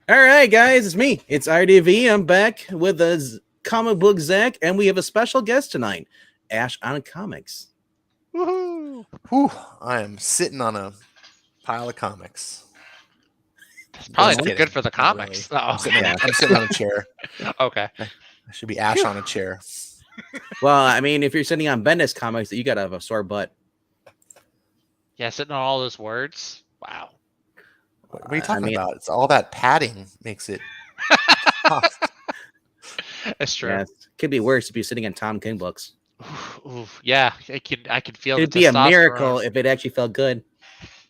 All right, guys, it's me. It's RDV. I'm back with a comic book Zach, and we have a special guest tonight, Ash on Comics. Woohoo! Whew, I am sitting on a pile of comics. It's probably Just not kidding. good for the Not comics. really. Oh, I'm sitting on a chair. okay. I should be Ash on a chair. Well, I mean, if you're sitting on Bendis Comics, you gotta have a sore butt. Yeah, sitting on all those words. Wow. What are you talking mean- about? It's all that padding makes it tough. That's true. Yeah, could be worse if you're sitting on Tom King books. Oof. Yeah, I can feel It'd the be a testosterone. miracle if it actually felt good.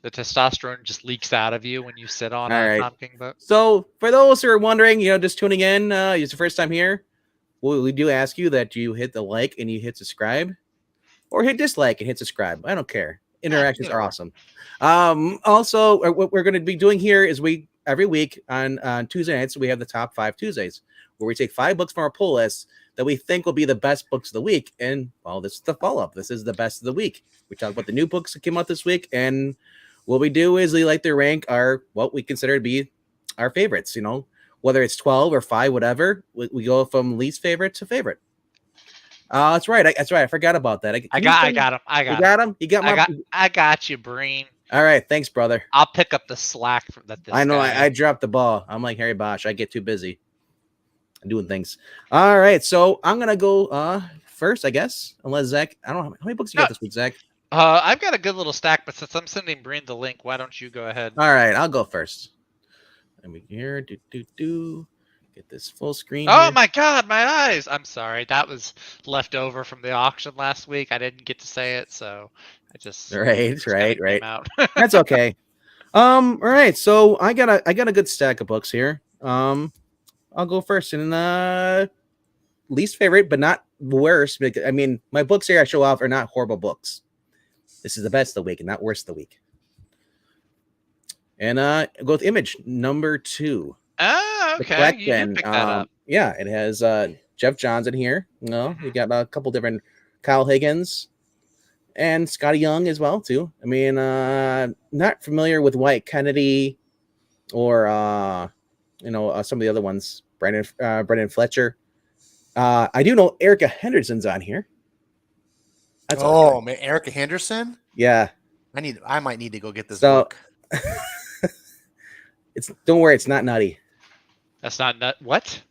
The testosterone just leaks out of you when you sit on All a right. Tom King book. So, for those who are wondering, just tuning in, it's the first time here, we do ask you that you hit the like and you hit subscribe, or hit dislike and hit subscribe. I don't care. Interactions are awesome. Also, what we're going to be doing here is every week on Tuesday nights we have the top 5 Tuesdays, where we take 5 books from our pull list that we think will be the best books of the week. And well, this is the follow-up. This is the best of the week. We talk about the new books that came out this week, and what we do is we like to rank what we consider to be our favorites. Whether it's 12 or 5, whatever. We go from least favorite to favorite. That's right. I forgot about that. I got him. You got him. You got my. I got you, Breen. All right, thanks, brother. I'll pick up the slack from that. I know I dropped the ball. I'm like Harry Bosch. I get too busy doing things. All right, so I'm gonna go first, I guess. Unless Zach, I don't know how many books you got this week, Zach. I've got a good little stack, but since I'm sending Breen the link, why don't you go ahead? All right, I'll go first. Let me here. Get this full screen. Oh here. my God, my eyes! I'm sorry, that was left over from the auction last week. I didn't get to say it, so I just right. Out. That's okay. All right, so I got a good stack of books here. I'll go first, and least favorite, but not worst. Because, I mean, my books here I show off are not horrible books. This is the best of the week, and not worst of the week. And go with Image number 2. Oh, okay. You did pick that up. Yeah, it has Jeff Johns in here. We got a couple different Kyle Higgins and Scotty Young as well too. I mean, not familiar with Wyatt Kennedy or some of the other ones. Brendan Fletcher. I do know Erica Henderson's on here. That's man, Erica Henderson. Yeah, I might need to go get this book. book. Don't worry, it's not nutty. That's not nut. What?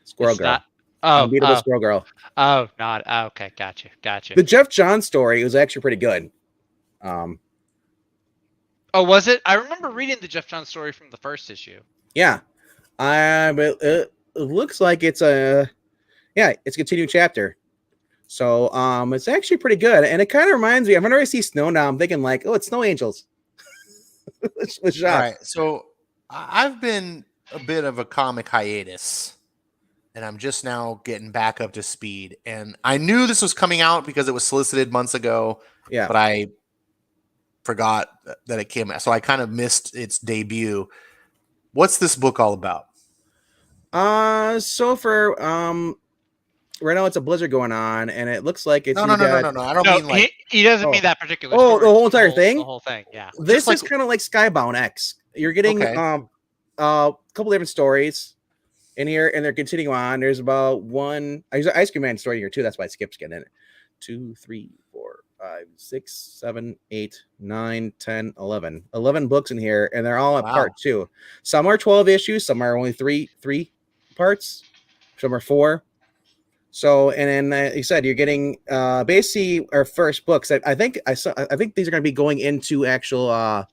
Squirrel it's Girl. Not, Unbeatable Squirrel Girl. Oh, not. Oh, okay, gotcha. The Jeff Johns story was actually pretty good. Oh, was it? I remember reading the Jeff Johns story from the first issue. Yeah. It looks like it's a continuing chapter. So it's actually pretty good. And it kind of reminds me, whenever I see snow now, I'm thinking like, oh, it's Snow Angels. All right. So I've been a bit of a comic hiatus, and I'm just now getting back up to speed. And I knew this was coming out because it was solicited months ago. Yeah. But I forgot that it came out. So I kind of missed its debut. What's this book all about? So for right now it's a blizzard going on, and it looks like it's no. I don't mean like he doesn't mean that particular. Oh, story. the whole entire thing. The whole thing, yeah. This is kind of like Skybound X. You're getting a couple different stories in here, and they're continuing on. There's about there's an Ice Cream Man story here too. That's why it skips getting in it. 2, 3, 4, 5, 6, 7, 8, 9, 10, 11. 11 books in here, and they're all at part 2. Some are 12 issues, some are only three parts, some are 4. So, and then you said you're getting basically our first books. I think these are going to be going into actual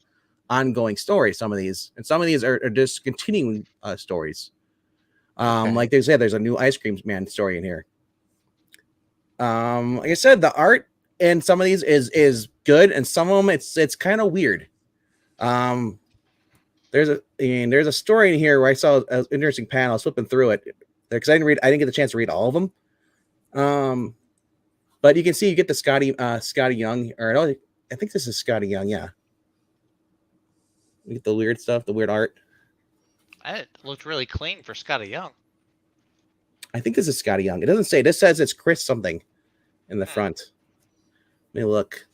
ongoing stories. Some of these, and some of these are just continuing stories. Like there's a new Ice Cream Man story in here. Like I said, the art in some of these is good, and some of them it's kind of weird. There's a story in here where I saw an interesting panel. I was flipping through it because I didn't get the chance to read all of them. But you can see you get the Scotty Young, or no, I think this is Scotty Young. Yeah, you get the weird stuff, the weird art. It looked really clean for Scotty Young. I think this is Scotty Young. It doesn't say. This says it's Chris something in the front. Let me look.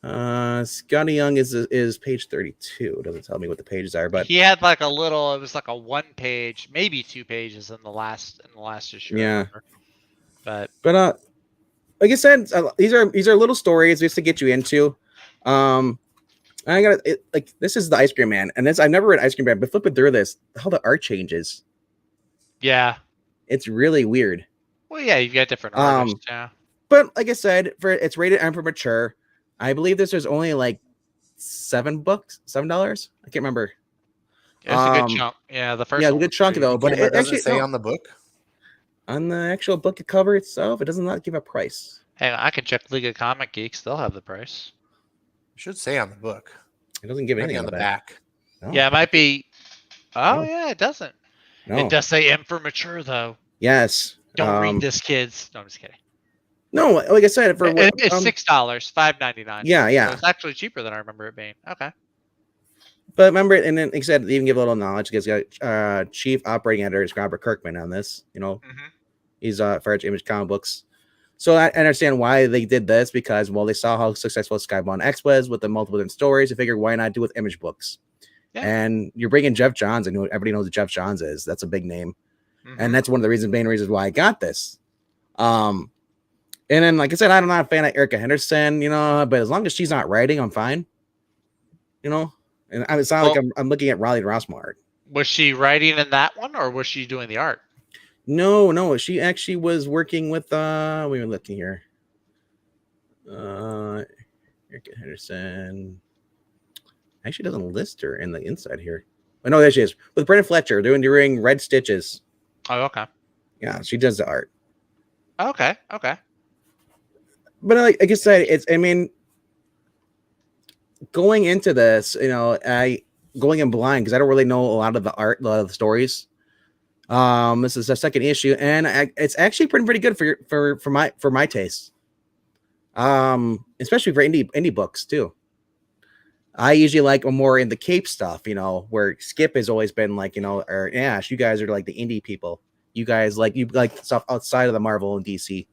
Scotty Young is page 32. It doesn't tell me what the pages are, but he had like a little. It was like a 1 page, maybe 2 pages in the last issue. Yeah, but like I said, these are little stories just to get you into. I got like this is the Ice Cream Man, and I've never read Ice Cream Man, but flipping through this, how the art changes. Yeah, it's really weird. Well, yeah, you've got different artists. Yeah, but like I said, it's rated M for mature. I believe there's only like $7. I can't remember. It's a good chunk. Yeah, the first. Yeah, a good chunk though. But it doesn't say on the book. On the actual book cover itself, it does not give a price. Hey, I can check League of Comic Geeks; they'll have the price. It should say on the book. It doesn't give anything on the back. No. Yeah, it might be. Oh yeah, it doesn't. No. It does say M for mature though. Yes. Don't read this, kids. No, I'm just kidding. No, like I said, it's $6, $5.99. Yeah. So it's actually cheaper than I remember it being. Okay. But remember, and then like I said, they even give a little knowledge because got Chief Operating Editor is Robert Kirkman on this. He's for Image Comic Books. So I understand why they did this because, well, they saw how successful Skybound X was with the multiple different stories. They figured, why not do with Image Books? Yeah. And you're bringing Jeff Johns. I know everybody knows who Jeff Johns is. That's a big name. And that's one of the main reasons why I got this. And then, like I said, I'm not a fan of Erica Henderson, but as long as she's not writing, I'm fine. And it's not like I'm looking at Riley Rossmo art. Was she writing in that one, or was she doing the art? No. She actually was working with we were looking here. Erica Henderson actually doesn't list her in the inside here. Oh no, there she is with Brendan Fletcher doing Red Stitches. Oh, okay. Yeah, she does the art. Okay. But like I said, going into this, going in blind because I don't really know a lot of the art, a lot of the stories. This is the second issue, and it's actually pretty good for my taste. Especially for indie books too. I usually like more in the Cape stuff, where Skip has always been like, or Ash, you guys are like the indie people. You guys like stuff outside of the Marvel and DC.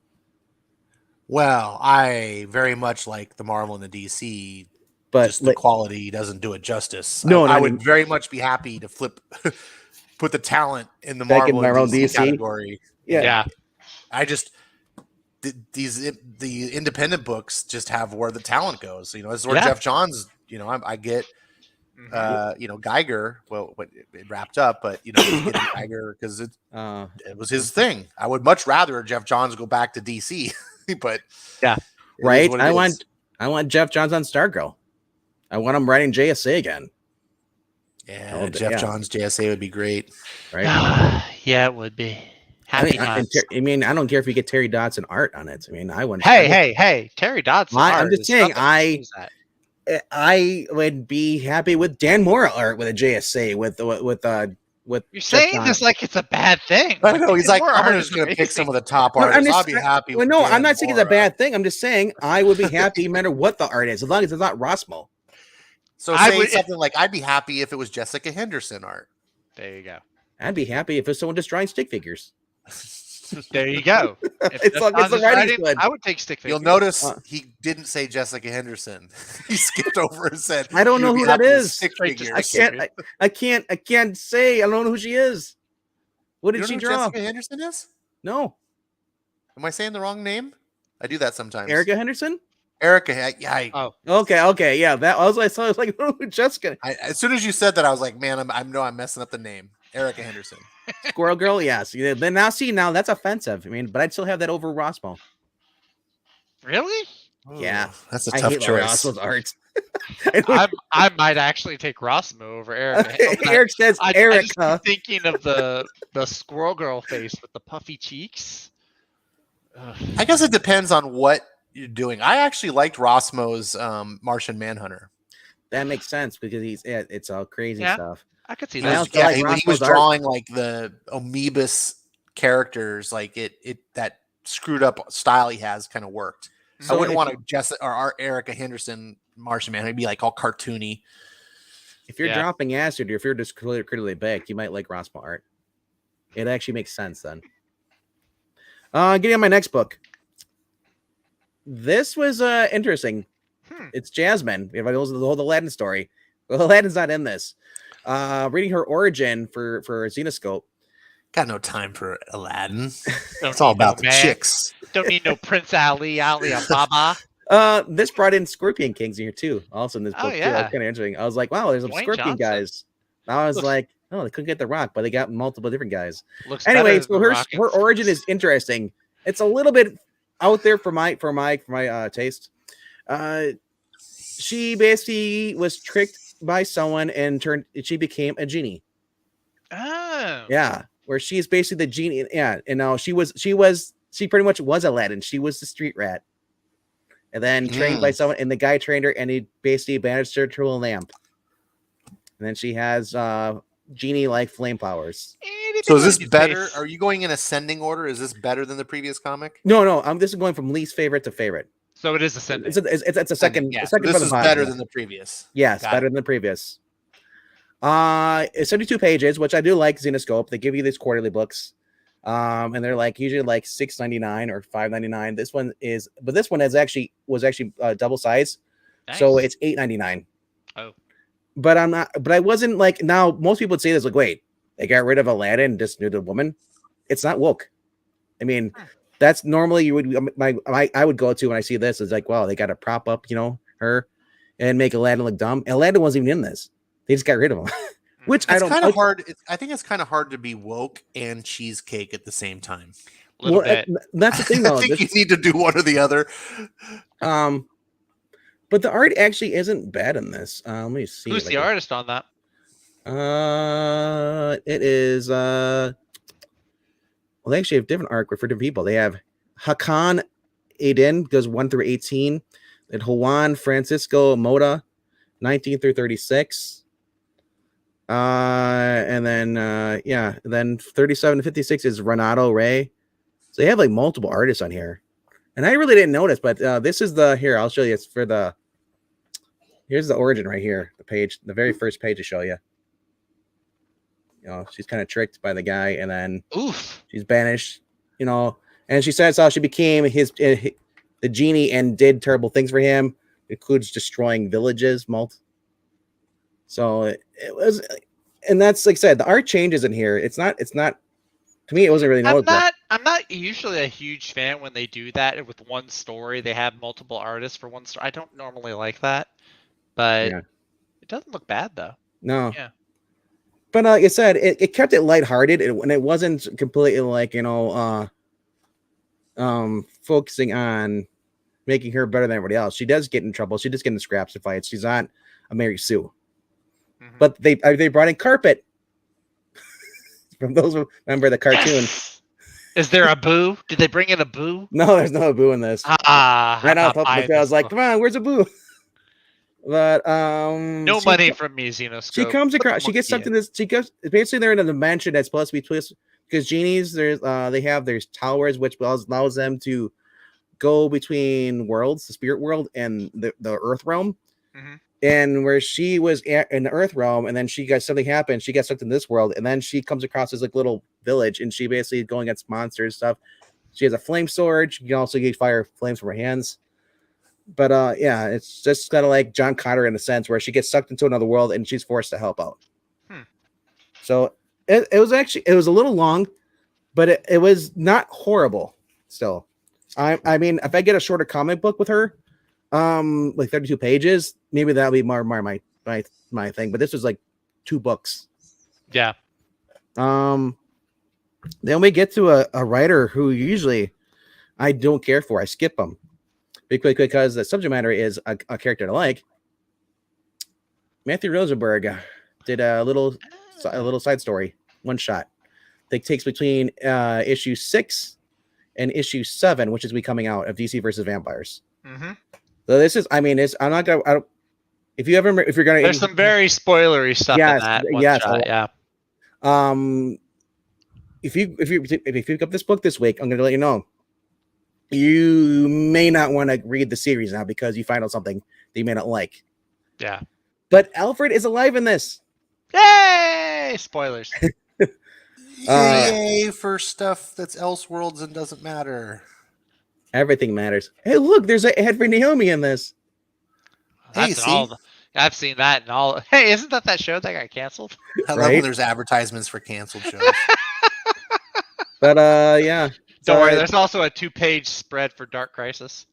Well, I very much like the Marvel and the DC, but just the quality doesn't do it justice. No, I would very much be happy to put the talent in the Marvel and DC category. Yeah. I just the independent books just have where the talent goes. This is where Jeff Johns. I get. Geiger. Well, it wrapped up, but getting Geiger because it was his thing. I would much rather Jeff Johns go back to DC, but yeah, right. I want Jeff Johns on Stargirl. I want him writing JSA again. Yeah, Jeff Johns JSA would be great, right? Yeah, it would be. Happy I don't care if you get Terry Dodson art on it. I wouldn't. Hey, Terry Dodson. I'm just saying, I would be happy with Dan Mora art with a JSA with You're saying this like it's a bad thing. I know he's like, I'm just going to pick some of the top artists. I'll be happy. No, I'm not saying it's a bad thing. I'm just saying I would be happy no matter what the art is, as long as it's not Rossmo. So say something like, I'd be happy if it was Jessica Henderson art. There you go. I'd be happy if it was someone just drawing stick figures. There you go. It's the writing I would take stick figures. You'll notice he didn't say Jessica Henderson. He skipped over and said, "I don't know who that is. I can't say. I don't know who she is. What did she draw? Jessica Henderson is? No. Am I saying the wrong name? I do that sometimes. Erica Henderson. Erica, yeah. Okay, yeah. That was I was like, oh, Jessica. As soon as you said that, I was like, man, I'm messing up the name. Erica Henderson. Squirrel Girl, yes. Then now that's offensive. But I'd still have that over Rossmo. Really? Yeah, that's a tough choice. Rossmo's art. I might actually take Rossmo over Erica. Eric says Erica. I'm thinking of the Squirrel Girl face with the puffy cheeks. I guess it depends on what you're doing. I actually liked Rossmo's Martian Manhunter. That makes sense because it's all crazy stuff. I could see that. He was drawing like the amoebus characters, like it that screwed up style he has kind of worked. So I wouldn't want to Jessica or Erica Henderson Martian Man. It'd be like all cartoony. If you're dropping acid or if you're just critically baked, you might like Rossmo art. It actually makes sense then. Getting on my next book. This was interesting. It's Jasmine. Everybody knows the whole Aladdin story. Well, Aladdin's not in this. Reading her origin for Xenoscope. Got no time for Aladdin. It's all about the chicks. Don't need no Prince Ali and Baba. This brought in Scorpion Kings in here too. Also in this book too. That's kind of interesting. I was like, wow, there's some Scorpion guys. I was like, oh, they couldn't get the Rock, but they got multiple different guys. Anyway, so her origin is interesting. It's a little bit out there for my taste. She basically was tricked by someone and she became a genie. Oh. Yeah, where she's basically the genie. Yeah, and now she pretty much was Aladdin. She was the street rat. And then trained by someone, and the guy trained her, and he basically banished her to a lamp. And then she has genie-like flame powers. So is this better? Are you going in ascending order? Is this better than the previous comic? No. This is going from least favorite to favorite. So it is ascending. It's a second. Yeah, second this is better than the previous. Yes, better than the previous. It's 72 pages, which I do like. Xenoscope. They give you these quarterly books, and they're like usually like $6.99 or $5.99. This one was actually double size, so it's $8.99. Oh, but I'm not. But I wasn't like now. Most people would say this like, wait, they got rid of Aladdin and just knew the woman. It's not woke. I mean. That's normally you would I would go to when I see this is like, wow, they got to prop up, her and make Aladdin look dumb. Aladdin wasn't even in this. They just got rid of him. Which it's kind of hard. I think it's kind of hard to be woke and cheesecake at the same time. A little bit. That's the thing though. I think you need to do one or the other. But the art actually isn't bad in this. Let me see. Who's the artist on that? It is well, they actually have different artwork for different people. They have Hakan Aiden, goes 1 through 18. And Juan Francisco Mota, 19 through 36. And then 37 to 56 is Renato Ray. So they have like multiple artists on here. And I really didn't notice, but this is I'll show you. It's for here's the origin right here. The very first page to show you. She's kind of tricked by the guy, and then she's banished. And she says how she became the genie and did terrible things for him. It includes destroying villages. So it was, and that's like I said, the art changes in here. It's not. To me, it wasn't really noticeable. I'm not usually a huge fan when they do that with one story. They have multiple artists for one story. I don't normally like that, but it doesn't look bad though. No. Yeah. But like I said, it kept it lighthearted, and it wasn't completely like focusing on making her better than everybody else. She does get in trouble. She does get in scraps and fights. She's not a Mary Sue. Mm-hmm. But they brought in Carpet from those who remember the cartoon. Is there a Boo? Did they bring in a Boo? No, there's no Boo in this. Right now, I was like, come on, where's a Boo? But no money from me, Xenoscope. She comes across. She gets something. She goes. Basically, they're in a dimension that's supposed to be twisted because genies. There's towers which allows them to go between worlds, the spirit world and the Earth realm. Mm-hmm. And where she was in the Earth realm, and then something happened. She got stuck in this world, and then she comes across this like little village, and she basically going against monsters stuff. She has a flame sword. She can also get fire flames from her hands. But it's just kind of like John Connor in a sense where she gets sucked into another world and she's forced to help out. So it was a little long, but it was not horrible still. I mean, if I get a shorter comic book with her, like 32 pages, maybe that'll be more my thing. But this was like 2 books. Yeah. Then we get to a writer who usually I don't care for. I skip them. Because the subject matter is a character I like. Matthew Rosenberg did a little side story, one shot, that takes between issue 6 and issue 7, which is coming out of DC versus Vampires. Mm-hmm. So this is, I'm not gonna. If you're gonna, there's some very spoilery stuff in that. Shot, yeah. If you pick up this book this week, I'm gonna let you know. You may not want to read the series now because you find out something that you may not like. Yeah. But Alfred is alive in this. Yay! Spoilers. Yay for stuff that's Elseworlds and doesn't matter. Everything matters. Hey, look, there's a head for Naomi in this. Hey, see? I've seen that and all. Hey, isn't that show that got canceled? I love when there's advertisements for canceled shows. But yeah. Don't worry, there's also a 2-page spread for Dark Crisis.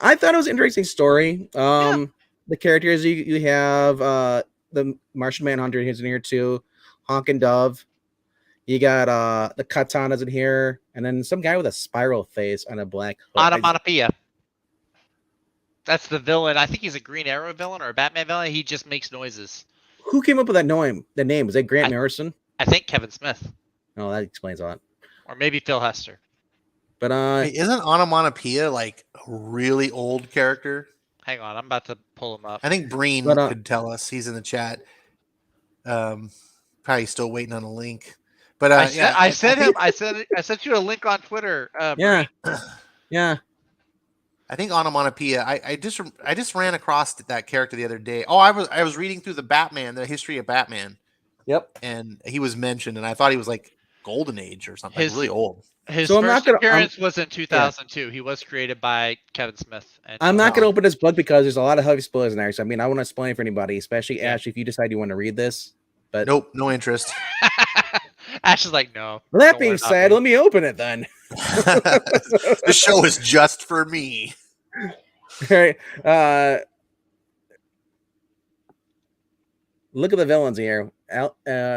I thought it was an interesting story. The characters you have the Martian Manhunter is in here too, Honk and Dove. You got the Katanas in here, and then some guy with a spiral face on a black hood. Onomatopoeia. That's the villain. I think he's a Green Arrow villain or a Batman villain. He just makes noises. Who came up with that name? The name was that Grant Morrison? I think Kevin Smith. Oh, that explains a lot. Or maybe Phil Hester. But isn't Onomatopoeia like a really old character? Hang on, I'm about to pull him up. I think Breen could tell us. He's in the chat. Probably still waiting on a link. But I sent you a link on Twitter. Yeah. I think Onomatopoeia. I just ran across that character the other day. Oh, I was reading through the history of Batman. Yep. And he was mentioned, and I thought he was like Golden Age or something, really old. His first appearance was in 2002. Yeah. He was created by Kevin Smith. I'm not going to open this book because there's a lot of heavy spoilers in there. So I mean, I want to spoil it for anybody, especially Ash, if you decide you want to read this. But nope, no interest. Ash is like, no. Well, that being said, let me open it then. The show is just for me. All right. Look at the villains here. Vampire,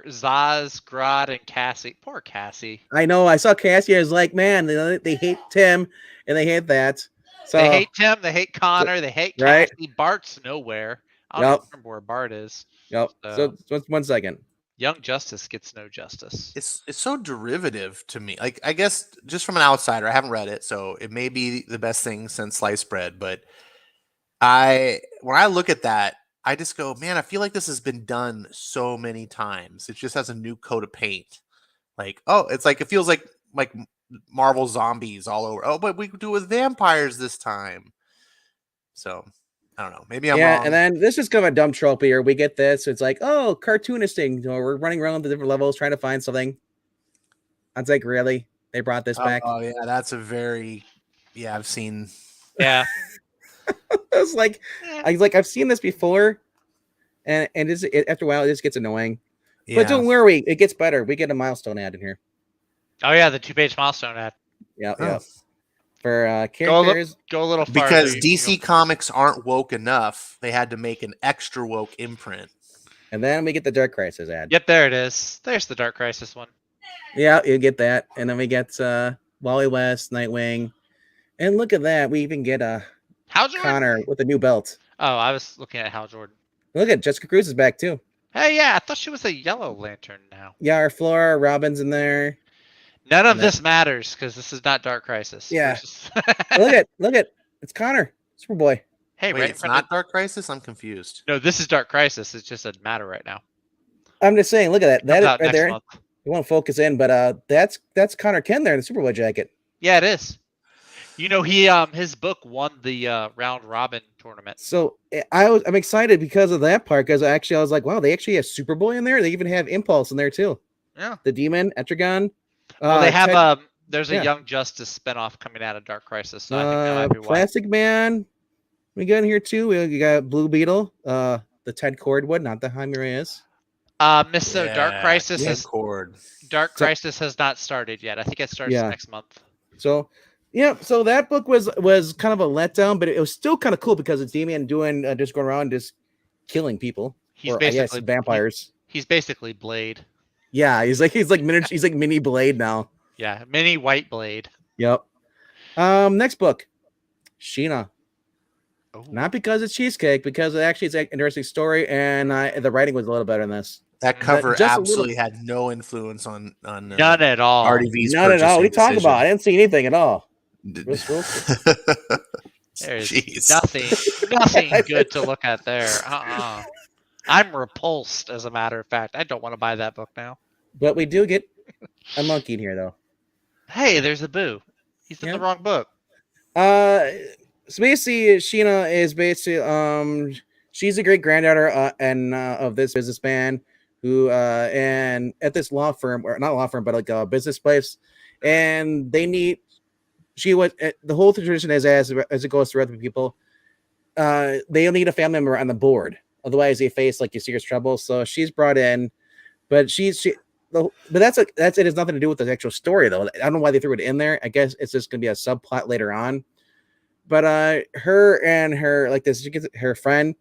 Zaz, Grodd, and Cassie. Poor Cassie. I know. I saw Cassie. I was like, man, they hate Tim, and they hate that. So they hate Tim. They hate Connor. They hate Cassie. Right? Bart's nowhere. I don't remember where Bart is. Yep. So 1 second. Young Justice gets no justice. It's so derivative to me. Like, I guess just from an outsider, I haven't read it, so it may be the best thing since sliced bread. But when I look at that, I just go, man, I feel like this has been done so many times. It just has a new coat of paint. Like, it's like, it feels like Marvel Zombies all over. Oh, but we could do it with vampires this time. So I don't know. Maybe I'm wrong. And then this is kind of a dumb trope here. We get this. It's like, cartoonist thing. We're running around the different levels trying to find something. I was like, really? They brought this back? Oh yeah, that's a very I've seen. Yeah. I was like, I've seen this before, and after a while it just gets annoying. Yeah. But don't worry, it gets better. We get a milestone ad in here. Oh yeah, the 2-page milestone ad. Yeah. For characters, go a little farther. Because DC Comics aren't woke enough, they had to make an extra woke imprint. And then we get the Dark Crisis ad. Yep, there it is. There's the Dark Crisis one. Yeah, you get that, and then we get Wally West, Nightwing, and look at that. We even get Hal Jordan? Connor with a new belt. Oh, I was looking at Hal Jordan. Look at Jessica Cruz is back too. Hey, yeah, I thought she was a Yellow Lantern now. Yeah, our Flora Robin's in there. None of this matters because this is not Dark Crisis. Yeah. look at it's Connor, Superboy. Hey, wait, it's not Dark Crisis? I'm confused. No, this is Dark Crisis. It just doesn't matter right now. I'm just saying, look at that. That is right there. Month. You won't focus in, but that's Connor Kent there in the Superboy jacket. Yeah, it is. You know, he his book won the round robin tournament. So I'm excited because of that part, because I was like, wow, they actually have Superboy in there. They even have Impulse in there too. Yeah. The Demon, Etrigan. Well, they have there's a Young Justice spinoff coming out of Dark Crisis. So I think that might be why. Plastic Man. We got in here too. We got Blue Beetle, the Ted Cordwood, not the Jaime Reyes. Dark Crisis Crisis has not started yet. I think it starts next month. So so that book was kind of a letdown, but it was still kind of cool because it's Damian doing just going around just killing people. He's basically vampires. He's basically Blade. Yeah, he's like mini Blade now. Yeah, mini White Blade. Yep. Next book, Sheena. Oh. Not because it's cheesecake, because it's an interesting story, and the writing was a little better in this. That cover absolutely had no influence on none at all. RDV's none at all. What are you talking about? I didn't see anything at all. There's nothing good to look at there. I'm repulsed, as a matter of fact. I don't want to buy that book now. But we do get a monkey in here, though. Hey, there's a Boo. He's in the wrong book. So basically, Sheena is she's a great granddaughter of this businessman who and at this law firm, or not law firm, but like a business place, and they need she was the whole tradition is as it goes through other people. They'll need a family member on the board, otherwise they face like serious trouble. So she's brought in, but but that's it. It has nothing to do with the actual story, though. I don't know why they threw it in there. I guess it's just gonna be a subplot later on. But her and her friend,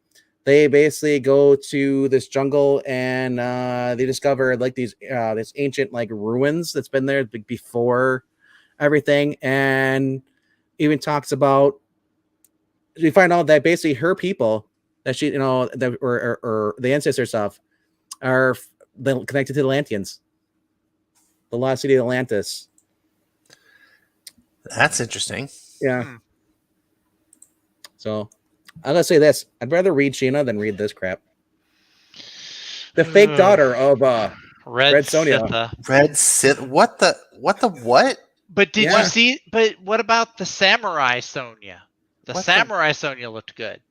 they basically go to this jungle and they discover like these this ancient like ruins that's been there before everything, and even talks about. We find out that basically her people that she that or the ancestor stuff are connected to the Atlanteans, the lost city of Atlantis. That's interesting. Yeah. So I'm gonna say this: I'd rather read Sheena than read this crap. The fake daughter of Red Sonia. Red Sith. What the what? But did you see? But what about the Samurai Sonia? The Samurai Sonia looked good.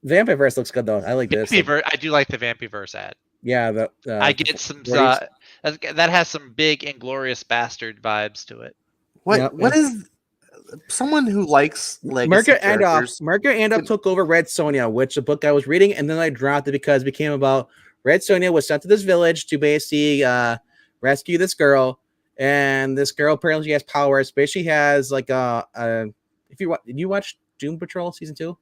Vampyverse looks good though. I like this. I do like the Vampyverse ad. Yeah, I get some that has some big Inglorious Bastard vibes to it. What is someone who likes legacy characters? Marco Andop took over Red Sonia, which the book I was reading, and then I dropped it because it became about Red Sonia was sent to this village to basically rescue this girl, and this girl apparently has powers. But she has like did you watch Doom Patrol season 2?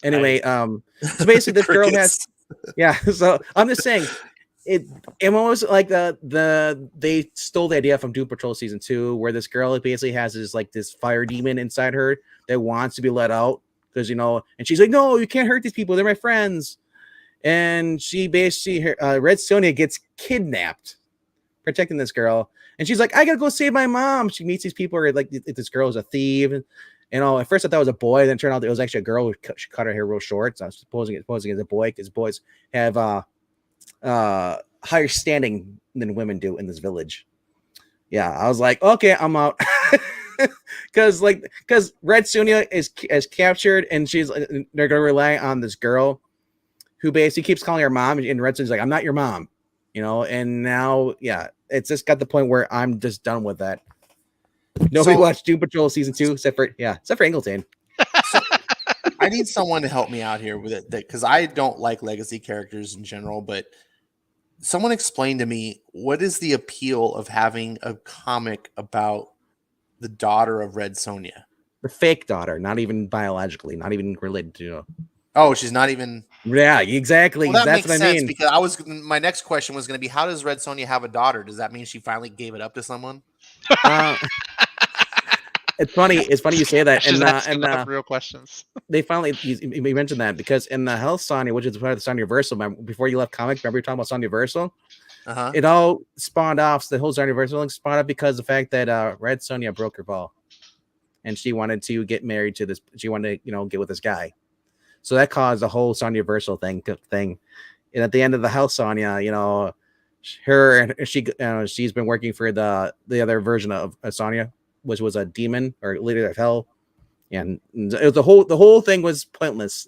Anyway, so basically this girl has so I'm just saying it almost like they stole the idea from Doom Patrol season 2, where this girl basically has this fire demon inside her that wants to be let out because and she's like, no, you can't hurt these people, they're my friends. And she basically Red Sonia gets kidnapped protecting this girl, and she's like, I gotta go save my mom. She meets these people where like this girl is a thief. At first I thought it was a boy, then it turned out it was actually a girl who cut her hair real short. So I was supposing it's a boy because boys have higher standing than women do in this village. Yeah, I was like, okay, I'm out. Because Red Sonia is captured, and they're gonna rely on this girl who basically keeps calling her mom, and Red Sonia's like, I'm not your mom, and now it's just got the point where I'm just done with that. Nobody watched Doom Patrol season 2 except for Angleton. So, I need someone to help me out here with it because I don't like legacy characters in general, but someone explain to me, what is the appeal of having a comic about the daughter of Red Sonia? The fake daughter, not even biologically, not even related to. Oh, she's not even. Yeah, exactly. Well, that's what I mean. Because my next question was going to be, how does Red Sonia have a daughter? Does that mean she finally gave it up to someone? It's funny you say that. And real questions. They finally you mentioned that because in the Hell Sonia, which is part of the Sonia Universal, before you left comics, remember you were talking about Sonia Universal? It all spawned off. The whole Sonia Universal spawned off because of the fact that Red Sonia broke her ball, and she wanted to get married to this. She wanted to get with this guy, so that caused the whole Sonia Universal thing. And at the end of the Hell Sonia, she's been working for the other version of Sonia, which was a demon or leader of hell, and it was the whole thing was pointless.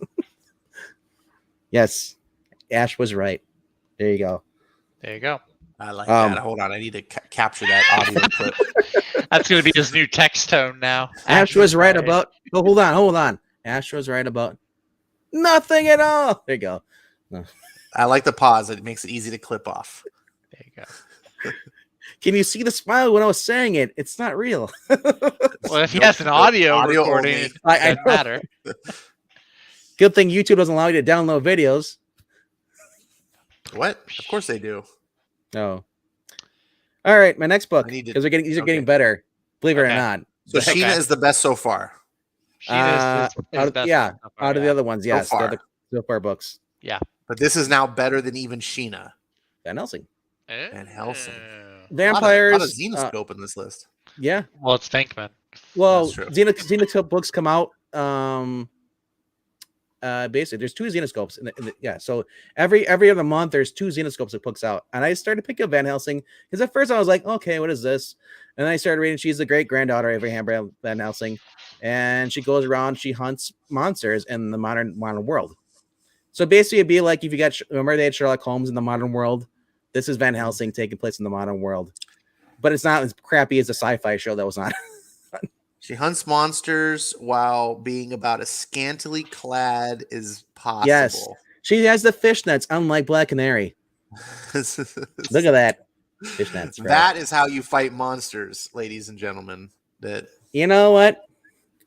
Yes, Ash was right. There you go. I like that. Hold on, I need to capture that audio clip. That's going to be his new text tone now. Ash was right about. Oh, hold on. Ash was right about nothing at all. There you go. No. I like the pause. It makes it easy to clip off. There you go. Can you see the smile when I was saying it? It's not real. Well, if he has an audio recording, it doesn't matter. Good thing YouTube doesn't allow you to download videos. What? Of course they do. No. All right, my next book, because these are getting better. Believe it or not. So Sheena is the best so far. Out of the other ones, yes. So far books. Yeah. But this is now better than even Sheena. Van Helsing. Van Helsing. Vampires. A lot of Xenoscope in this list. Yeah. Well, it's Venkman. Well, Xenoscope books come out. Basically, there's 2 Xenoscopes. So every other month, there's 2 Xenoscopes that books out. And I started to pick up Van Helsing because at first I was like, okay, what is this? And then I started reading. She's the great granddaughter of Abraham Van Helsing, and she goes around. She hunts monsters in the modern world. So basically, it'd be like if you remember they had Sherlock Holmes in the modern world. This is Van Helsing taking place in the modern world. but it's not as crappy as the sci-fi show that was on. She hunts monsters while being about as scantily clad as possible. Yes, she has the fishnets, unlike Black Canary. Look at that fishnets. Right? That is how you fight monsters, ladies and gentlemen. That you know what?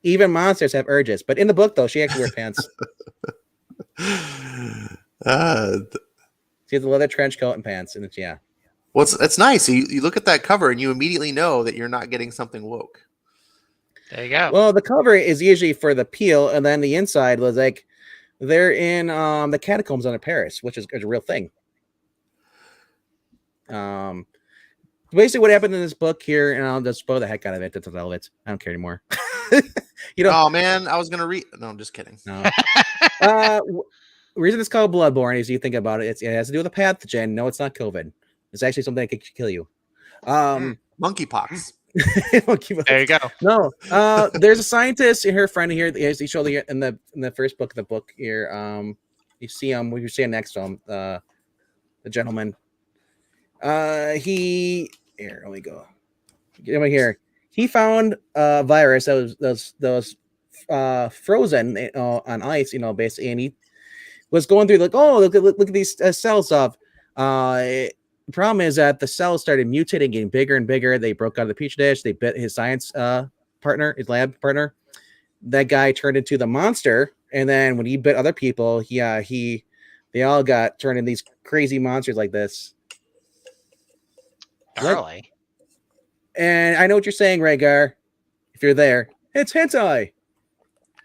Even monsters have urges, but in the book though, she actually wears pants. She has a leather trench coat and pants, and it's Well, it's nice. You look at that cover and you immediately know that you're not getting something woke. There you go. Well, the cover is usually for the peel, and then the inside was like they're in the catacombs under Paris, which is a real thing. Basically, what happened in this book here, and I'll just spoil the heck out of it. That's all it. I don't care anymore. Oh man, I was gonna read. No, I'm just kidding. No. The reason it's called Bloodborne is you think about it, it has to do with a pathogen. No, it's not COVID. It's actually something that could kill you. Monkeypox. There you go. No, there's a scientist, her friend here. He showed in the first book of the book here. You see him. You see him next to him. The gentleman. Let me go. Get him here. He found a virus that was frozen on ice. Basically, and he was going through like, oh, look at these cells of. The problem is that the cells started mutating, getting bigger and bigger. They broke out of the petri dish. They bit his science partner, his lab partner. That guy turned into the monster. And then when he bit other people, they all got turned into these crazy monsters like this. Really? And I know what you're saying, Rhaegar. If you're there, it's hentai.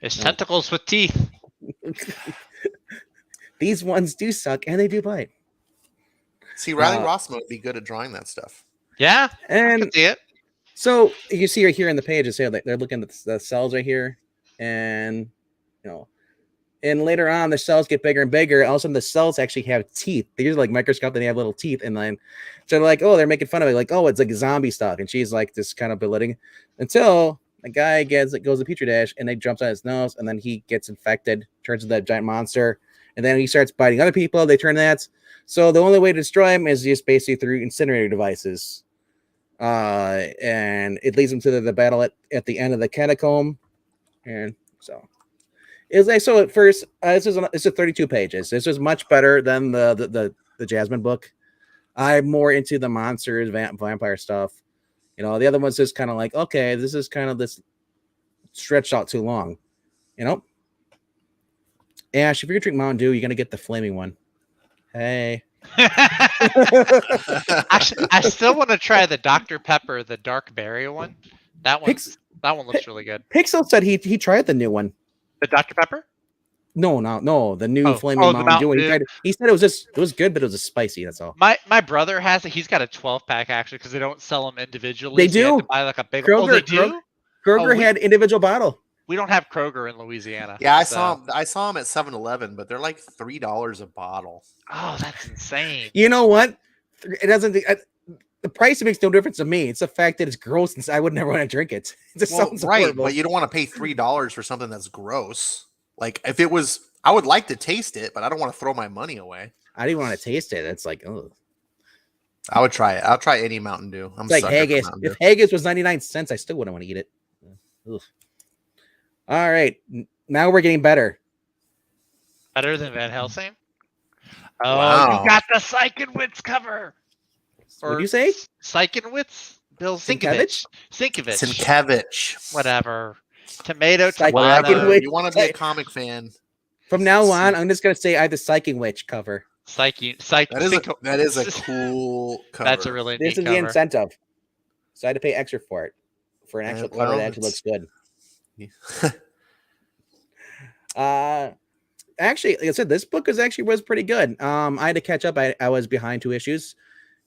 It's tentacles with teeth. These ones do suck, and they do bite. See, Riley Rossmo would be good at drawing that stuff. Yeah, and I can see it. So you see right here in the pages here, they're looking at the cells right here, and and later on the cells get bigger and bigger. All of a sudden, the cells actually have teeth. They use like microscope, and they have little teeth, and then so they're like, oh, they're making fun of it, like, oh, it's like zombie stuff, and she's like this kind of belittling until the guy goes to petri dish, and they jumps on his nose, and then he gets infected, turns into that giant monster, and then he starts biting other people. They turn that. So the only way to destroy him is just basically through incinerator devices. And it leads them to the battle at the end of the catacomb. And so it's like, so at first, this is 32 pages. This is much better than the Jasmine book. I'm more into the monsters, vampire stuff. The other one's just kind of like, okay, this is kind of this stretched out too long. Ash, if you're gonna drink Mountain Dew, you're gonna get the flaming one. Hey. Actually, I still want to try the Dr. Pepper, the dark berry one. That one looks really good. Pixel said he tried the new one. The Dr. Pepper? No, the new flaming Mountain Dew. He said it was good, but it was spicy. That's all. My brother has it. He's got a 12-pack actually because they don't sell them individually. They do. You have to buy like a big. Kroger, they do. Kroger had individual bottle. We don't have Kroger in Louisiana. Yeah, I saw them at 7-Eleven, but they're like $3 a bottle. Oh, that's insane. You know what? It doesn't. The price makes no difference to me. It's the fact that it's gross, and I would never want to drink it. It just sounds horrible. But you don't want to pay $3 for something that's gross. Like if it was, I would like to taste it, but I don't want to throw my money away. I didn't want to taste it. It's like, oh. I would try it. I'll try any Mountain Dew. I'm like Haggis. If Haggis was 99 cents, I still wouldn't want to eat it. Ugh. All right, now we're getting better. Better than Van Helsing? Oh, wow. You got the Psych and Wits cover. What do you say? Psych and Wits? Bill Sienkiewicz. Sienkiewicz. Whatever. Tomato. You want to be a comic fan. From now on, I'm just going to say I have the Psych and Witch cover. Psych. That is a cool cover. That's a really neat cover. This is the incentive. So I had to pay extra for it. For an actual cover that actually looks good. Actually, like I said, this book was pretty good. I had to catch up. I was behind 2 issues,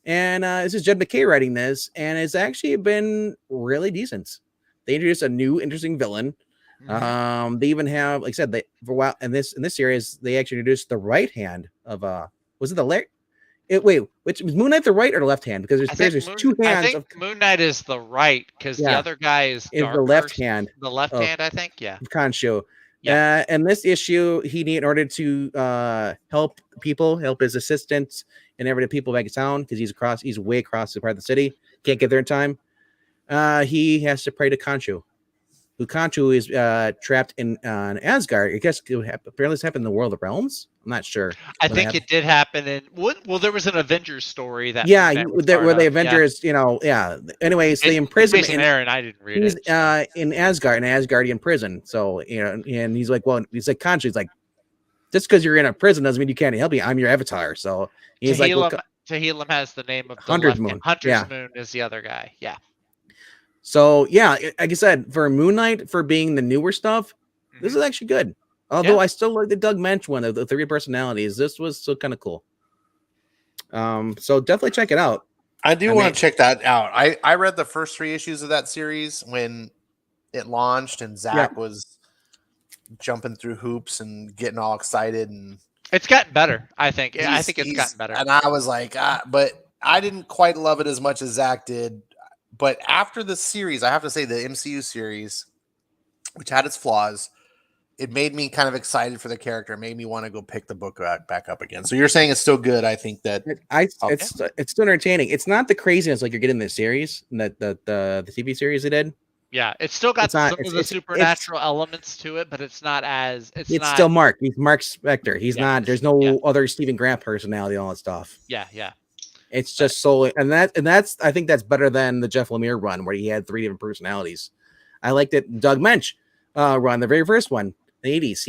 and this is Jed McKay writing this, and it's actually been really decent. They introduced a new interesting villain. Mm-hmm. They even have, like I said, for a while in this series, they actually introduced the right hand of was it the left? Which was Moon Knight the right or the left hand? Because there's 2 hands. I think Moon Knight is the right because the other guy is the left hand. The left hand, I think. Yeah. Khonshu. Yeah. And this issue, in order to help his assistants and every people back in town because he's way across the part of the city. can't get there in time. He has to pray to Khonshu. Who Khonshu is trapped in Asgard. I guess apparently this happened in the World of Realms. I'm not sure. I think it did happen in. Well, there was an Avengers story that. Where the Avengers, Anyways, they imprisoned him. Aaron, I didn't read it. He's in Asgard, in Asgardian prison. So and he's like, Khonshu. He's like, just because you're in a prison doesn't mean you can't help me. I'm your avatar. So he's Tahillim has the name of the Hunter's Moon. Hunter's Moon is the other guy. Yeah. So yeah, like I said, for Moon Knight, for being the newer stuff, this is actually good. Although I still like the Doug Mensch one of the 3 personalities. This was still kind of cool. So definitely check it out. I want to check that out. I read the first 3 issues of that series when it launched, and Zach was jumping through hoops and getting all excited, and it's gotten better. I think it's gotten better. And I was like, but I didn't quite love it as much as Zach did. But after the series, I have to say the MCU series, which had its flaws, it made me kind of excited for the character. It made me want to go pick the book back up again. So you're saying it's still good. I think that it's still entertaining. It's not the craziness like you're getting in this series, that the TV series they did. Yeah, it's still got some of the supernatural elements to it, but it's not as it's still Mark. He's Mark Spector. He's not. There's no other Stephen Grant personality, all that stuff. Yeah. It's just solely, and that's I think that's better than the Jeff Lemire run where he had 3 different personalities. I liked it. Doug Mensch run, the very first one, the 80s.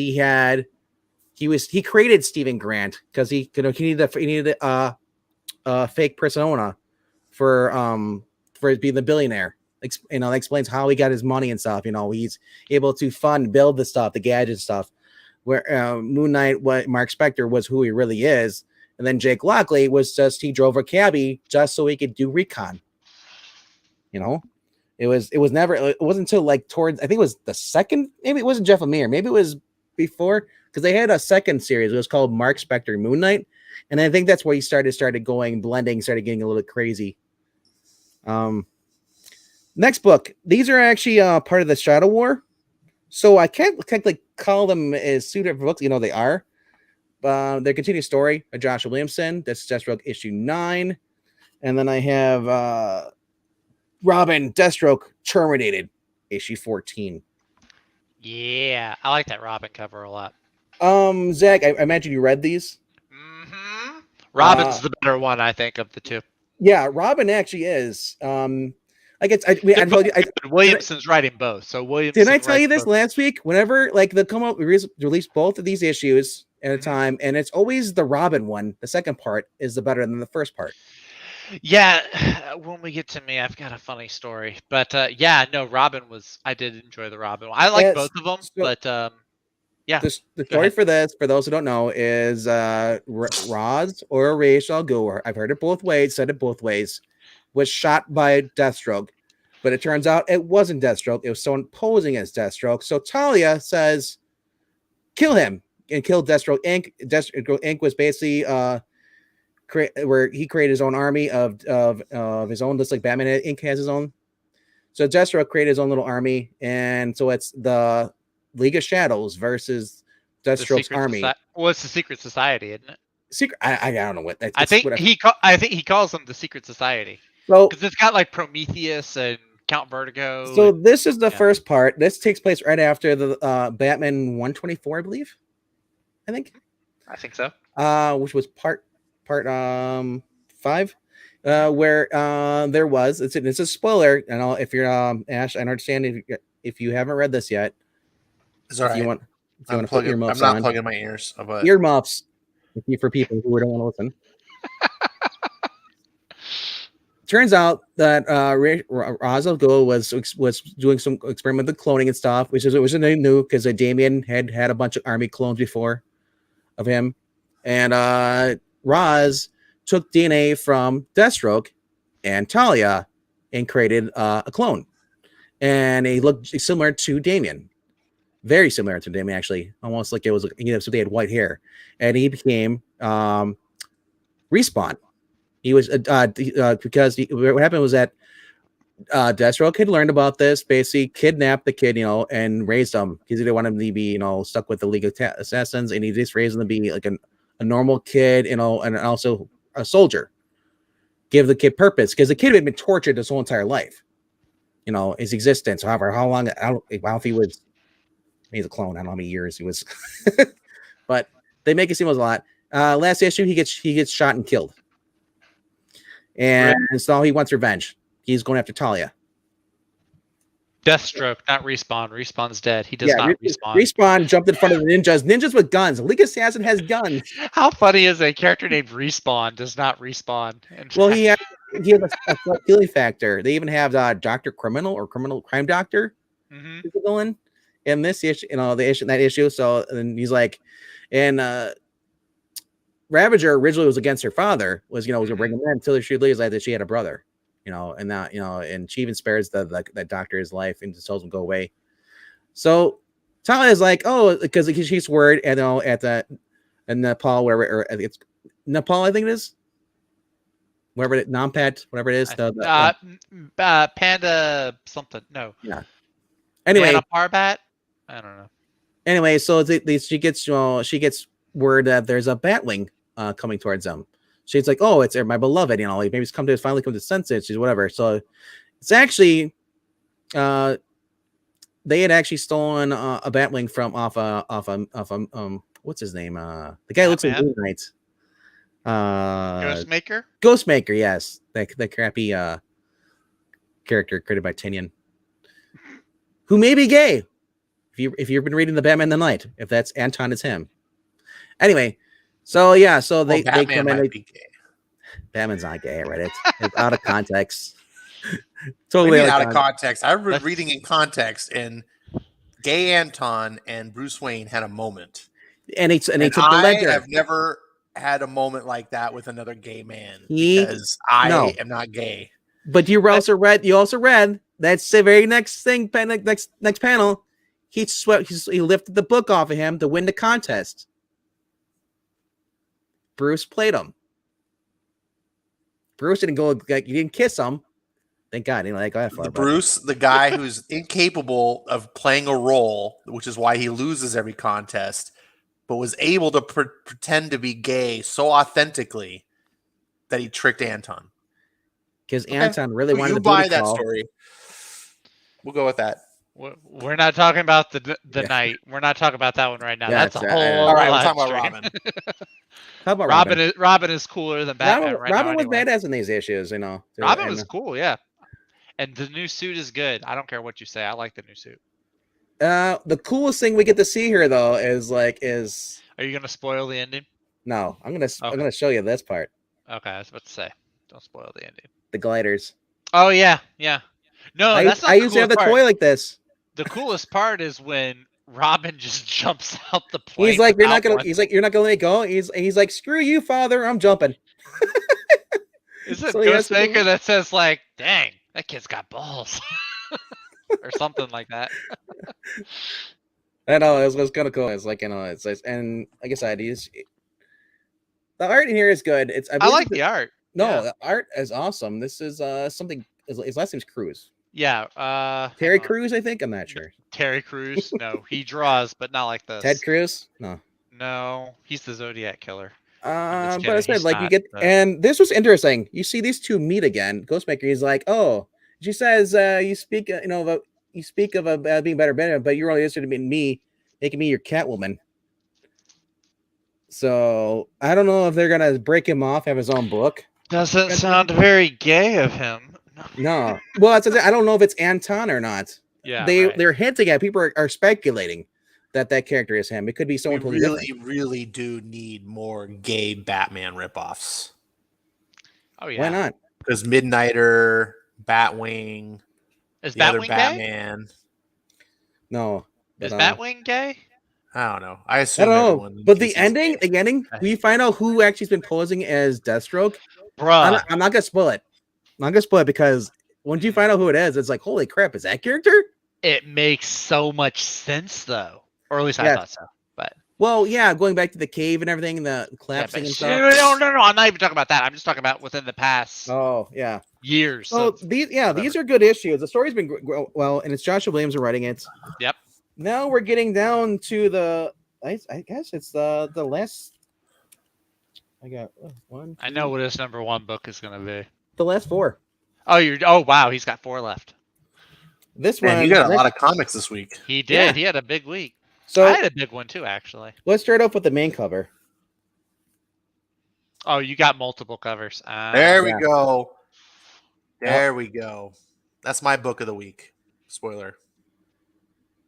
He created Stephen Grant because he needed a fake persona for being the billionaire. That explains how he got his money and stuff. He's able to build the stuff, the gadget stuff. Where Moon Knight, what Mark Spector was, who he really is. And then Jake Lockley was he drove a cabbie just so he could do recon. It wasn't until like towards, I think it was the second, maybe it wasn't Jeff Lemire, maybe it was before, because they had a second series. It was called Mark Spector Moon Knight. And I think that's where he started going, blending, started getting a little crazy. Next book. These are actually part of the Shadow War. So I can't technically call them as 2 different books. They are. Their continued story by Joshua Williamson. That's Deathstroke issue 9. And then I have Robin Deathstroke Terminated issue 14. Yeah, I like that Robin cover a lot. Zach, I imagine you read these. Mm-hmm. Robin's the better one, I think, of the 2. Yeah, Robin actually is. Williamson's writing both. So Williamson. Didn't I tell you this last week? Whenever they come out, we release both of these issues at a time, and it's always the Robin one. The second part is the better than the first part. Yeah, when we get to me, I've got a funny story, but Robin was. I did enjoy the Robin one. I like both of them, but yeah. The story for this, for those who don't know, is Ra's or Ra's al Ghul. I've heard it both ways, said it both ways. Was shot by Deathstroke, but it turns out it wasn't Deathstroke. It was someone posing as Deathstroke. So Talia says, kill him and kill Deathstroke Inc. Deathstroke Inc. was basically where he created his own army of his own, just like Batman Inc. has his own. So Deathstroke created his own little army, and so it's the League of Shadows versus Deathstroke's army. Well, it's the Secret Society, isn't it? Secret. I don't know what. I think he calls them the Secret Society. So, because it's got like Prometheus and Count Vertigo. So this is the first part. This takes place right after the Batman 124, I believe. I think so. Which was part 5, where there was. It's a spoiler, and if you're Ash, I understand if you haven't read this yet. It's all right. You want to put earmuffs on. I'm not plugging my ears. But... Earmuffs for people who don't want to listen. Turns out that Ra's al Ghul was doing some experiment with cloning and stuff, which was new because Damian had a bunch of army clones before of him, and Ra's took DNA from Deathstroke and Talia and created a clone, and he looked similar to Damian, very similar to Damian actually, almost like it was so they had white hair, and he became Respawn. He was because what happened was that Deathstroke had learned about this, basically kidnapped the kid, and raised him because he didn't want him to be, stuck with the League of Assassins, and he just raised him to be like a normal kid, and also a soldier. give the kid purpose, because the kid had been tortured his whole entire life. You know, his existence. However, how long? I don't know if he was. He's a clone. I don't know how many years he was. But they make it seem it was a lot. Last issue, he gets shot and killed, and so he wants revenge. He's going after Talia. Deathstroke, not Respawn. Respawn's dead. He does not respawn. Respawn jumped in front of the ninjas. Ninjas with guns. League Assassin has guns. How funny is a character named Respawn does not respawn? Well, he has a killing factor. They even have Dr. Criminal or Criminal Crime Doctor. Mm-hmm. The villain in this issue, that issue. So, and he's like, and Ravager originally was against her father. Was going to bring him in until she realized that she had a brother. And that, and she even spares that doctor his life and just tells him go away. So Talia is like, oh, because she's worried, and in Nepal, wherever, or it's Nepal, I think it is. Wherever it, Nampat, whatever it is. Panda something. No. Yeah. Anyway. Panda Parbat? I don't know. Anyway, so she gets word that there's a Batwing coming towards them. She's like, oh, it's my beloved, maybe it's finally come to senses, she's whatever. So it's actually, they had actually stolen a Batwing from off what's his name? The guy who looks like Moon Knight. Ghostmaker, yes. That crappy character created by Tinian, who may be gay. If you've been reading the Batman the Night, if that's Anton, it's him. Anyway. So yeah, they come in. Batman's not gay, right? It's out of context. Totally out of context. I was reading in context, and gay Anton and Bruce Wayne had a moment, and they took the ledger. I have never had a moment like that with another gay man because I am not gay. But you also read that's the very next thing. Next panel, he lifted the book off of him to win the contest. Bruce played him. Bruce didn't go like, you didn't kiss him. Thank God. He didn't go that far. Bruce, the guy who's incapable of playing a role, which is why he loses every contest, but was able to pretend to be gay so authentically that he tricked Anton. Because Anton really wanted to buy that story. We'll go with that. We're not talking about the night. We're not talking about that one right now. That's a whole. All right, we're talking about Robin. How about Robin is cooler than Batman Robin was badass in these issues, Robin was cool, yeah. And the new suit is good. I don't care what you say. I like the new suit. The coolest thing we get to see here, though, is. Are you gonna spoil the ending? No, I'm gonna show you this part. Okay, I was about to say, don't spoil the ending. The gliders. Oh yeah. No, that's not. I used to have the toy like this. The coolest part is when Robin just jumps out the plane. He's like, you're not gonna let me go. He's like, screw you, father, I'm jumping. Is it Ghostmaker that says like, dang, that kid's got balls, or something like that? I know, it was kind of cool. It's like, it's and like I said, the art in here is good. I like the art. No, the art is awesome. This is something. His last name's Cruz. Yeah. Terry Crews, I think. I'm not sure. Terry Crews. No, he draws, but not like this. Ted Cruz? No, he's the Zodiac killer. But I said, like, you get, and this was interesting. You see these two meet again. Ghostmaker, he's like, oh, she says, you speak of being better, but you're only interested in me, making me your Catwoman. So I don't know if they're gonna break him off, have his own book. Doesn't sound very gay of him. No. Well, I don't know if it's Anton or not. Yeah, they're hinting at, people are speculating that character is him. It could be someone we really do need more gay Batman ripoffs. Oh yeah. Why not? Because Midnighter, Batwing, is the Batwing other gay? Batman. No. Is Batwing gay? I don't know. I assume. I don't know. But the ending, we find out who actually's been posing as Deathstroke. Bruh. I'm not gonna spoil it. I'm not gonna spoil it because once you find out who it is, it's like, holy crap, is that character? It makes so much sense though. Or at least I thought so. But well, yeah, going back to the cave and everything, the collapsing and stuff. No, I'm not even talking about that. I'm just talking about within the past. Oh yeah, years. So these are good issues. The story's been well, and it's Joshua Williams writing it. Yep. Now we're getting down to the. I guess it's the last. I got one. I know what his number one book is going to be. the last 4. Oh wow, he's got 4 left. This Man, one, you got a lot of comics this week. He did. Yeah. He had a big week. So I had a big one too, actually. Let's start off with the main cover. Oh, you got multiple covers. There we go. There we go. That's my book of the week. Spoiler.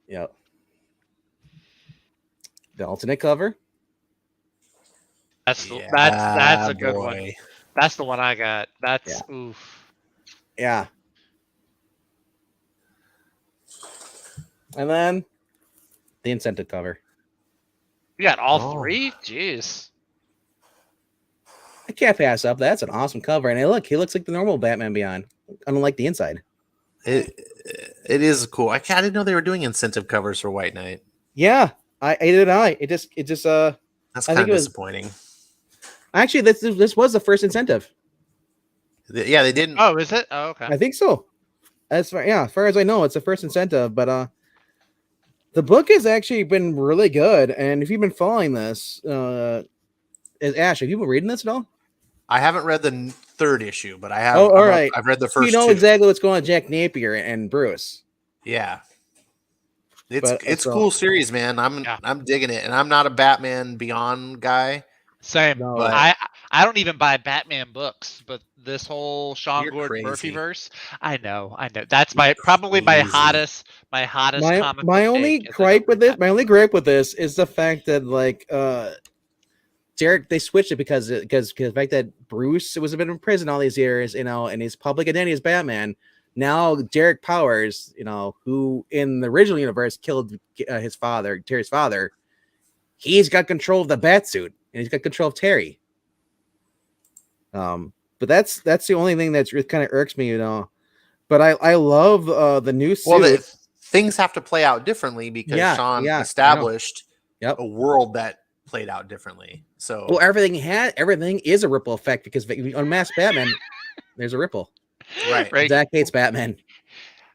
Yep. The alternate cover. That's a good one. That's the one I got. That's oof. Yeah. And then the incentive cover. You got all 3? Jeez. I can't pass up. That's an awesome cover. And he looks like the normal Batman Beyond, unlike the inside. It is cool. I didn't know they were doing incentive covers for White Knight. Yeah, I did. It just that's kind of disappointing. Actually, this was the first incentive. Yeah, they didn't. Oh, is it? Oh, okay. I think so. As far as I know, it's the first incentive. But the book has actually been really good. And if you've been following this, Ash, have you been reading this at all? I haven't read the 3rd issue, but I have. Oh, all right. I've read the first. You know 2. exactly what's going on with Jack Napier and Bruce. Yeah, it's a cool series, man. I'm digging it, and I'm not a Batman Beyond guy. Same. No, but I don't even buy Batman books, but this whole Sean Gordon Murphy verse, I know. That's probably my hottest comic. My only gripe with this is the fact that Derek, they switched it because the fact that Bruce was been in prison all these years, and his public identity is Batman. Now Derek Powers, who in the original universe killed his father, Terry's father, he's got control of the Batsuit and he's got control of Terry. But that's the only thing that's kind of irks me, But I love the new suit. Well, things have to play out differunly because Sean established a world that played out differently. So everything is a ripple effect because if you unmask Batman, there's a ripple. Right. Zach hates Batman.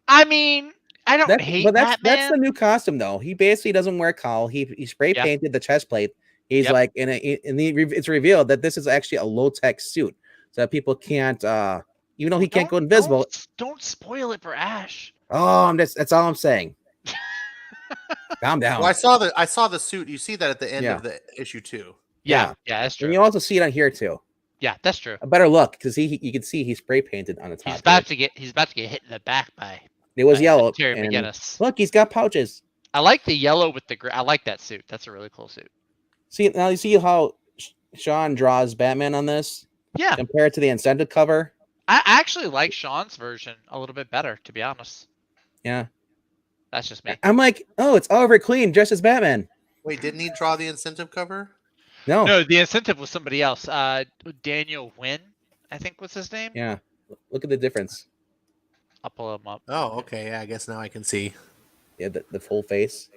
I mean, I don't hate Batman. That's the new costume though. He basically doesnn wear a cowl. He spray painted the chest plate. He's like it's revealed that this is actually a low tech suit, so that people can't even though he can't go invisible. Don't spoil it for Ash. Oh, that's all I'm saying. Calm down. Well, I saw the suit. You see that at the end of the issue 2. Yeah, that's true. And you also see it on here too. Yeah, that's true. A better look because you can see he spray painted on the top. He's about to get hit in the back by. It was yellow. Terry McGinnis. Look, he's got pouches. I like the yellow with the gray. I like that suit. That's a really cool suit. See now, you see how Sean draws Batman on this. Yeah. Compared to the incentive cover. I actually like Sean's version a little bit better, to be honest. Yeah. That's just me. I'm like, oh, it's Oliver Queen dressed as Batman. Wait, didn't he draw the incentive cover? No, the incentive was somebody else. Daniel Wynn, I think was his name. Yeah, look at the difference. I'll pull him up. Oh, okay. Yeah, I guess now I can see. Yeah, the full face.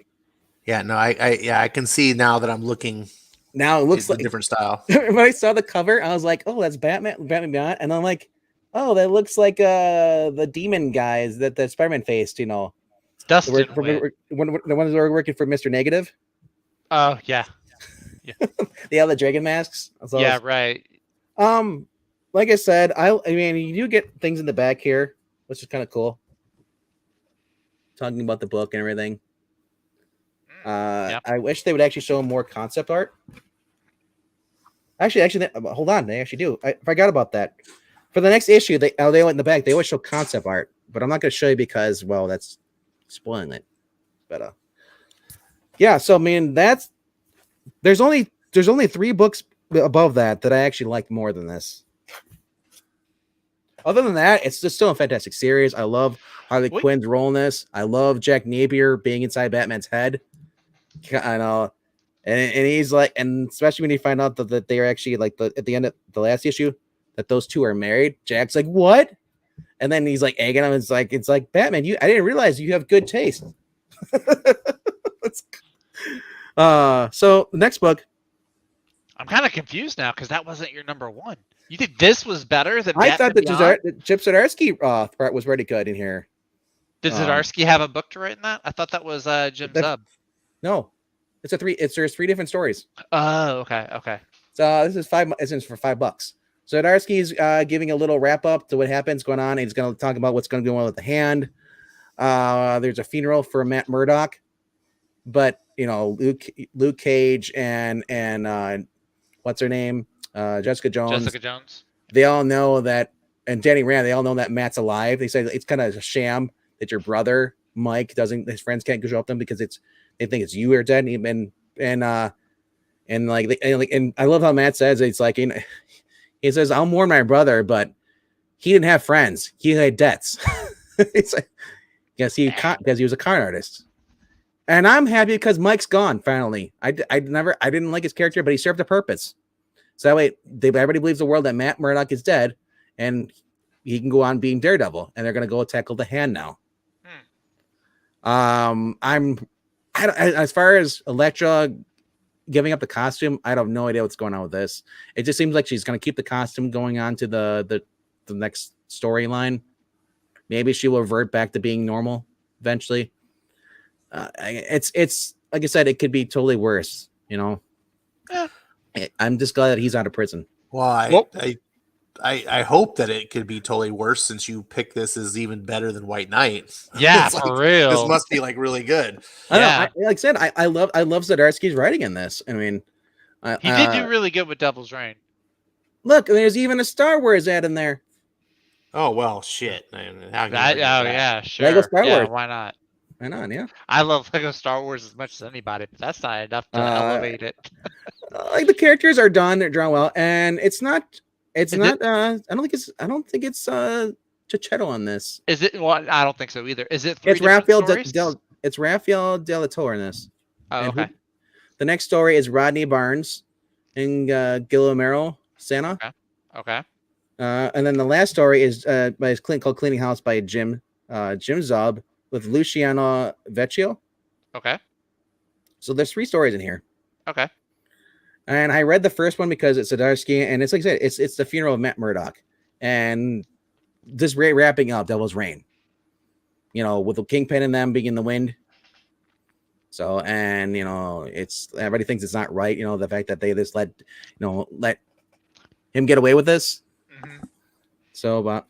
Yeah, no, I can see now that I'm looking. Now it looks like a different style. When I saw the cover, I was like, oh, that's Batman Beyond, and I'm like, oh, that looks like the demon guys that the Spider-Man faced. Dustin the ones that were working for Mr. Negative. Oh yeah. They have the dragon masks. Right. Like I said, I mean, you do get things in the back here, which is kind of cool. Talking about the book and everything. I wish they would actually show more concept art. Actually, hold on. They actually do. I forgot about that. For the next issue, they went in the back. They always show concept art, but I'm not going to show you because, well, that's spoiling it. But yeah. So I mean, there's only 3 books above that I actually like more than this. Other than that, it's just still a fantastic series. I love Harley Quinn's role in this. I love Jack Napier being inside Batman's head. I know, and he's like, and especially when you find out that they're actually like at the end of the last issue that those two are married. Jack's like, what? And then he's like egging him. It's like Batman. I didn't realize you have good taste. So the next book. I'm kind of confused now because that wasn't your number 1. You think this was better than I thought that Chip Zdarsky part was really good in here. Did Zdarsky have a book to write in that? I thought that was Jim Zub. No, there's 3 different stories. Oh, okay. So this is $5. It's for $5. So Zdarsky's giving a little wrap up to what happens going on. He's going to talk about what's going to go on with the hand. There's a funeral for Matt Murdock, but Luke Cage and what's her name, Jessica Jones. They all know that, and Danny Rand. They all know that Matt's alive. They say it's kind of a sham that your brother Mike doesn't. His friends can't show up them because they think it's you are dead. And I love how Matt says it's like he says I'll mourn my brother, but he didn't have friends. He had debts. It's like because he was a con artist. And I'm happy because Mike's gone finally. I didn't like his character, but he served a purpose. So that way, everybody believes the world that Matt Murdock is dead, and he can go on being Daredevil, and they're going to go tackle the hand now. As far as Elektra giving up the costume, I have no idea what's going on with this. It just seems like she's going to keep the costume going on to the next storyline. Maybe she will revert back to being normal eventually. It's like I said, it could be totally worse. I'm just glad that he's out of prison. Well, I hope that it could be totally worse since you picked this as even better than White Knight. Yeah, for real. This must be like really good. I know. Like I said, I love Zdarsky's writing in this. I mean, he did do really good with Devil's Reign. Look, there's even a Star Wars ad in there. Oh well, shit. Yeah, sure. Lego Star Wars. Why not? Why not? Yeah. I love Lego Star Wars as much as anybody, but that's not enough to elevate it. Like the characters are done, they're drawn well, and it's not. I don't think it's Chichetto on this. Is it? Well, I don't think so either. Is it? It's Raphael Del Toro in this. Oh, okay. The next story is Rodney Barnes and Guillermo Sena. Okay. And then the last story is called Cleaning House by Jim Zub with Luciano Vecchio. Okay. So there's 3 stories in here. Okay. And I read the first one because it's Zdarsky, and it's like I said, it's the funeral of Matt Murdock, and this wrapping up Devil's Reign. With the Kingpin and them being in the wind. So, and it's everybody thinks it's not right. The fact that they just let him get away with this. Mm-hmm. So, but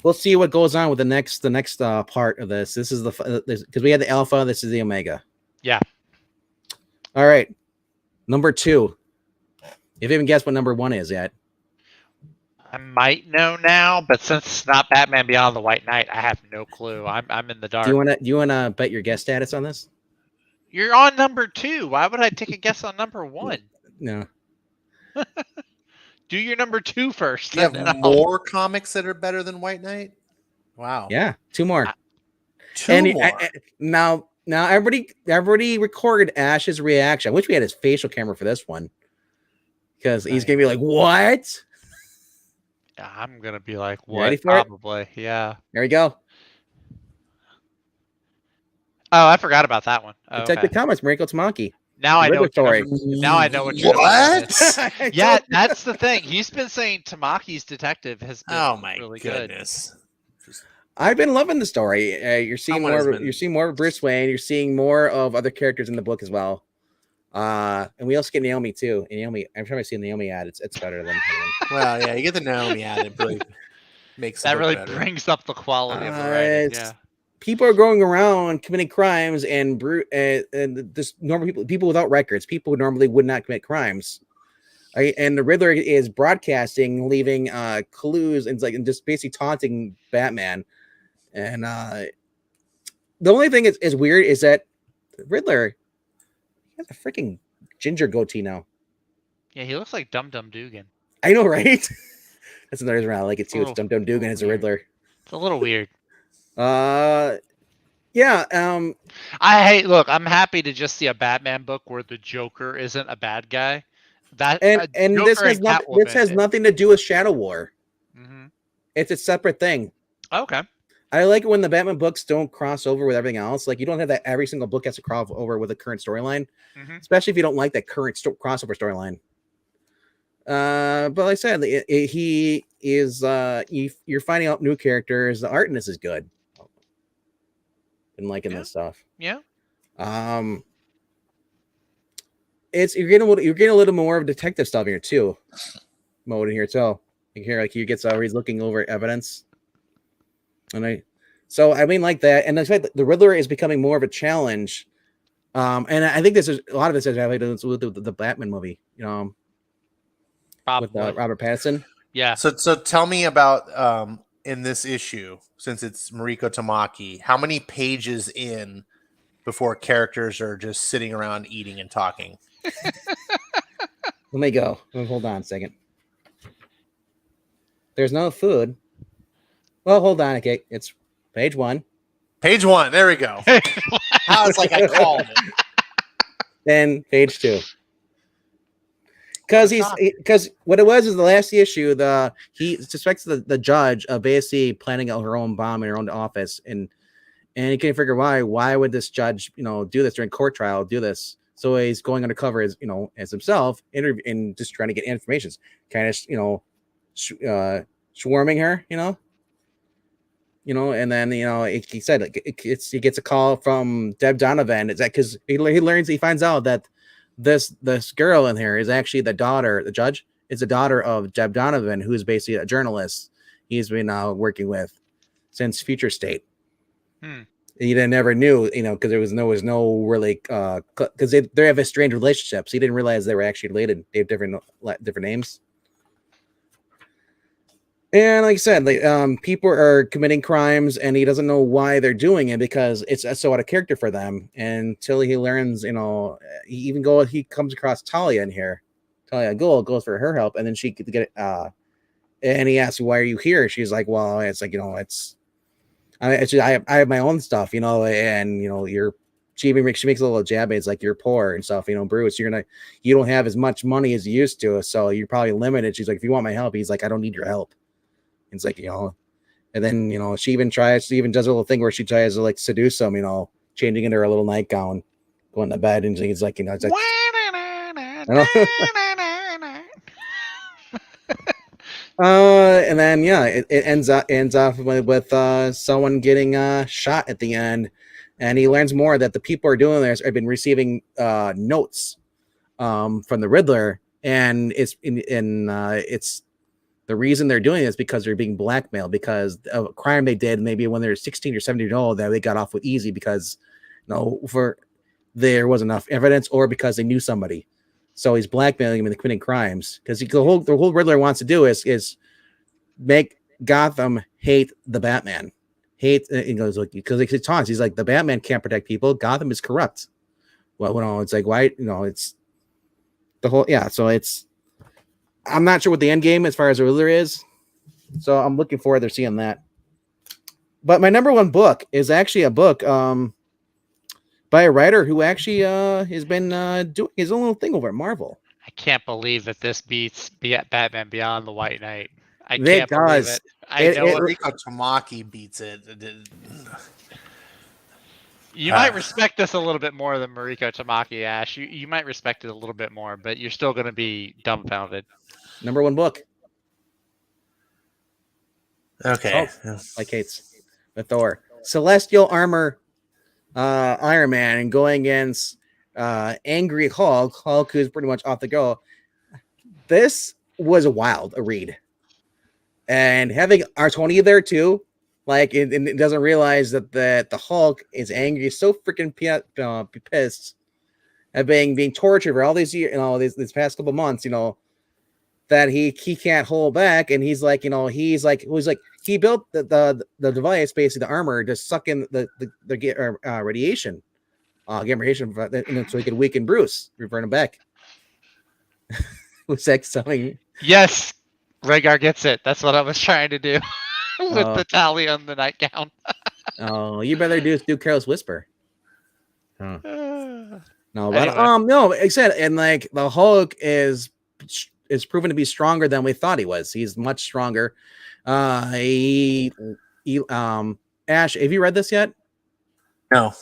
we'll see what goes on with the next part of this. This is because we had the Alpha. This is the Omega. Yeah. All right. Number 2. If you haven't guessed what number 1 is yet. I might know now, but since it's not Batman Beyond the White Knight, I have no clue. I'm in the dark. Do you wanna bet your guess status on this? You're on number 2. Why would I take a guess on number 1? No. Do your number 2 first. Do you have more comics that are better than White Knight? Wow. Yeah, 2 more. 2 more. Now everybody recorded Ash's reaction. I wish we had his facial camera for this one. Because he's going to be like, what? I'm going to be like, what? Ready for Probably, it? Yeah. There we go. Oh, I forgot about that one. Oh, Detective Comics, Miracle Tamaki. Now I know what story. Now I know what you're What? Yeah, that's the thing. He's been saying Tamaki's detective has been really goodness. Good. I've been loving the story. You're seeing more of Bruce Wayne. You're seeing more of other characters in the book as well. And we also get Naomi too. And Naomi, every time I see a Naomi ad, it's better than. Well, yeah, you get the Naomi ad. It really makes that really better. brings up the quality of the writing. Yeah. People are going around committing crimes, and this normal people without records, people who normally would not commit crimes. Right? And the Riddler is broadcasting, leaving clues, and just basically taunting Batman. And the only thing is weird is that the Riddler has a freaking ginger goatee now. Yeah, he looks like Dum Dum Dugan. I know, right? That's another reason I like it too. It's Dum Dum Dugan as a Riddler. It's a little weird. Yeah. I'm happy to just see a Batman book where the Joker isn't a bad guy. This has nothing to do with Shadow War. Mm-hmm. It's a separate thing. Okay. I like it when the Batman books don't cross over with everything else. Like, you don't have that every single book has to cross over with the current storyline, especially if you don't like that current crossover storyline. But like I said, he is. You're finding out new characters. The art in this is good. Been liking this stuff. Yeah. You're getting a little more of detective stuff here too. Mode in here too. You hear like he gets over, he's looking over evidence, and like that, and the fact that the Riddler is becoming more of a challenge. And I think this is a lot of this is with the Batman movie, with Robert Pattinson. Yeah. So tell me about in this issue, since it's Mariko Tamaki, how many pages in before characters are just sitting around eating and talking? Let me go. Hold on a second. There's no food. Well, hold on. Okay, it's page 1. Page 1. There we go. Now it's like I called it. Then page 2. Because what it was is the last issue. He suspects the judge of basically planning out her own bomb in her own office, and he can't figure why. Why would this judge, do this during court trial? Do this? So he's going undercover as himself, and just trying to get information, kind of swarming her, and then he said he gets a call from Deb Donovan. Is that because he finds out that this girl in here is actually the judge is the daughter of Deb Donovan, who is basically a journalist he's been working with since Future State. He never knew, because there was no really, because they have a strange relationships. He didn't realize they were actually related. They have different names. And like I said, people are committing crimes, and he doesn't know why they're doing it because it's so out of character for them. Until he learns, he comes across Talia in here. Talia goes for her help, and then she could get it. And he asks, "Why are you here?" She's like, "Well, it's like I have my own stuff, and she makes a little jab. It's like you're poor and stuff, Bruce. You don't have as much money as you used to, so you're probably limited." She's like, "If you want my help," he's like, "I don't need your help." It's like, and then she even does a little thing where she tries to like seduce him, changing into her little nightgown, going to bed, and he's like, it's like, and then it ends off with someone getting shot at the end, and he learns more that the people are doing this have been receiving notes from the Riddler, and it's the reason they're doing this because they're being blackmailed because of a crime they did maybe when they were 16 or 17 years old that they got off with easy because there wasn't enough evidence or because they knew somebody. So he's blackmailing them into committing crimes because the whole Riddler wants to do is make Gotham hate the Batman. He goes, look, because he taunts. He's like, the Batman can't protect people. Gotham is corrupt. Well, it's like, why? It's the whole, so it's, I'm not sure what the end game as far as the Riddler is. So I'm looking forward to seeing that. But my number one book is actually a book by a writer who actually has been doing his own little thing over at Marvel. I can't believe that this beats Batman Beyond the White Knight. I can't believe it. I know Mariko Tamaki beats it. You might respect this a little bit more than Mariko Tamaki, Ash. You might respect it a little bit more, but you're still going to be dumbfounded. Number one book. Okay. Like Kate's. The Thor. Celestial Armor Iron Man and going against Angry Hulk. Hulk, who's pretty much off the go. This was a read. And having Artonia there too, like it doesn't realize that the Hulk is angry, so freaking pissed at being tortured for all these years, these past couple months, that he can't hold back, and he's like, he built the device, basically the armor, to suck in the radiation, gamma radiation, so he could weaken Bruce, revert him back. Was that something? Yes, Rhaegar gets it. That's what I was trying to do with the tally on the nightgown. Oh, you better do Careless Whisper. Huh. No, but Anyway. no, I said, and like the Hulk is proven to be stronger than we thought he was. He's much stronger. Ash, have you read this yet? No.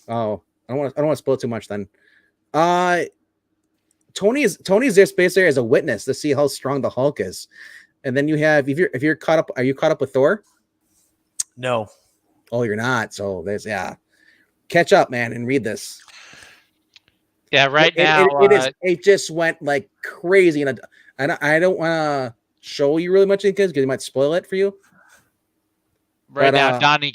Oh, I don't want to spoil too much then. Tony's just basically as a witness to see how strong the Hulk is. And then you have, if you're caught up, are you caught up with Thor? No. Oh, you're not. So there's, catch up, man, and read this. Yeah, right now it just went like crazy, and I don't want to show you really much because he might spoil it for you. Right now, Donny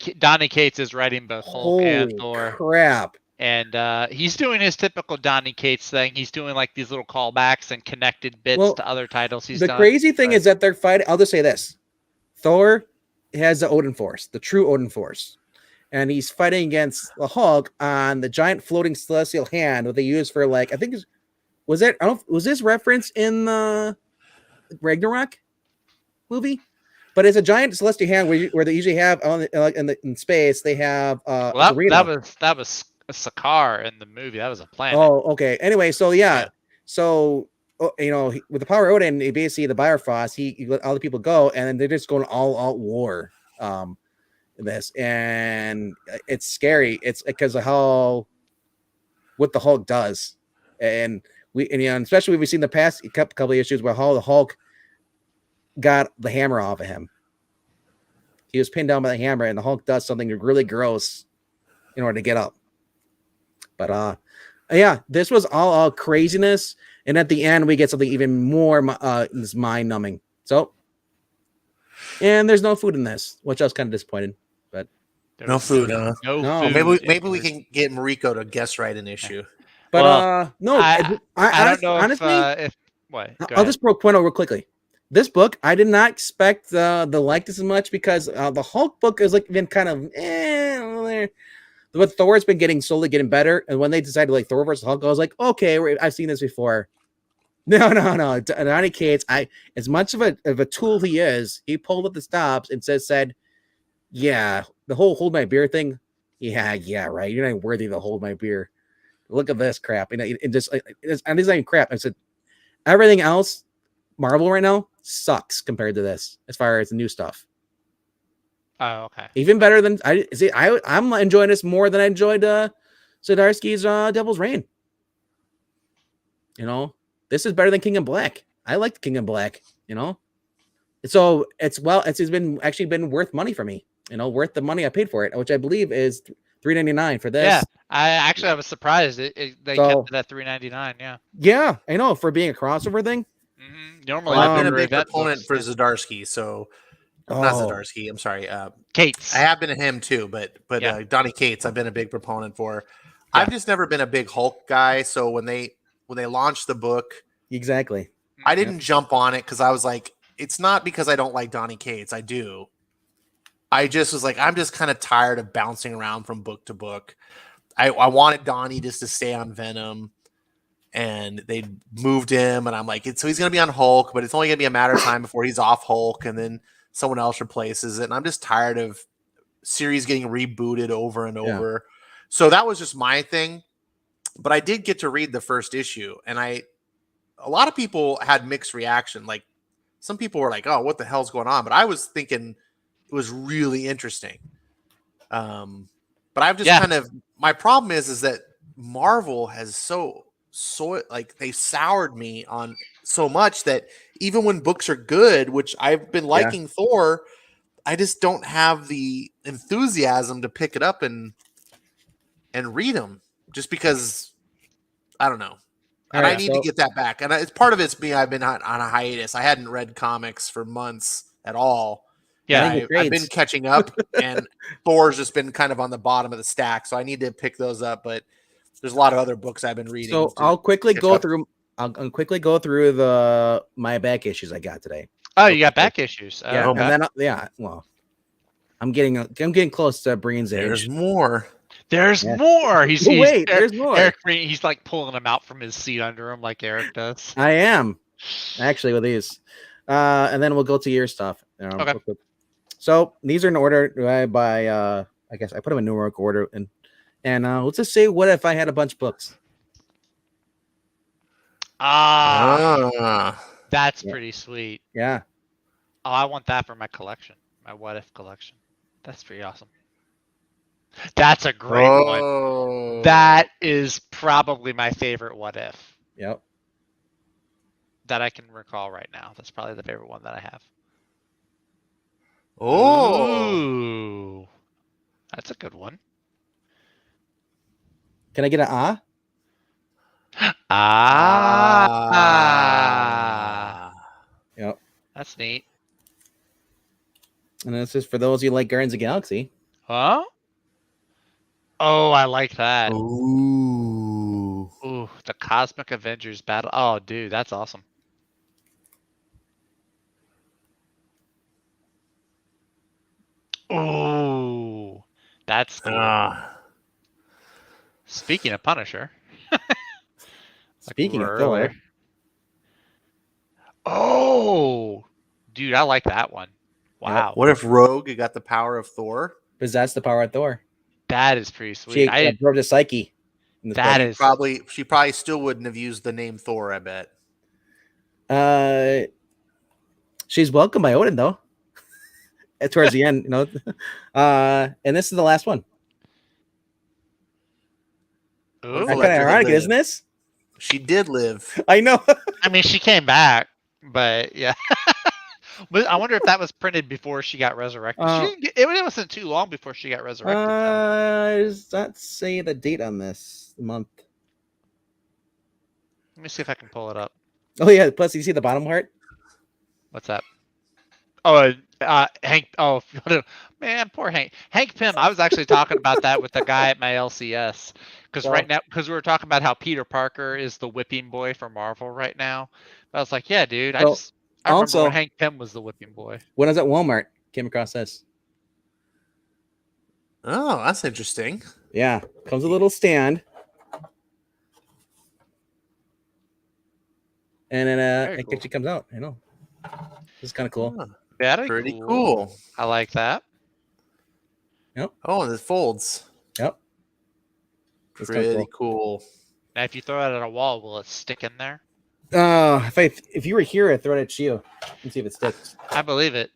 Cates is writing both Hulk and Thor. Crap! And he's doing his typical Donny Cates thing. He's doing like these little callbacks and connected bits to other titles he's done. The crazy thing is that they're fighting. I'll just say this: Thor has the Odin Force, the true Odin Force, and he's fighting against the Hulk on the giant floating celestial hand that they use for I think was this reference in the Ragnarok movie? But it's a giant celestial hand where they usually have in space. They have that was a Sakaar in the movie. That was a planet. Oh, okay. Anyway, so so with the power of Odin, basically the Bifrost, he let all the people go, and then they're just going all out war. This, and it's scary. It's because of what the Hulk does, and especially we've seen the past couple of issues where how the Hulk got the hammer off of him. He was pinned down by the hammer, and the Hulk does something really gross in order to get up. But this was all craziness, and at the end we get something even more mind-numbing. So, and there's no food in this, which I was kind of disappointed. But no food, huh? No. Maybe we can get Mariko to guess right an issue. But no, I don't know honestly, if what. I'll just point out real quickly. This book, I did not expect the like this as much because the Hulk book has been kind of but Thor's been slowly getting better, and when they decided Thor versus Hulk, I was like, okay, I've seen this before. No. Donny Cates, as much of a tool he is, he pulled up the stops and said, yeah, the whole hold my beer thing. Yeah, right. You're not worthy to hold my beer. Look at this crap. And it's not even crap. I said everything else, Marvel right now sucks compared to this as far as the new stuff. Oh, okay. Even better than I'm enjoying this more than I enjoyed Zdarsky's Devil's Reign. This is better than King in Black. I like King in Black. So it's been worth money for me. Worth the money I paid for it, which I believe is $3.99 for this. Yeah, I was surprised they kept it at $3.99. Yeah. Yeah, I know, for being a crossover thing. Mm-hmm. Normally, I've been a big proponent for Zdarsky, so not Zdarsky. I'm sorry, Cates. I have been a him too, but Donny Cates, I've been a big proponent for. Yeah. I've just never been a big Hulk guy, so when they launched the book, exactly, I didn't jump on it because I was like, it's not because I don't like Donny Cates. I do. I just was like, I'm just kind of tired of bouncing around from book to book. I wanted Donny just to stay on Venom, and they moved him, and I'm like, so he's going to be on Hulk, but it's only going to be a matter of time before he's off Hulk, and then someone else replaces it. And I'm just tired of series getting rebooted over and over. So that was just my thing. But I did get to read the first issue, and a lot of people had mixed reaction. Like, some people were like, oh, what the hell's going on? But I was thinking it was really interesting. But I've just kind of, my problem is that Marvel has so they soured me on so much that even when books are good, which I've been liking Thor, I just don't have the enthusiasm to pick it up and read them, just because I don't know. And I need to get that back. And it's part of it's me. I've been on a hiatus. I hadn't read comics for months at all. Yeah, I've been catching up, and Thor's just been kind of on the bottom of the stack. So I need to pick those up. But there's a lot of other books I've been reading. So I'll quickly go through. I'll quickly go through my back issues I got today. Oh, you got back issues. Yeah, okay. And then well, I'm getting close to Breen's age. There's more. There's more. There's more. Eric Green, he's like pulling them out from his seat under him, like Eric does. I am actually with these, and then we'll go to your stuff. Okay. So these are in order by I guess I put them in numeric order, and let's just say, what if I had a bunch of books? That's pretty sweet. Yeah. Oh, I want that for my collection, my What If collection. That's pretty awesome. That's a great one. That is probably my favorite What If. Yep. That I can recall right now. That's probably the favorite one that I have. Oh, that's a good one. Can I get an ah? Yep. That's neat. And this is for those who like Guardians of the Galaxy. Huh? Oh, I like that. Ooh. Ooh, the Cosmic Avengers battle. Oh, dude, that's awesome. Ooh, that's cool. Speaking of Punisher. Speaking of Thor. Oh, dude, I like that one. Wow. What if Rogue got the power of Thor? Because that's the power of Thor. That is pretty sweet. She absorbed the psyche. She probably still wouldn't have used the name Thor, I bet. She's welcomed by Odin though. Towards the end, and this is the last one. Kind of ironic, isn't this? She did live. I know. I mean, she came back, but yeah. But I wonder if that was printed before she got resurrected. It wasn't too long before she got resurrected. Does that say the date on this month? Let me see if I can pull it up. Oh yeah. Plus, you see the bottom part. What's that? Oh, Hank. Oh, man, poor Hank. Hank Pym. I was actually talking about that with the guy at my LCS because because we were talking about how Peter Parker is the whipping boy for Marvel right now. I was like, yeah, dude. I remember when Hank Pym was the whipping boy. When I was at Walmart, came across this. Oh, that's interesting. Yeah, comes a little stand, and then it actually comes out. I know. This is kind of cool. Oh, pretty cool. I like that. Yep. Oh, and it folds. Yep. Pretty cool. Now, if you throw it at a wall, will it stick in there? If you were here, I'd throw it at you and see if it sticks. I believe it.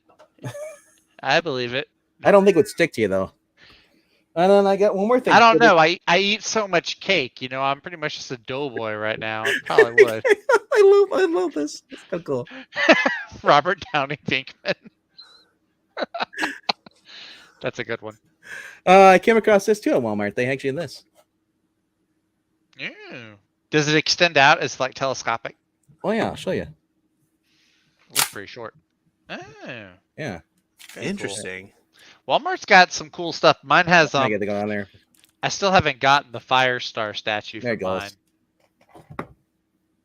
I believe it. I don't think it would stick to you though. And then I got one more thing. I don't know. I eat so much cake. I'm pretty much just a doughboy right now. Probably would. I love this. It's so cool. Robert Downey Pinkman. That's a good one. I came across this too at Walmart. They actually had this. Yeah. Does it extend out as like telescopic? Oh yeah, I'll show you. Looks pretty short. Oh. Yeah. Interesting. Cool. Walmart's got some cool stuff. Mine has I get to go on there. I still haven't gotten the Firestar statue there for mine.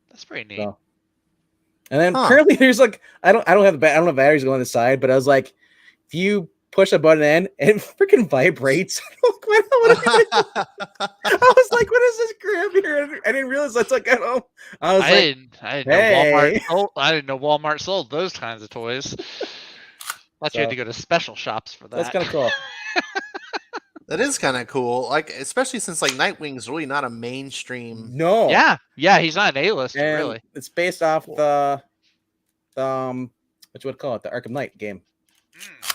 That's pretty neat. So. And then currently there's like I don't have batteries going on the side, but I was like, if you push a button in, it freaking vibrates. I was like, what is this crap here? I didn't realize that's like at home. I didn't know Walmart sold those kinds of toys. Thought you had to go to special shops for that. That's kind of cool. That is kind of cool. Like, especially since like Nightwing's really not a mainstream. No. Yeah, he's not an A-lister, really. It's based off the what you would call it, the Arkham Knight game.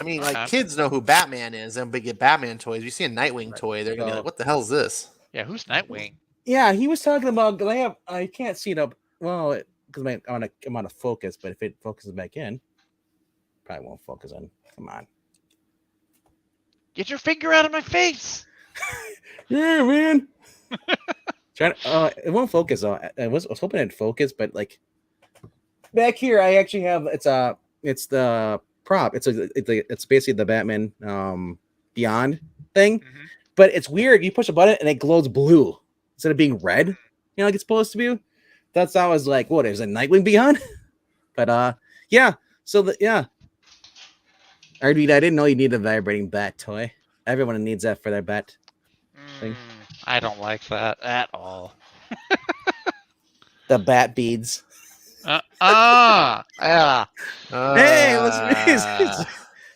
I mean, like kids know who Batman is, and they get Batman toys. You see a Nightwing toy, they're gonna be like, "What the hell is this?" Yeah, who's Nightwing? Yeah, he was talking about. I can't see it up well because I'm on a focus, but if it focuses back in, probably won't focus in. Come on, get your finger out of my face! Yeah, man. It won't focus though. I was hoping it'd focus, but like back here, I actually have it's the prop. It's basically the Batman Beyond thing, but it's weird. You push a button and it glows blue instead of being red. Like it's supposed to be. That's how I was like, what is it, Nightwing Beyond? But yeah. So yeah. I didn't know you needed a vibrating bat toy. Everyone needs that for their bat thing. I don't like that at all. The bat beads. Yeah. Hey, listen.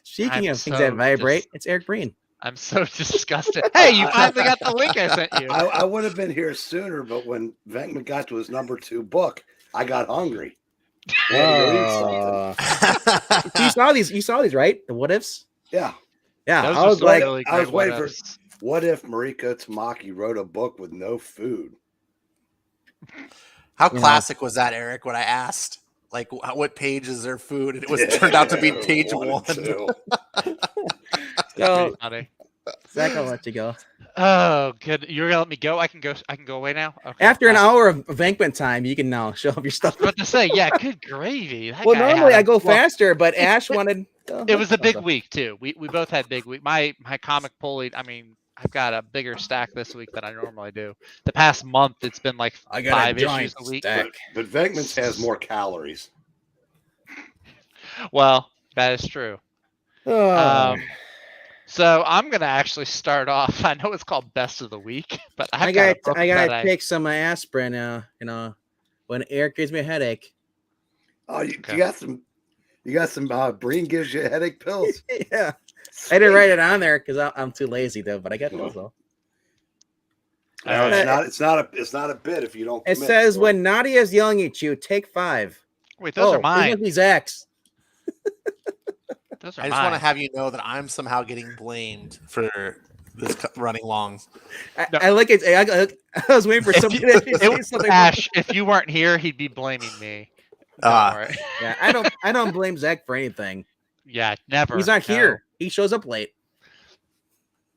Speaking of things that vibrate, it's Eric Breen. I'm so disgusted. Hey, you finally got the link I sent you. I would have been here sooner, but when Venkman got to his number 2 book, I got hungry. You saw these, right? The what ifs? Yeah. I was like, really I was waiting for what if Mariko Tamaki wrote a book with no food? How classic was that, Eric? When I asked, like, what page is their food, and it was turned out to be page 1. So, Zach, I'll let you go. Oh, good. You're gonna let me go? I can go away now? Okay. After an hour of Vankman time, you can now show up your stuff. I was about to say, yeah, good gravy. That Well, guy normally had I go faster, but Ash wanted. It was a big week too. We both had big week. My comic pulley. I mean, I've got a bigger stack this week than I normally do. The past month, it's been like I got 5 a giant issues a week. stack. But Venkman's has more calories. Well, that is true. Oh. So I'm gonna actually start off. I know it's called Best of the Week, but I gotta take some aspirin. You know, when Eric gives me a headache. Oh, you got some. You got some. Breen gives you headache pills. Yeah, I didn't write it on there because I'm too lazy though. But I got those though. No, it's not a bit if you don't. It says when Nadia's yelling at you, take 5. Wait, those are mine. These must be Zach's. I just want to have you know that I'm somehow getting blamed for this running long. I like it. I was waiting for somebody to say something. Ash, if you weren't here, he'd be blaming me. Yeah, I don't blame Zach for anything. Yeah, never. He's not here. He shows up late.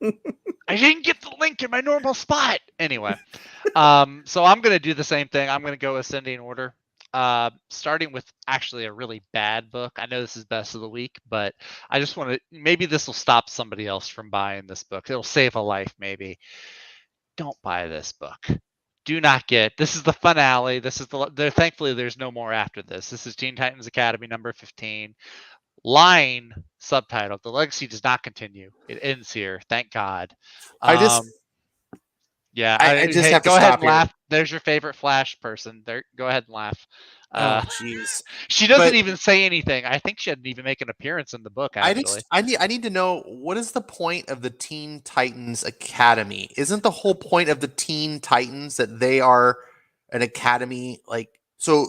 I didn't get the link in my normal spot. Anyway, so I'm gonna do the same thing. I'm gonna go ascending order. Starting with actually a really bad book. I know this is Best of the Week, but I just want to, maybe this will stop somebody else from buying this book. It'll save a life, maybe. Don't buy this book. Do not get, this is the finale. This is thankfully there's no more after this. This is Teen Titans Academy number 15. Line subtitle, the legacy does not continue. It ends here. Thank God. I just have to go ahead and here. laugh. There's your favorite Flash person. There, go ahead and laugh. Oh, jeez. She doesn't even say anything. I think she didn't even make an appearance in the book. Actually, I need to know, what is the point of the Teen Titans Academy? Isn't the whole point of the Teen Titans that they are an academy? So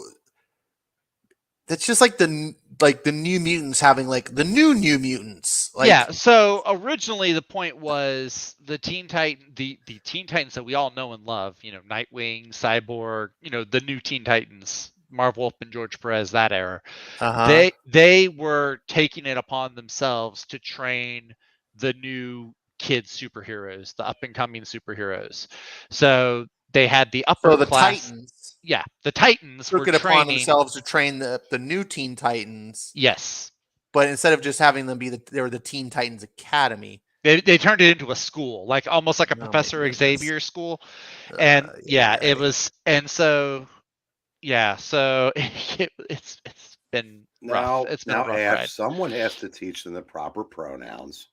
that's just like the New Mutants having the new Mutants. Yeah. So originally the point was the Teen Titans that we all know and love. You know, Nightwing, Cyborg. You know, the new Teen Titans, Marv Wolf and George Perez, that era. They were taking it upon themselves to train the new kid superheroes, the up and coming superheroes. So they had the upper class. Titans. Yeah, the Titans took it upon themselves to train the new Teen Titans. Yes, but instead of just having them they were the Teen Titans Academy. They turned it into a school, almost like a Professor Xavier school, and it was, and so so it's been rough. It's been a rough ride. Someone has to teach them the proper pronouns.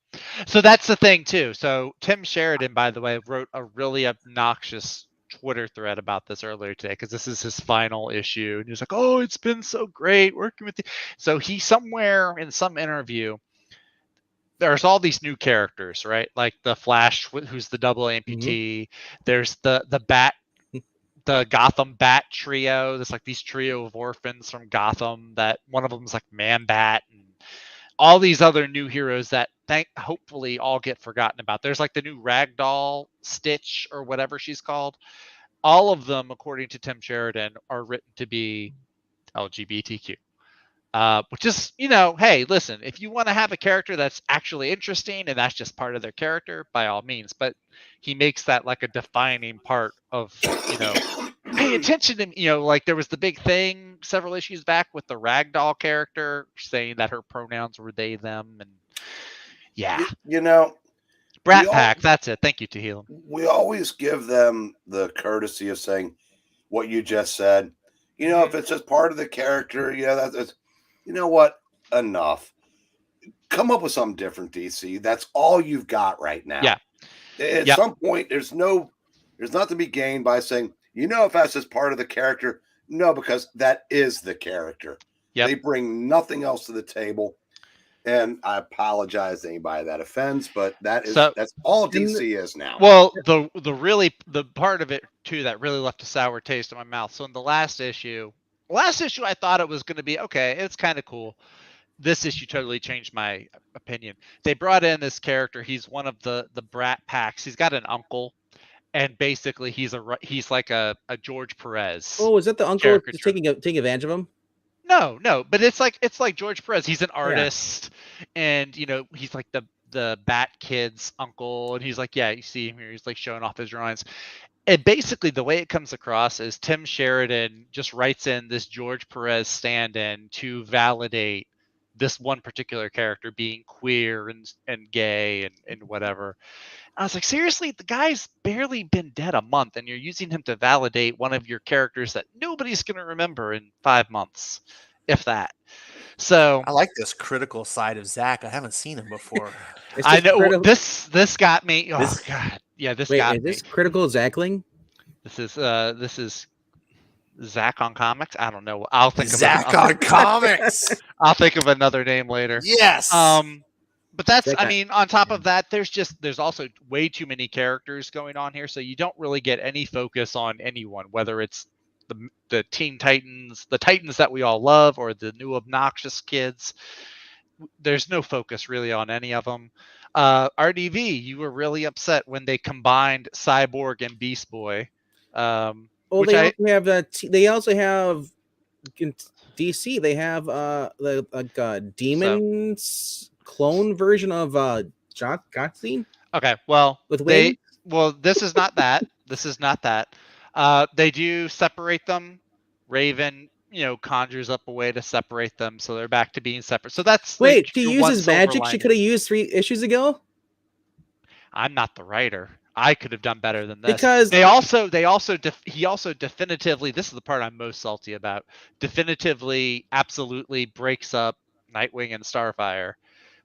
So that's the thing too. So Tim Sheridan, by the way, wrote a really obnoxious Twitter thread about this earlier today because this is his final issue, and he was like, "Oh, it's been so great working with you." So he somewhere in some interview, there's all these new characters, right? Like the Flash, who's the double amputee. There's the Gotham Bat trio. There's these trio of orphans from Gotham. That one of them is Man Bat, and all these other new heroes that hopefully all get forgotten about. There's the new Ragdoll Stitch or whatever she's called. All of them, according to Tim Sheridan, are written to be LGBTQ. Which is, hey, listen, if you want to have a character that's actually interesting and that's just part of their character, by all means. But he makes that a defining part of, pay attention to, there was the big thing several issues back with the Ragdoll character saying that her pronouns were they, them. And Brat Pack, that's it. Thank you, Tehillim. We always give them the courtesy of saying what you just said. If it's just part of the character, that's what? Enough. Come up with something different, DC. That's all you've got right now. Yeah. At some point, there's nothing to be gained by saying, if that's just part of the character. No, because that is the character. Yep. They bring nothing else to the table. And I apologize to anybody that offends, but that's all DC is now. Well, the part of it too that really left a sour taste in my mouth. So in the last issue I thought it was going to be okay. It's kind of cool. This issue totally changed my opinion. They brought in this character. He's one of the Brat Packs. He's got an uncle, and basically he's like a George Perez. Oh, is that the uncle taking advantage of him? No, but it's like George Perez. He's an artist, and he's like the Bat Kid's uncle, and he's like, yeah, you see him here. He's like showing off his drawings. And basically, the way it comes across is Tim Sheridan just writes in this George Perez stand-in to validate this one particular character being queer and gay and whatever. I was like, seriously, the guy's barely been dead a month, and you're using him to validate one of your characters that nobody's going to remember in 5 months, if that. So I like this critical side of Zach. I haven't seen him before. I know this got me. Oh God, yeah, this got me. Is this critical Zachling? This is Zach on comics. I don't know. I'll think of Zach on comics. I'll think of another name later. Yes. But that's, I mean, on top of that, there's also way too many characters going on here, so you don't really get any focus on anyone, whether it's the Teen Titans, the Titans that we all love, or the new obnoxious kids. There's no focus really on any of them. RDV, you were really upset when they combined Cyborg and Beast Boy. They also have in DC. They have the Demons clone version of Godzine. Okay, well, with this is not that. This is not that. They do separate them. Raven, conjures up a way to separate them, so they're back to being separate. So that's to use his magic she could have used 3 issues ago. I'm not the writer. I could have done better than this. Because he also definitively, this is the part I'm most salty about, definitively, absolutely breaks up Nightwing and Starfire,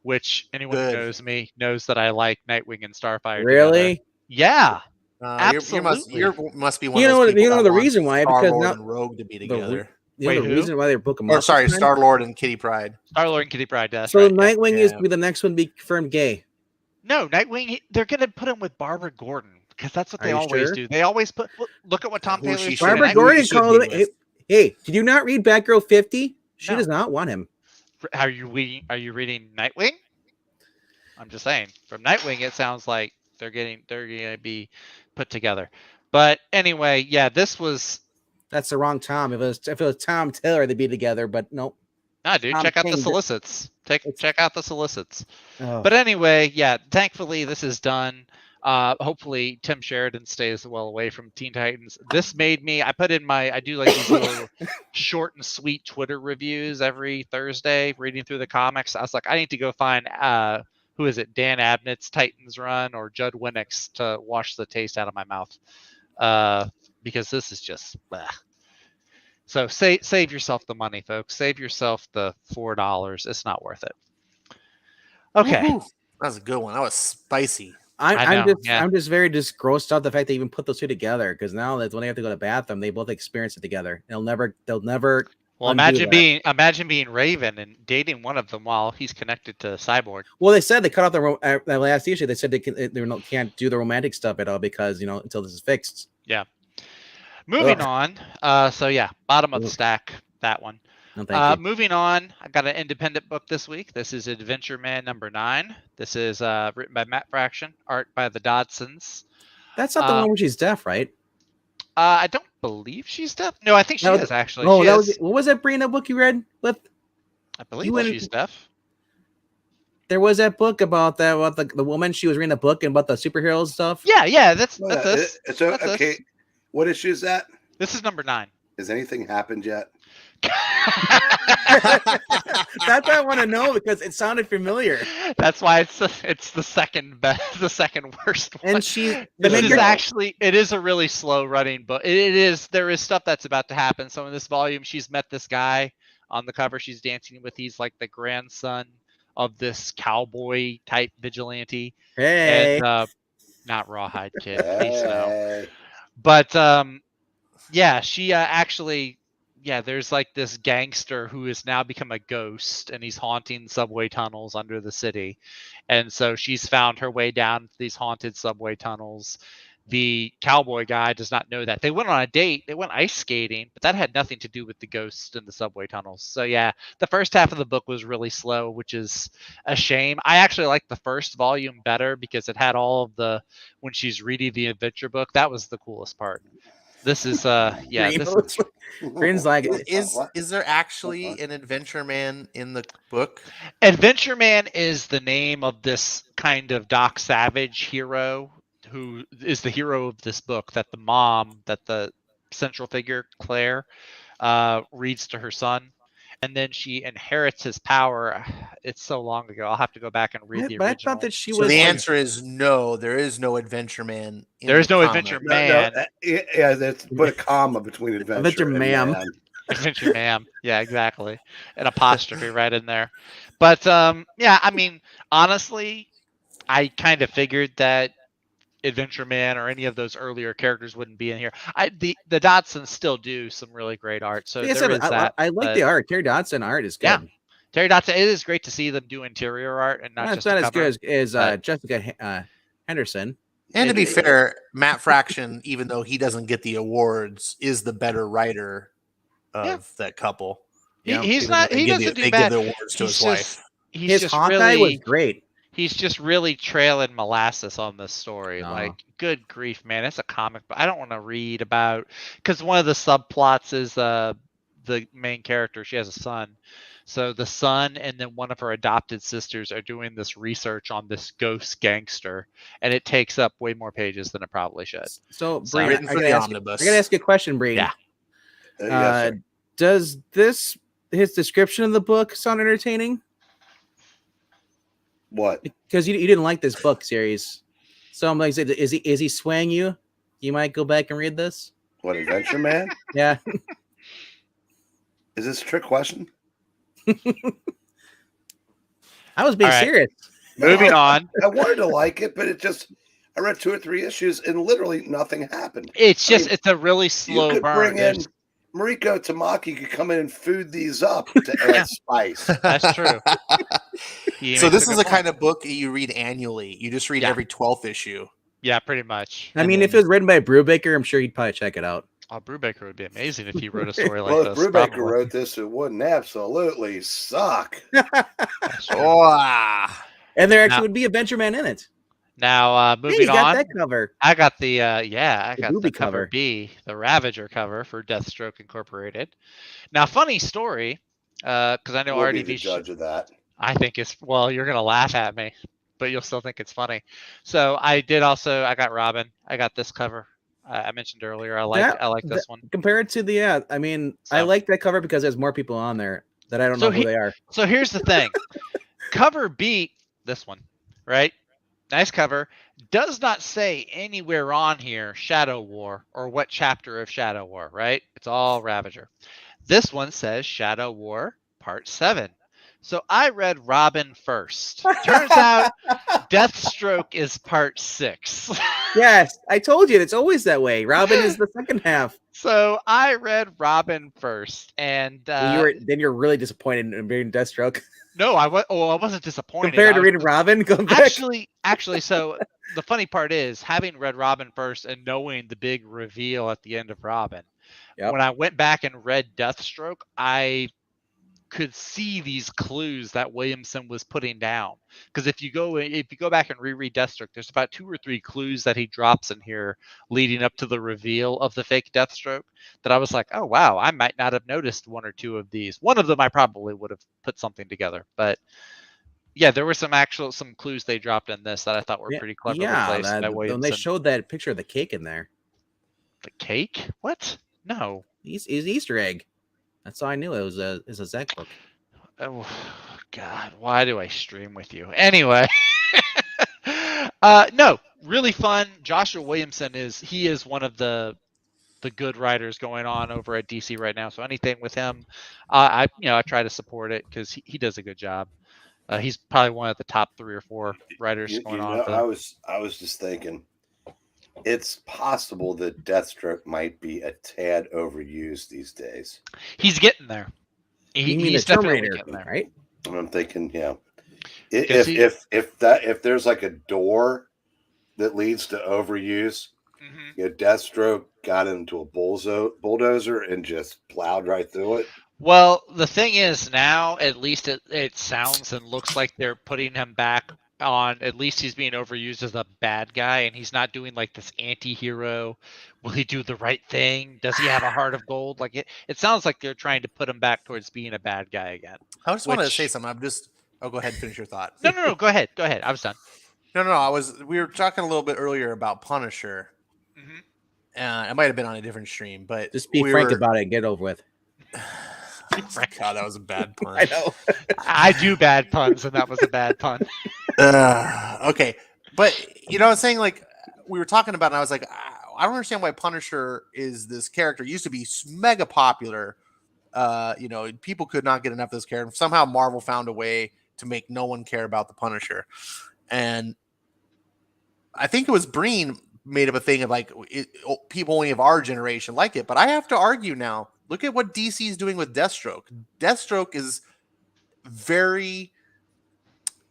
which anyone who knows me knows that I like Nightwing and Starfire. Really? Together. Yeah. Absolutely. You must be one. The reason why, because Star-Lord and Rogue to be together. The reason why they're booking. Star-Lord and Kitty Pryde. Star-Lord and Kitty Pryde. So right. Nightwing is the next one to be confirmed gay. No, Nightwing. They're gonna put him with Barbara Gordon because that's what they always do. They always put. Look at what Tom Taylor. Barbara Gordon called it. Hey, did you not read Batgirl 50? She does not want him. Are you reading Nightwing? I'm just saying. From Nightwing, it sounds like they're gonna be put together. But anyway, yeah, that's the wrong Tom. If it was Tom Taylor, they'd be together. But nope. Nah, dude, check out the solicits. Check out the solicits. Oh. But anyway, yeah, thankfully this is done. Hopefully Tim Sheridan stays well away from Teen Titans. This made me, I do like these little short and sweet Twitter reviews every Thursday, reading through the comics. I was like, I need to go find, who is it? Dan Abnett's Titans Run or Judd Winnick's to wash the taste out of my mouth. Because this is just, bleh. So save yourself the money, folks. Save yourself the $4. It's not worth it. Okay. Woo-hoo. That was a good one. That was spicy. I'm just very grossed out the fact they even put those two together, because now that's when they have to go to the bathroom, they both experience it together. They'll never. Well, imagine being Raven and dating one of them while he's connected to Cyborg. Well, they said they cut off the last issue. They said they can't do the romantic stuff at all because until this is fixed. Yeah. Moving on. So yeah, bottom of the stack, that one. No, moving on, I got an independent book this week. This is Adventure Man #9. This is written by Matt Fraction, art by the Dodsons. That's not the one where she's deaf, right? I don't believe she's deaf. No, I think she is actually. Oh, what was that Brina book you read? I believe she's deaf. There was that book about the woman. She was reading a book about the superheroes stuff. Yeah, that's this. It's okay. This. What issue is that? This is #9. Has anything happened yet? That's what I want to know, because it sounded familiar. That's why it's the second best, the second worst one. And it is a really slow running book. There is stuff that's about to happen. So in this volume, she's met this guy on the cover she's dancing with. He's like the grandson of this cowboy type vigilante. Hey, and, not Rawhide Kid, please no. But yeah, she actually. Yeah, there's like this gangster who has now become a ghost, and he's haunting subway tunnels under the city. And so she's found her way down these haunted subway tunnels. The cowboy guy does not know that. They went on a date. They went ice skating, but that had nothing to do with the ghosts in the subway tunnels. So yeah, the first half of the book was really slow, which is a shame. I actually liked the first volume better because it had all of when she's reading the adventure book. That was the coolest part. This is yeah. This is, Green's like, is there actually an Adventure Man in the book? Adventure Man is the name of this kind of Doc Savage hero who is the hero of this book that the mom, that the central figure, Claire, reads to her son. And then she inherits his power. It's so long ago. I'll have to go back and read the original. But I thought that she So was. the answer is no. There is no Adventure Man. There is no Adventure Man. No, yeah, that's put a comma between Adventure and Ma'am. Man. Adventure Ma'am. Yeah, exactly. An apostrophe right in there. But yeah, I mean, honestly, I kind of figured that Adventure Man or any of those earlier characters wouldn't be in here. The Dodsons still do some really great art. So there is that. I like the art. Terry Dodson art is good. Yeah. Terry Dodson, it is great to see them do interior art and not just not as good as Jessica Henderson. And to be fair, Matt Fraction, even though he doesn't get the awards, is the better writer of that couple. He's not. He doesn't do bad. Give the awards to his wife. His Hawkeye was great. He's just really trailing molasses on this story. Like, good grief, man! It's a comic book. I don't want to read about, because one of the subplots is the main character. She has a son. So the son and then one of her adopted sisters are doing this research on this ghost gangster, and it takes up way more pages than it probably should. So Bree, I gotta ask you a question, Bree. Yeah. Yes, does his description of the book sound entertaining? What? Because you didn't like this book series, so I'm like, is he swaying you? You might go back and read this. What, Adventure Man? Yeah. Is this a trick question? I was being serious. Moving on. I wanted to like it, but I read 2 or 3 issues and literally nothing happened. It's it's a really slow you could burn. Bring in Mariko Tamaki could come in and food these up to add spice. That's true. So this is the kind of book you read annually. You just read every 12th issue. Yeah, pretty much. I mean, if it was written by Brubaker, I'm sure he'd probably check it out. Oh, Brubaker would be amazing if he wrote a story like well, this. If Brubaker wrote this, it wouldn't absolutely suck. And there actually would be Adventure Man in it. Now, moving on. Got that cover. I got the I got the cover cover B, the Ravager cover for Deathstroke Incorporated. Now, funny story, because I know We'll RDV be the judge of that. I think it's, well, you're gonna laugh at me, but you'll still think it's funny. So I got Robin. I got this cover. I mentioned earlier. I like this one. Compared to the I like that cover because there's more people on there that I don't know who they are. So here's the thing. Cover B, this one, right? Nice cover. Does not say anywhere on here Shadow War or what chapter of Shadow War, right? It's all Ravager. This one says Shadow War Part 7. So I read Robin first. Turns out Deathstroke is Part 6. Yes, I told you it's always that way. Robin is the second half. So I read Robin first, and you're really disappointed in reading Deathstroke. No, I wasn't disappointed. Compared to reading Robin, actually, so the funny part is having read Robin first and knowing the big reveal at the end of Robin. Yep. When I went back and read Deathstroke, I could see these clues that Williamson was putting down. Because if you go back and reread Deathstroke, there's about 2 or 3 clues that he drops in here leading up to the reveal of the fake Deathstroke that I was like, oh wow, I might not have noticed 1 or 2 of these. One of them I probably would have put something together, but yeah, there were some clues they dropped in this that I thought were pretty cleverly placed by Williamson. When they showed that picture of the cake in there. The cake? What? No. It's Easter egg. That's all I knew. It was a Zach book. Oh God, why do I stream with you? Anyway, no, really fun. Joshua Williamson is one of the good writers going on over at DC right now. So anything with him, I try to support it because he does a good job. He's probably one of the top 3 or 4 writers going on. I was just thinking, it's possible that Deathstroke might be a tad overused these days. He's getting there. He's definitely getting there, right? I'm thinking, yeah. If there's like a door that leads to overuse, Deathstroke got into a bulldozer and just plowed right through it. Well, the thing is now, at least it sounds and looks like they're putting him back on at least he's being overused as a bad guy, and he's not doing like this anti-hero. Will he do the right thing? Does he have a heart of gold? Like it sounds like they're trying to put him back towards being a bad guy again. I just wanted to say something. Go ahead and finish your thought. No, go ahead. I was done. No, we were talking a little bit earlier about Punisher. Mm-hmm. It might have been on a different stream, but just be frank about it and get over with. God, that was a bad pun. I know. I do bad puns, and that was a bad pun. Okay, but I was saying, like, we were talking about, and I was like, I don't understand why Punisher is this character. It used to be mega popular. People could not get enough of this character. Somehow Marvel found a way to make no one care about the Punisher, and I think it was Breen made up a thing of like people only of our generation like it. But I have to argue now. Look at what DC is doing with Deathstroke. Deathstroke is very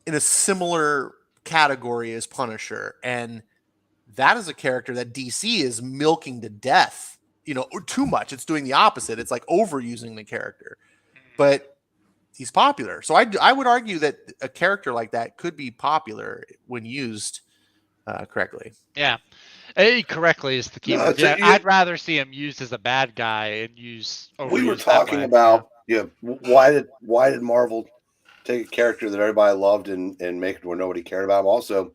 in a similar category as Punisher, and that is a character that DC is milking to death. Too much. It's doing the opposite. It's like overusing the character, but he's popular. So I would argue that a character like that could be popular when used correctly. Yeah. Correctly is the key. I'd rather see him used as a bad guy and use. We were talking about why did Marvel take a character that everybody loved and make it where nobody cared about him? Also,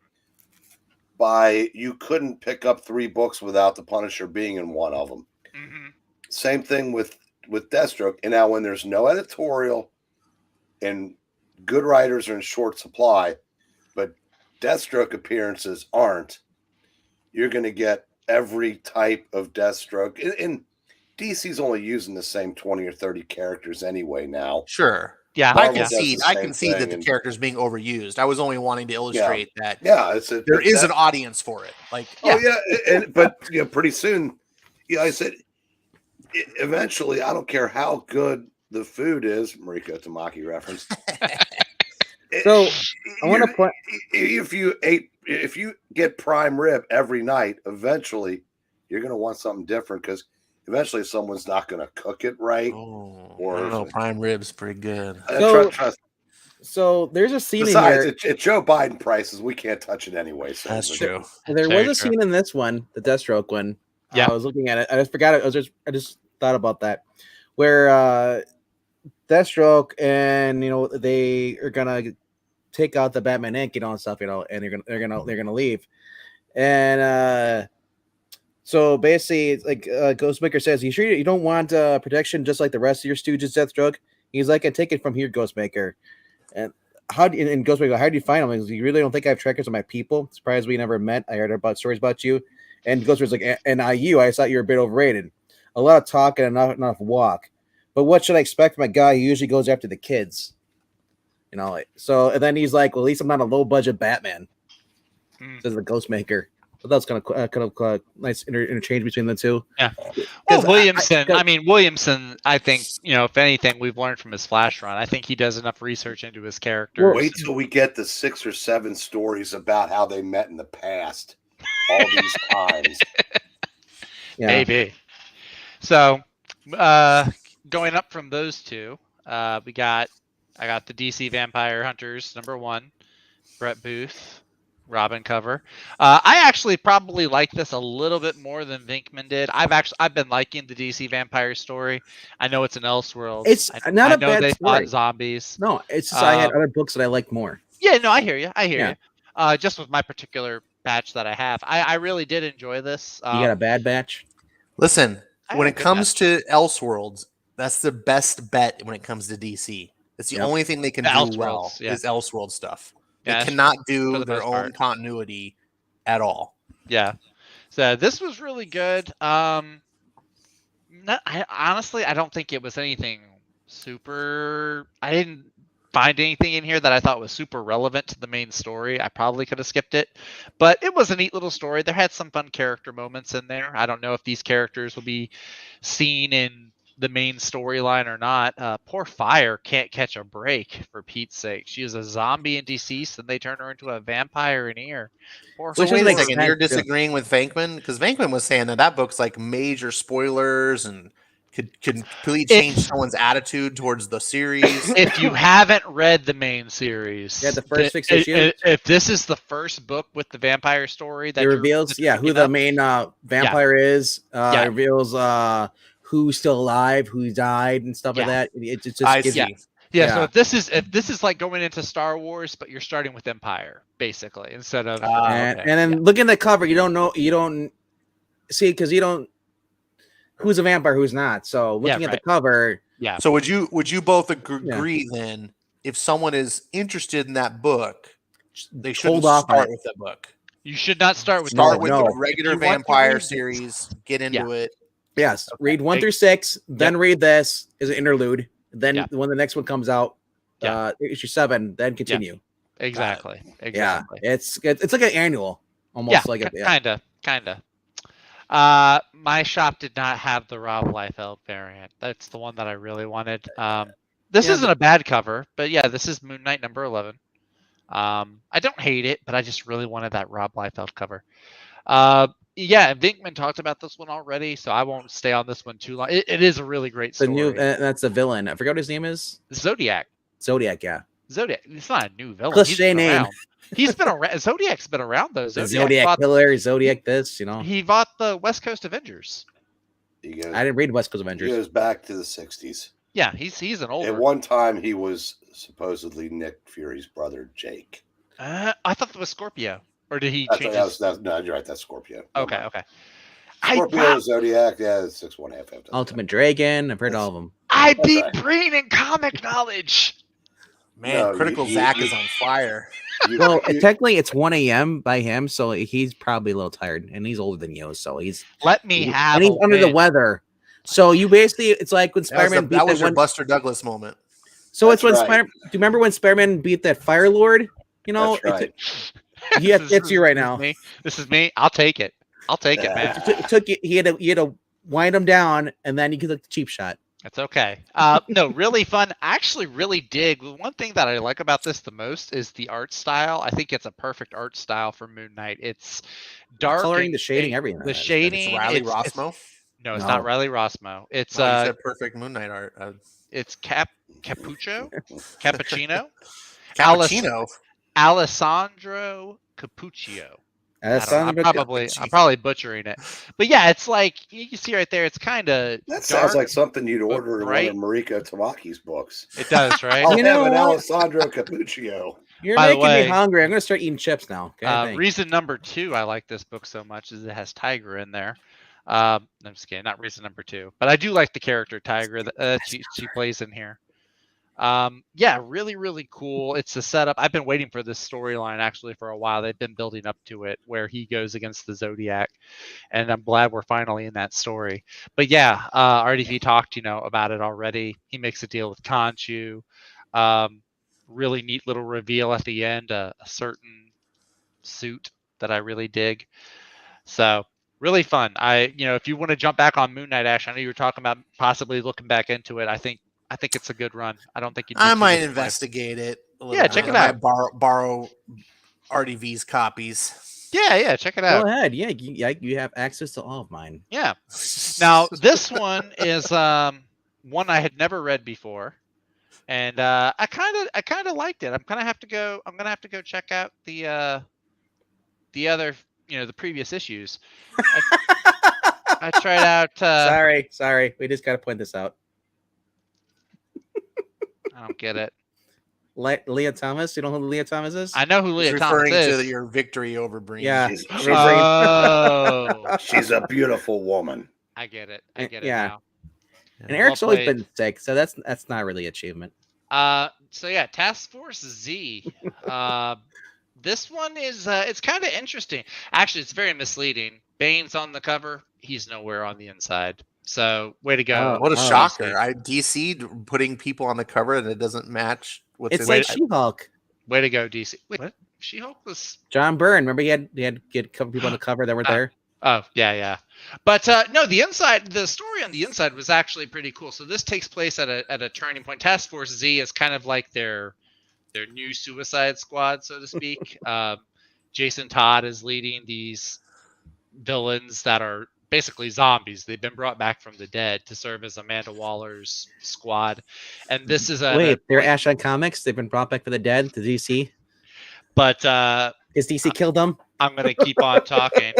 you couldn't pick up 3 books without the Punisher being in one of them. Mm-hmm. Same thing with Deathstroke. And now when there's no editorial and good writers are in short supply, but Deathstroke appearances aren't, you're going to get every type of Deathstroke. And DC's only using the same 20 or 30 characters anyway now. Sure. Yeah, I concede that the character's being overused. I was only wanting to illustrate that. Yeah, there is an audience for it. Like, but pretty soon, I said, eventually, I don't care how good the food is. Mariko Tamaki reference. So I want to point: if you get prime rib every night, eventually you're going to want something different because eventually someone's not going to cook it right. Prime rib's pretty good. So there's a scene Besides, in here. It's Joe Biden prices. We can't touch it anyway. So that's true. There was a scene in this one, the Deathstroke one. Yeah, I was looking at it. I just forgot it. I just thought about that, where Deathstroke and they are gonna take out the Batman Inc. And stuff, and they're gonna leave, and so basically, it's like Ghostmaker says, "You sure you don't want protection just like the rest of your stooges, Deathstroke?" He's like, "I take it from here, Ghostmaker." And Ghostmaker, how do you find them? Like, you really don't think I have trackers of my people? Surprised we never met. I heard about stories about you. And Ghostmaker's like, and I thought you were a bit overrated. A lot of talk and not enough walk. But what should I expect from a guy who usually goes after the kids? So, and then he's like, well, at least I'm not a low budget Batman. Says the Ghostmaker. So that was kind of nice interchange between the two. Yeah. Well, Williamson. Williamson. I think if anything, we've learned from his Flash run. I think he does enough research into his character. Wait till we get the 6 or 7 stories about how they met in the past. All these times. Yeah. Maybe. So, going up from those two, I got the DC Vampire Hunters #1, Brett Booth. Robin cover. I actually probably like this a little bit more than Venkman did. I've been liking the DC Vampire story. I know it's an Elseworlds. It's not a bad story. Fought zombies. No, it's just I had other books that I liked more. Yeah, no, I hear you. You. Just with my particular batch that I have, I really did enjoy this. You got a bad batch? Listen, when it comes to Elseworlds, that's the best bet when it comes to DC. It's the only thing they can do well is Elseworld stuff. They cannot do their own continuity at all. Yeah. So this was really good. Honestly, I don't think it was anything super. I didn't find anything in here that I thought was super relevant to the main story. I probably could have skipped it, but it was a neat little story. There had some fun character moments in there. I don't know if these characters will be seen in the main storyline or not. Poor Fire can't catch a break, for Pete's sake. She is a zombie and deceased, and they turn her into a vampire in here. So wait a second, you're disagreeing with Venkman? Because Venkman was saying that book's like major spoilers and could completely change someone's attitude towards the series. If you haven't read the main series, the first 6 issues. If this is the first book with the vampire story that it reveals, who the main vampire is. It reveals who's still alive, who died, and stuff like that. It just gives you. So if this is like going into Star Wars, but you're starting with Empire basically instead of and then look at the cover. You don't see because you don't who's a vampire, who's not. So looking at the cover, So would you both agree then if someone is interested in that book, they shouldn't start with that book? You should not start with the regular vampire series. Get into it. Yes, read 1 through 6, then read this as an interlude. Then when the next one comes out, issue 7, then continue. Exactly. Yeah, it's like an annual, almost like kinda. My shop did not have the Rob Liefeld variant. That's the one that I really wanted. This isn't a bad cover, but this is Moon Knight number 11. I don't hate it, but I just really wanted that Rob Liefeld cover. Vinkman talked about this one already, so I won't stay on this one too long. It is a really great story. That's a villain. I forgot what his name is. Zodiac. Zodiac, yeah. Zodiac. It's not a new villain. Cliche name. He's been around. Zodiac's been around though. Zodiac killer, Zodiac this, He bought the West Coast Avengers. I didn't read West Coast Avengers. He goes back to the 60s. Yeah, he's an older. At one time, he was supposedly Nick Fury's brother, Jake. I thought that was Scorpio. Or did he change No, you're right. That's Scorpio. Okay. Scorpio, Zodiac, 6.5. Ultimate Dragon. I've heard all of them. I beat Breen in comic knowledge. Man, Critical Zach is on fire. Technically, it's 1 a.m. by him, so he's probably a little tired, and he's older than you, so he's. And he's under the weather. So you basically, it's like when Spider-Man beat that was your Buster Douglas moment. So it's when Spider. Do you remember when Spider-Man beat that Fire Lord? That's right. It's you right now. This is me. I'll take it. Man. It took you. He had to wind him down, and then you could look the cheap shot. That's okay. No, really fun. I actually really dig. One thing that I like about this the most is the art style. I think it's a perfect art style for Moon Knight. It's dark, the coloring, the shading, everything. The shading. It's Riley Rossmo. No, it's not Riley Rossmo. It's perfect Moon Knight art. It's Cappuccino. Alessandro Cappuccio. I'm probably butchering it, but it's like you can see right there. It's kind of sounds like something you'd order in one of Mariko Tamaki's books. It does, right? I'll have an Alessandro Cappuccio. You're making me hungry. I'm gonna start eating chips now. Reason number 2 I like this book so much is it has Tiger in there. I'm just kidding. Not reason number 2, but I do like the character Tiger that she plays in here. Really, really cool. It's a setup. I've been waiting for this storyline actually for a while. They've been building up to it where he goes against the Zodiac, and I'm glad we're finally in that story. But RDV talked, about it already. He makes a deal with Khonshu. Really neat little reveal at the end, a certain suit that I really dig. So really fun. If you want to jump back on Moon Knight, Ash, I know you were talking about possibly looking back into it. I think it's a good run. I don't think I might investigate it. Check it out. Borrow RDV's copies. Yeah, check it out. Go ahead. Yeah, you have access to all of mine. Yeah. Now this one is one I had never read before, and I kind of liked it. I'm gonna have to go check out the other, the previous issues. I tried out. Sorry. We just got to point this out. I don't get it. Leah Thomas? You don't know who Leah Thomas is? I know who Leah Thomas is. Referring to your victory over Breen. Yeah. She's a beautiful woman. I get it now. And Eric's always been sick, so that's not really achievement. Task Force Z. This one is it's kind of interesting. Actually, it's very misleading. Bane's on the cover. He's nowhere on the inside. So way to go. What a shocker. DC putting people on the cover and it doesn't match what's it's like She-Hulk. Way to go, DC. Wait, what? She-Hulk was John Byrne. Remember he had to get a couple people on the cover that weren't there? Oh, yeah. But no, the story on the inside was actually pretty cool. So this takes place at a turning point. Task Force Z is kind of like their new Suicide Squad, so to speak. Jason Todd is leading these villains that are basically zombies. They've been brought back from the dead to serve as Amanda Waller's squad. And this is they're Ashland Comics. They've been brought back from the dead to DC. But is DC killed them? I'm gonna keep on talking.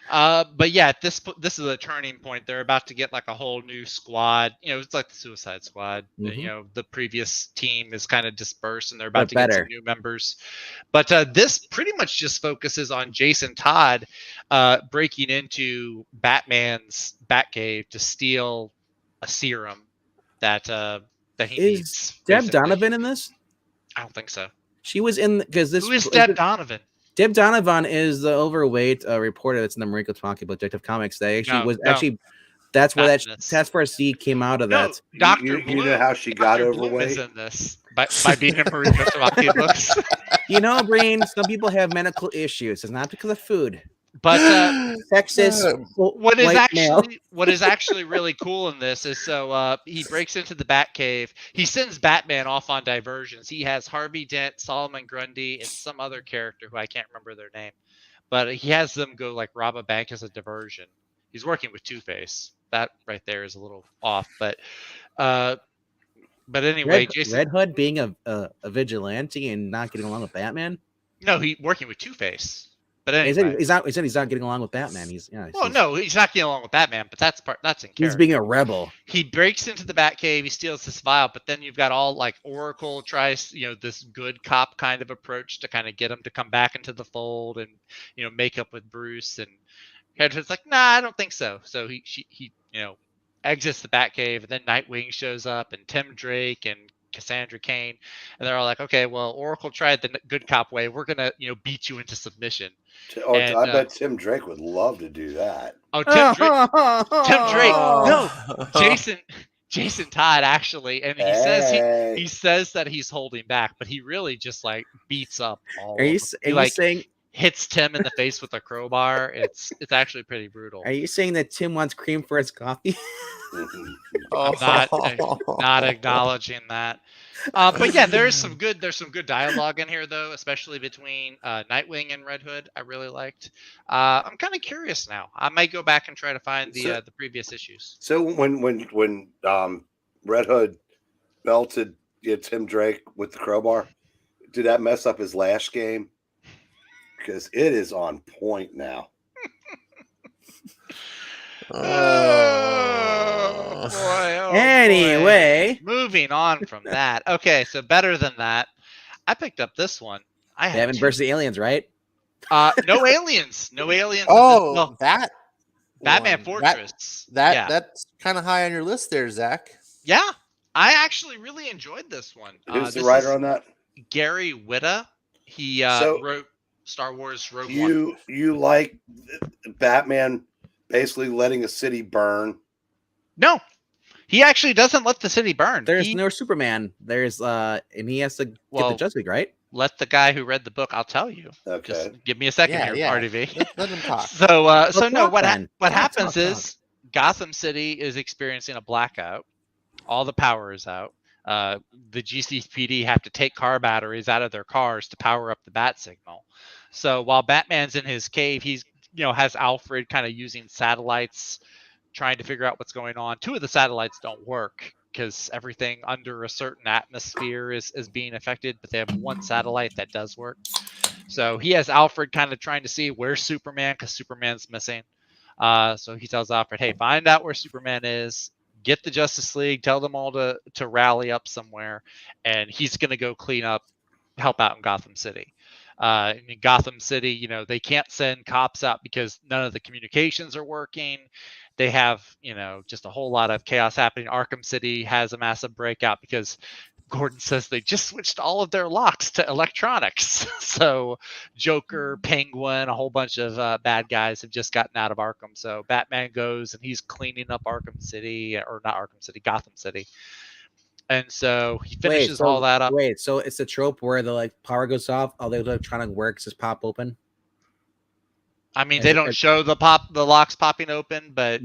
But yeah, this is a turning point. They're about to get like a whole new squad. It's like the Suicide Squad. Mm-hmm. The previous team is kind of dispersed, and they're about to get some new members. But this pretty much just focuses on Jason Todd breaking into Batman's Batcave to steal a serum that he needs. Is Deb Donovan in this? I don't think so. She was in because this. Who is Deb Donovan? Deb Donovan is the overweight reporter that's in the Mariko Tamaki book, Detective Comics. That's where Task Force C came out of that. Dr. You know how she got Dr. overweight? Bloom is in this by being in Mariko Tamaki books. Breen, some people have medical issues. It's not because of food. But Texas, what is actually really cool in this is he breaks into the Batcave. He sends Batman off on diversions. He has Harvey Dent, Solomon Grundy, and some other character who I can't remember their name. But he has them go like rob a bank as a diversion. He's working with Two-Face. That right there is a little off, but anyway, Jason Red Hood being a vigilante and not getting along with Batman. No, he's working with Two-Face. But anyway, he said he's not getting along with Batman. He's not getting along with Batman, but that's in character. He's being a rebel. He breaks into the Batcave, he steals this vial, but then you've got all like Oracle tries, this good cop kind of approach to kind of get him to come back into the fold and make up with Bruce, and it's like, nah, I don't think so. So he exits the Batcave, and then Nightwing shows up, and Tim Drake and Cassandra Cain, and they're all like, okay, well, Oracle tried the good cop way. We're gonna, beat you into submission. I bet Tim Drake would love to do that. Oh, Tim Drake. No, Jason Todd actually, and he says that he's holding back, but he really just like beats up all. Are you saying hits Tim in the face with a crowbar? It's actually pretty brutal. Are you saying that Tim wants cream for his coffee? I'm not acknowledging that. But yeah, there's some good dialogue in here though, especially between Nightwing and Red Hood. I really liked. I'm kind of curious now. I might go back and try to find the previous issues. So when Red Hood belted Tim Drake with the crowbar, did that mess up his lash game? Because it is on point now. Oh boy, anyway, moving on from that. Okay, so better than that, I picked up this one. Batman versus Aliens, right? No aliens. Oh, that Batman Fortress. That's kind of high on your list there, Zach. Yeah, I actually really enjoyed this one. Who's the writer on that? Gary Whitta. He wrote Star Wars Rogue One. You like Batman basically letting a city burn? No, he actually doesn't let the city burn. There's no Superman. There's and he has to get the Justice League, right? Let the guy who read the book. I'll tell you. Okay. Just give me a second here, RDV. Let him talk. So no. What happens is Gotham City is experiencing a blackout. All the power is out. The GCPD have to take car batteries out of their cars to power up the bat signal. So while Batman's in his cave, he's has Alfred kind of using satellites, trying to figure out what's going on. 2 of the satellites don't work because everything under a certain atmosphere is being affected, but they have 1 satellite that does work. So he has Alfred kind of trying to see where's Superman, because Superman's missing. So he tells Alfred, hey, find out where Superman is, get the Justice League, tell them all to rally up somewhere, and he's going to go help out in Gotham City. In Gotham City, they can't send cops out because none of the communications are working. They have, just a whole lot of chaos happening. Arkham City has a massive breakout because Gordon says they just switched all of their locks to electronics. So Joker, Penguin, a whole bunch of bad guys have just gotten out of Arkham. So Batman goes and he's cleaning up Gotham City. And so he finishes all that up. So it's a trope where the power goes off, all the electronic works just pop open. I mean, they don't show the locks popping open, but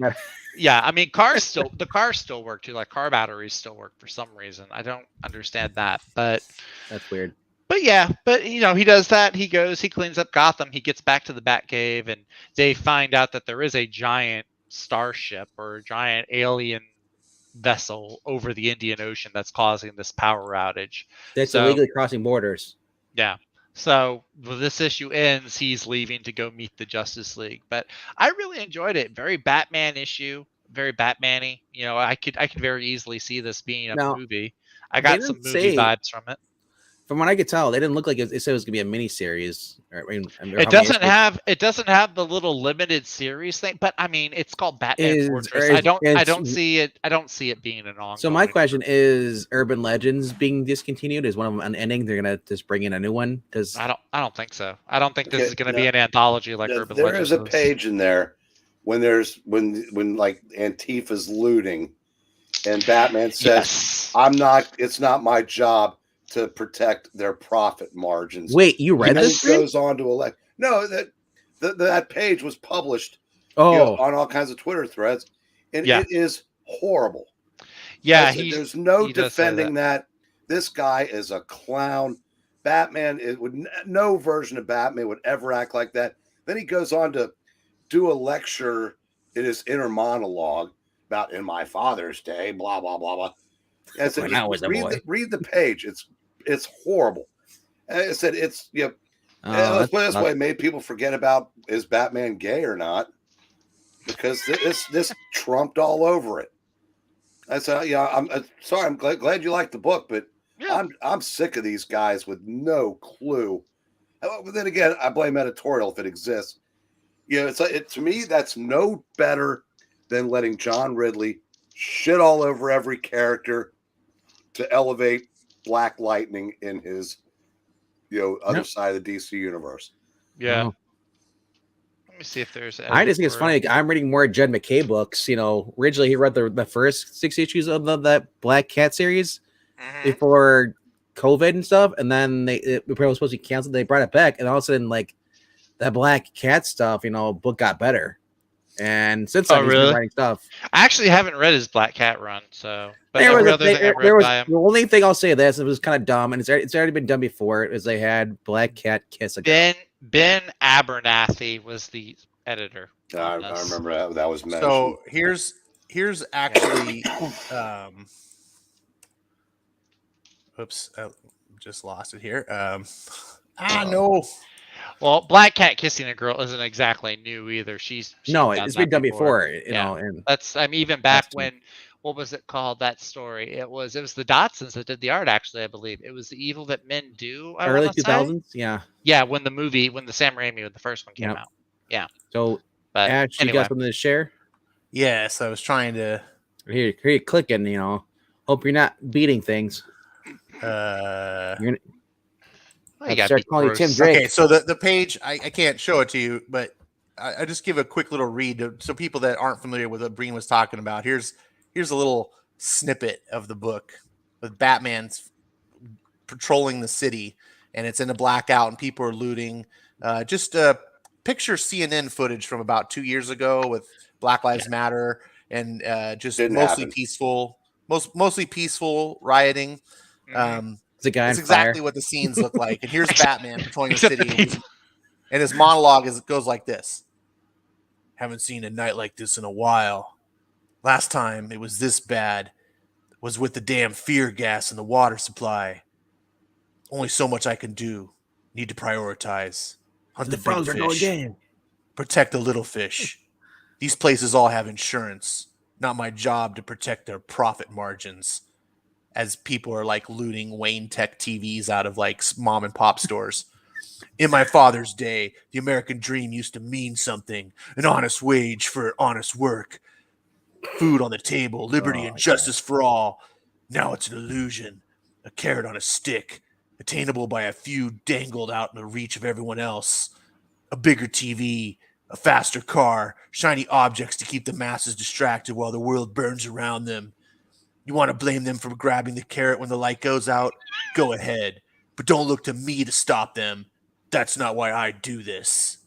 yeah, I mean, the cars still work too. Like car batteries still work for some reason. I don't understand that, but that's weird. But yeah, he does that. He cleans up Gotham. He gets back to the Batcave, and they find out that there is a giant starship or a giant alien vessel over the Indian Ocean that's causing this power outage. That's illegally crossing borders. Yeah. So when this issue ends, he's leaving to go meet the Justice League. But I really enjoyed it. Very Batman issue, very Batman-y. You know, I could very easily see this being a movie. I got some movie vibes from it. From what I could tell, they didn't look like it said it was gonna be a mini series. It doesn't have the little limited series thing, but I mean, it's called Batman Fortress. I don't see it being an ongoing. So my question is, Urban Legends being discontinued? Is one of them an ending? They're gonna just bring in a new one? Because I don't think so. I don't think this is gonna be an anthology like Urban Legends. There is a page in there when like Antifa's looting, and Batman says, It's not my job to protect their profit margins. Wait, you read this? It goes on to elect. No, that page was published on all kinds of Twitter threads, and it is horrible. Yeah, there's no defending that. This guy is a clown. Batman, no version of Batman would ever act like that. Then he goes on to do a lecture in his inner monologue about in my father's day, blah blah blah blah. I said, read the page. It's horrible. I said it's let's put it this way: maybe people forget about is Batman gay or not, because this trumped all over it. I said, I'm sorry. I'm glad you liked the book, but I'm sick of these guys with no clue. But then again, I blame editorial if it exists. To me that's no better than letting John Ridley shit all over every character to elevate Black Lightning in his, other side of the DC universe. Yeah. Let me see if there's. I just think it's funny. I'm reading more Jed McKay books. Originally he read the first 6 issues of that Black Cat series before COVID and stuff, and then it was supposed to be canceled. They brought it back, and all of a sudden, like that Black Cat stuff, book got better. And since then, he's been writing stuff. I actually haven't read his Black Cat run, so. But the only thing I'll say this, it was kind of dumb, and it's already been done before. Is they had Black Cat kiss a girl. Ben Abernathy was the editor. I remember that was mentioned. So here's actually, oops, just lost it here. No. Well, Black Cat kissing a girl isn't exactly new either. It's been done before. You know, and that's even back when. What was it called? That story. It was the Dotsons that did the art. Actually, I believe it was The Evil That Men Do. Early 2000s. Yeah. Yeah, when the Sam Raimi, the first one came out. Yeah. So, Ash, you got something to share? Yes, I was trying to. Here you're clicking. Hope you're not beating things. You start calling you Tim Drake. Okay, so the page I can't show it to you, but I just give a quick little read so people that aren't familiar with what Breen was talking about. Here's a little snippet of the book with Batman's patrolling the city, and it's in a blackout, and people are looting. Just picture CNN footage from about 2 years ago with Black Lives Matter and just mostly peaceful rioting. It's a guy. It's exactly what the scenes look like. And here's Batman patrolling the city, and his monologue goes like this: "Haven't seen a night like this in a while. Last time it was this bad was with the damn fear gas and the water supply. Only so much I can do. Need to prioritize. Hunt the big fish. Protect the little fish. These places all have insurance. Not my job to protect their profit margins." As people are like looting Wayne Tech TVs out of like mom and pop stores. "In my father's day, the American dream used to mean something. An honest wage for honest work. Food on the table, liberty and justice for all. Now it's an illusion, a carrot on a stick, attainable by a few dangled out in the reach of everyone else. A bigger TV, a faster car, shiny objects to keep the masses distracted while the world burns around them. You want to blame them for grabbing the carrot when the light goes out? Go ahead, but don't look to me to stop them. That's not why I do this."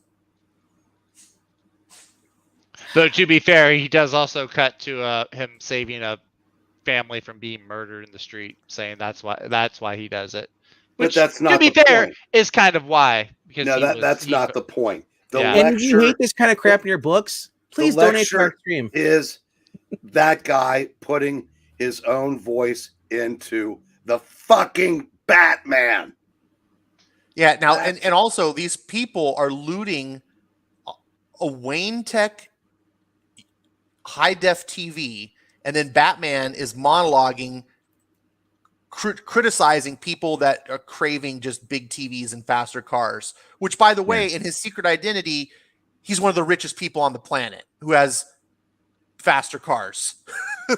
Though to be fair, he does also cut to him saving a family from being murdered in the street, saying that's why he does it. Which, but that's not. To be fair, is kind of why. Because that's not the point. And you hate this kind of crap in your books? Please donate to our stream. Is that guy putting his own voice into the fucking Batman? Yeah. Now, and also these people are looting a Wayne Tech high def TV, and then Batman is monologuing, criticizing people that are craving just big TVs and faster cars, which, by the way, in his secret identity, he's one of the richest people on the planet who has faster cars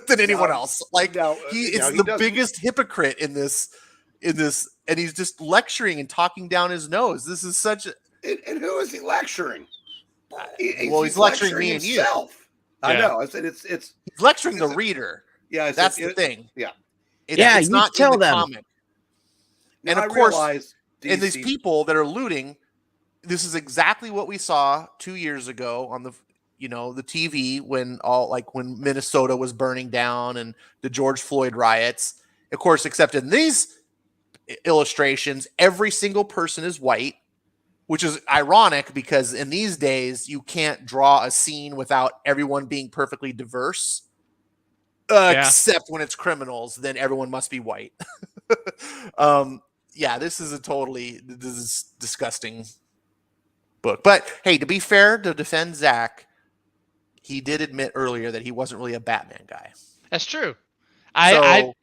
than anyone else. Like, he is the biggest hypocrite in this, and he's just lecturing and talking down his nose. This is such a... And who is he lecturing? He's lecturing me and himself. I know. I said it's he's lecturing the reader. Yeah, that's the thing. Yeah. It's you not tell in the them. comic. And of course, and these people that are looting, this is exactly what we saw 2 years ago on the the TV when Minnesota was burning down and the George Floyd riots. Of course, except in these illustrations, every single person is white, which is ironic because in these days you can't draw a scene without everyone being perfectly diverse. Except when it's criminals, then everyone must be white. This is disgusting book. But hey, to be fair, to defend Zach, he did admit earlier that he wasn't really a Batman guy. That's true. I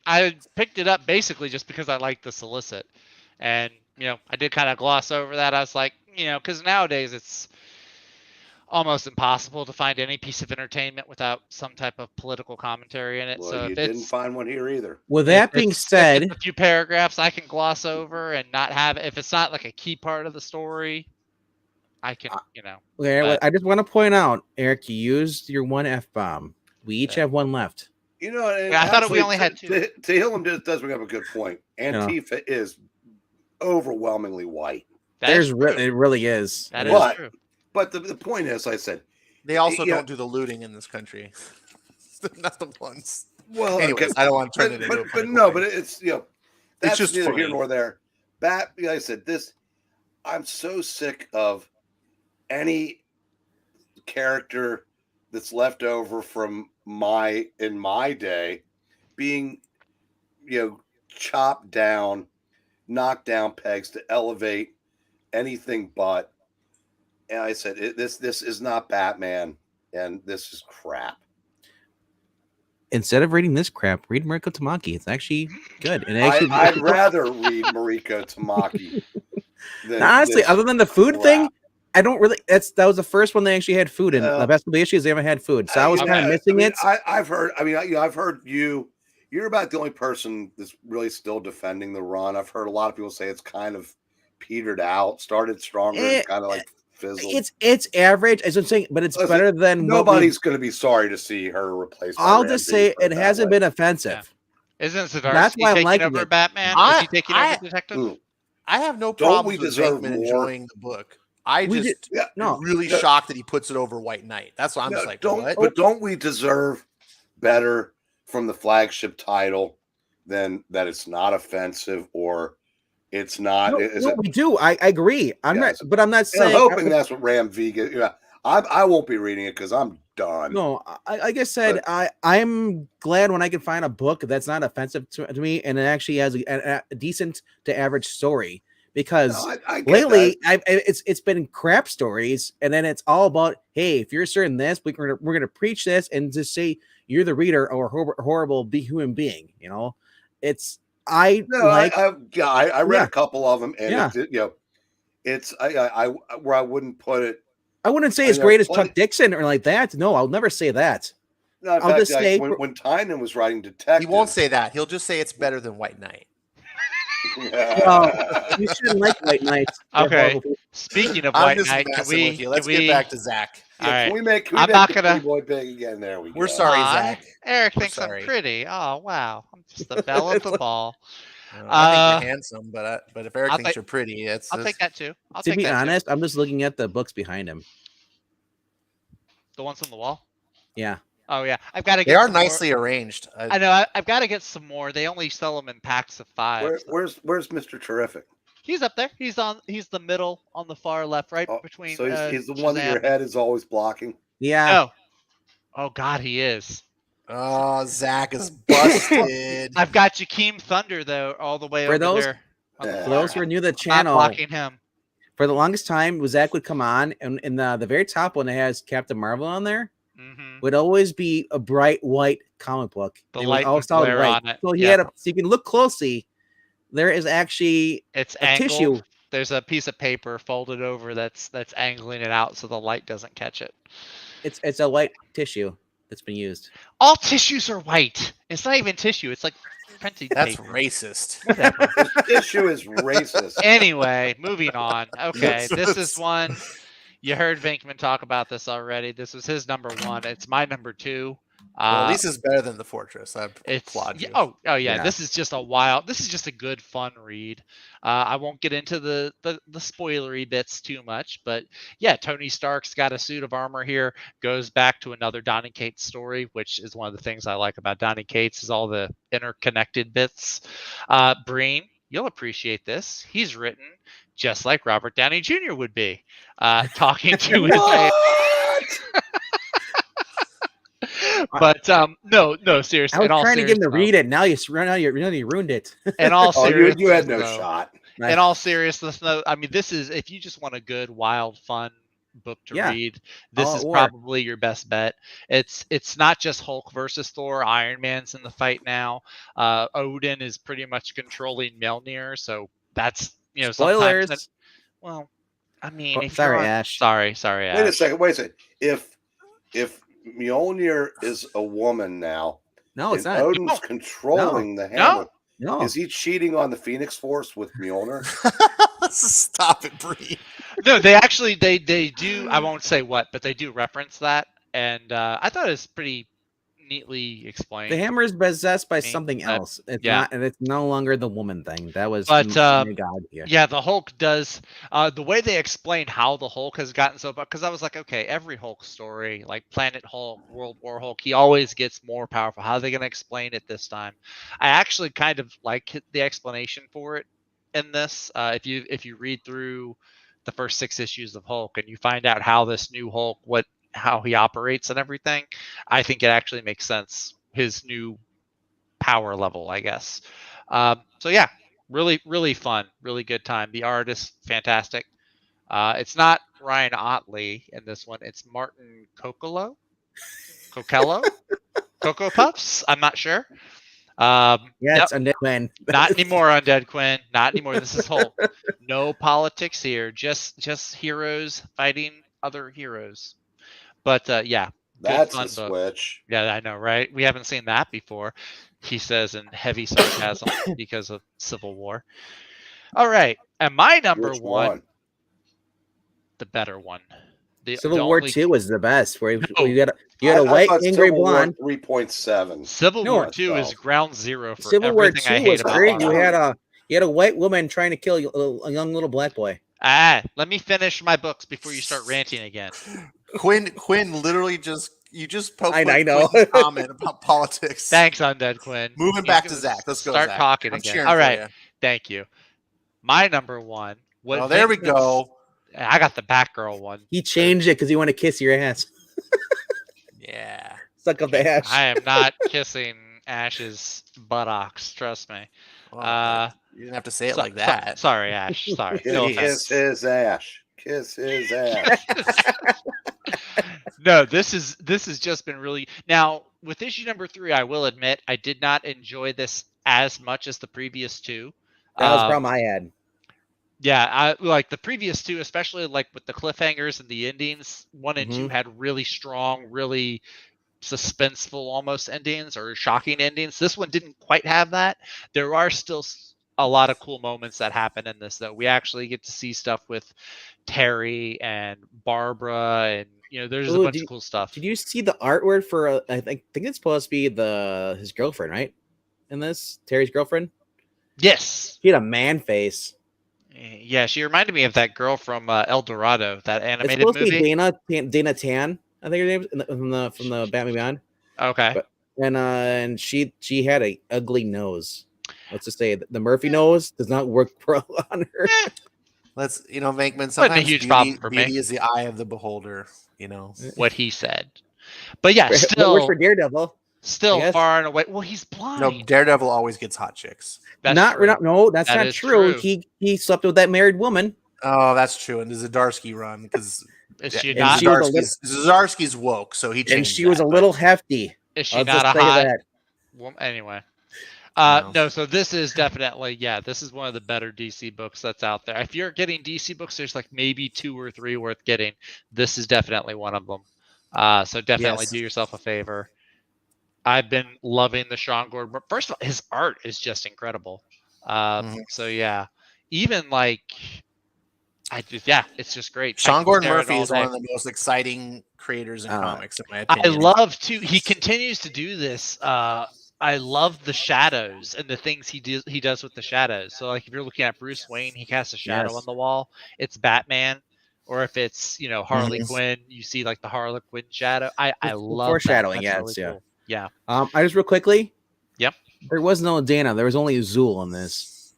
picked it up basically just because I liked the solicit, and I did kind of gloss over that. I was like, because nowadays it's almost impossible to find any piece of entertainment without some type of political commentary in it. Well, so you didn't find one here either. With that being said, a few paragraphs I can gloss over and not have, if it's not like a key part of the story, I can, Okay, I just want to point out, Eric, you used your one F-bomb. We each have one left. I thought we only had two. Tehillim does bring up a good point. Antifa is overwhelmingly white. It really is. That is true. But the point is, I said, they also don't do the looting in this country. Not the ones. Well, anyways, I don't want to turn it into. But it's that's just neither here nor there. Like I said, I'm so sick of any character that's left over from my day being chopped down, knocked down pegs to elevate anything but. And I said, this is not Batman, and this is crap. Instead of reading this crap, read Mariko Tamaki. It's actually good. And I'd rather read Mariko Tamaki. Honestly, other than the food thing, I don't really. That was the first one they actually had food in. The best of the issues, they haven't had food, so I was kind of missing it. I've heard. I've heard you. You're about the only person that's really still defending the run. I've heard a lot of people say it's kind of petered out, started stronger, and kind of like fizzled. It's average, as I'm saying, but it's better than nobody's going to be sorry to see her replaced. I'll just say it hasn't been offensive. Yeah. Isn't Zdarsky That's why I'm liking over it. Batman? Is he taking over Detective? I have no problem with Venkman enjoying the book. I'm really shocked that he puts it over White Knight. That's what I'm just like. But don't we deserve better from the flagship title than that? It's not offensive or it's not. We do. I agree. I'm not saying. I'm hoping that's what Ram V gets. I won't be reading it because I'm done. No, like I said, I'm glad when I can find a book that's not offensive to me and it actually has a decent to average story. Because lately, it's been crap stories, and then it's all about, hey, if you're certain this, we're gonna preach this and just say you're the reader or a horrible human being. I read a couple of them, and it's where I wouldn't put it. I wouldn't say as great as Chuck Dixon or like that. No, I'll never say that. No, in fact, just say when Tynan was writing Detective, he won't say that. He'll just say it's better than White Knight. Well, you shouldn't like White Knight. Okay. Speaking of White Knight, let's get back to Zach. All right. Can we make I'm not gonna. Boy big again? There we go. We're sorry, Zach. Eric thinks I'm pretty. Oh wow, I'm just the belle of the ball. I think you're handsome, but if Eric thinks you're pretty, I'll take that too. To be honest, I'm just looking at the books behind him. The ones on the wall. Yeah. Oh yeah, I've got to. They are nicely arranged. I know. I've got to get some more. They only sell them in packs of 5. Where's Mr. Terrific? He's up there. He's the middle on the far left, right between. So he's the one that your head is always blocking. Yeah. No. Oh God, he is. Oh, Zach is busted. I've got Jakeem Thunder though, all the way For over those- there. On the For far those who end. are new to the I'm not channel, blocking him. for the longest time, Zach would come on, and in the very top one that has Captain Marvel on there would always be a bright white comic book. The It light was all would solid glare white. on it. So he Yeah. had so you can look closely. There is actually It's a angled. tissue. There's a piece of paper folded over that's angling it out so the light doesn't catch it. It's a white tissue that's been used. All tissues are white. It's not even tissue. It's like printing That's paper. racist. Whatever. This issue is racist. Anyway, moving on. Okay, this is one. You heard Venkman talk about this already. This was his number 1. It's my number 2. Well, at least it's better than The Fortress. I applaud you. Oh yeah, Yeah. This is just a good fun read. I won't get into the spoilery bits too much, but yeah, Tony Stark's got a suit of armor here, goes back to another Donny Cates story, which is one of the things I like about Donny Cates is all the interconnected bits. Breen, you'll appreciate this. He's written just like Robert Downey Jr. would be, talking to his But no, seriously. I was trying to get him to read it. Now you ruined it. In all seriousness, you had no shot. In all seriousness, though, I mean, this is if you just want a good, wild, fun book to read, this is probably your best bet. It's not just Hulk versus Thor. Iron Man's in the fight now. Odin is pretty much controlling Mjolnir, so that's spoilers. Well, I mean, sorry, Ash. Sorry, Ash. Wait a second. If Mjolnir is a woman now, no, it's not. Odin's controlling the hammer. No. Is he cheating on the Phoenix Force with Mjolnir? Stop it, Bree. No, they actually they do. I won't say what, but they do reference that, and I thought it was pretty neatly explained. The hammer is possessed by something else. It's not, and it's no longer the woman thing. That was, the Hulk does. The way they explained how the Hulk has gotten so, because I was like, okay, every Hulk story, like Planet Hulk, World War Hulk, he always gets more powerful. How are they going to explain it this time? I actually kind of like the explanation for it in this. If you read through the first 6 issues of Hulk and you find out how this new Hulk, how he operates and everything, I think it actually makes sense. His new power level, I guess. So yeah, really, really fun, really good time. The art is fantastic. It's not Ryan Otley in this one. It's Martin Coco Puffs. I'm not sure. It's Undead Quinn. Not anymore, Undead Quinn. Not anymore. This is Hulk. No politics here. Just heroes fighting other heroes. But yeah, that's a switch. Yeah, I know, right? We haven't seen that before. He says in heavy sarcasm because of Civil War. All right, and my number one, the better one. Civil War 2 was the best. Where you had a white angry blonde. 3.7. Civil War 2 is ground zero for Civil War 2 I hate was about great. You had a white woman trying to kill a young little black boy. Let me finish my books before you start ranting again. Quinn literally just poked I know. comment about politics. Thanks, Undead Quinn. Moving back to Zach. Let's go. Start Zach. talking again. All right. Thank you. My number one. There we go. I got the Batgirl one. He changed it because he wanted to kiss your ass. Yeah. Suck up the Ash. I am not kissing Ash's buttocks. Trust me. Well, you didn't have to say it like that. Sorry, Ash. Sorry. No Kiss his ash. Kiss his ass. No, this has just been really. Now with issue number 3, I will admit I did not enjoy this as much as the previous 2. That was the problem I had. Yeah, I like the previous 2, especially like with the cliffhangers and the endings. 1 and 2 had really strong, really suspenseful almost endings or shocking endings. This one didn't quite have that. There are still a lot of cool moments that happen in this, though. We actually get to see stuff with Terry and Barbara, and there's a bunch of cool stuff. Did you see the artwork for? I think it's supposed to be his girlfriend, right? In this, Terry's girlfriend. Yes, she had a man face. Yeah, she reminded me of that girl from El Dorado, that animated movie. It's supposed to be Dana Tan, I think her name is from the Batman Beyond. Okay. And she had a ugly nose. Let's just say the Murphy nose does not work well on her. Let's, Venkman, Wasn't a sometimes huge problem for beauty me. is the eye of the beholder, What he said. But yeah, It works for Daredevil. Still far and away. Well, he's blind. No, Daredevil always gets hot chicks. No, that's not true. He slept with that married woman. Oh, that's true. And the Zdarsky run, because Zdarsky's woke, so he changed. And she was a little hefty. Is she not a hot woman? Anyway. No. No, so this is definitely, this is one of the better DC books that's out there. If you're getting DC books, there's like maybe 2 or 3 worth getting. This is definitely one of them. So definitely do yourself a favor. I've been loving the Sean Gordon. First of all, his art is just incredible. So yeah, even like, it's just great. Sean Gordon Murphy is one of the most exciting creators in comics, in my opinion. I love to. He continues to do this. I love the shadows and the things he does with the shadows. So like if you're looking at Bruce Wayne, he casts a shadow on the wall. It's Batman. Or if it's, Harley Quinn, you see like the Harley Quinn shadow. I love foreshadowing. Really cool. Yeah. I just real quickly. Yep. There was no Dana. There was only Zool on this.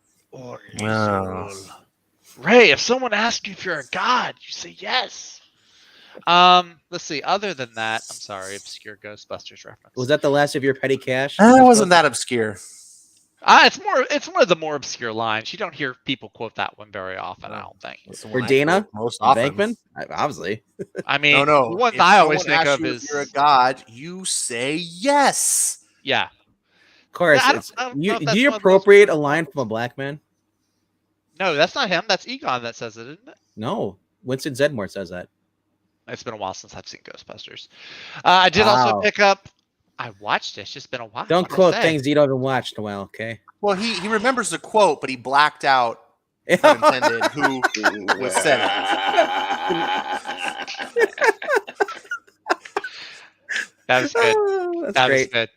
Ray, if someone asks you if you're a god, you say yes. Let's see. Other than that, I'm sorry, obscure Ghostbusters reference. Was that the last of your petty cash? It wasn't that obscure. It's one of the more obscure lines. You don't hear people quote that one very often, I don't think. For Dana? Most often. Bankman? Obviously. I mean, no. The one I always think of is... If you're a god, you say yes. Yeah. Of course. Do you appropriate a line from a black man? No, that's not him. That's Egon that says it, isn't it? No. Winston Zedmore says that. It's been a while since I've seen Ghostbusters. I did also pick up... I watched it. It's just been a while. Don't quote things you don't even watch, Noel, okay? Well, he remembers the quote, but he blacked out intended who was said it. That was good. That was good.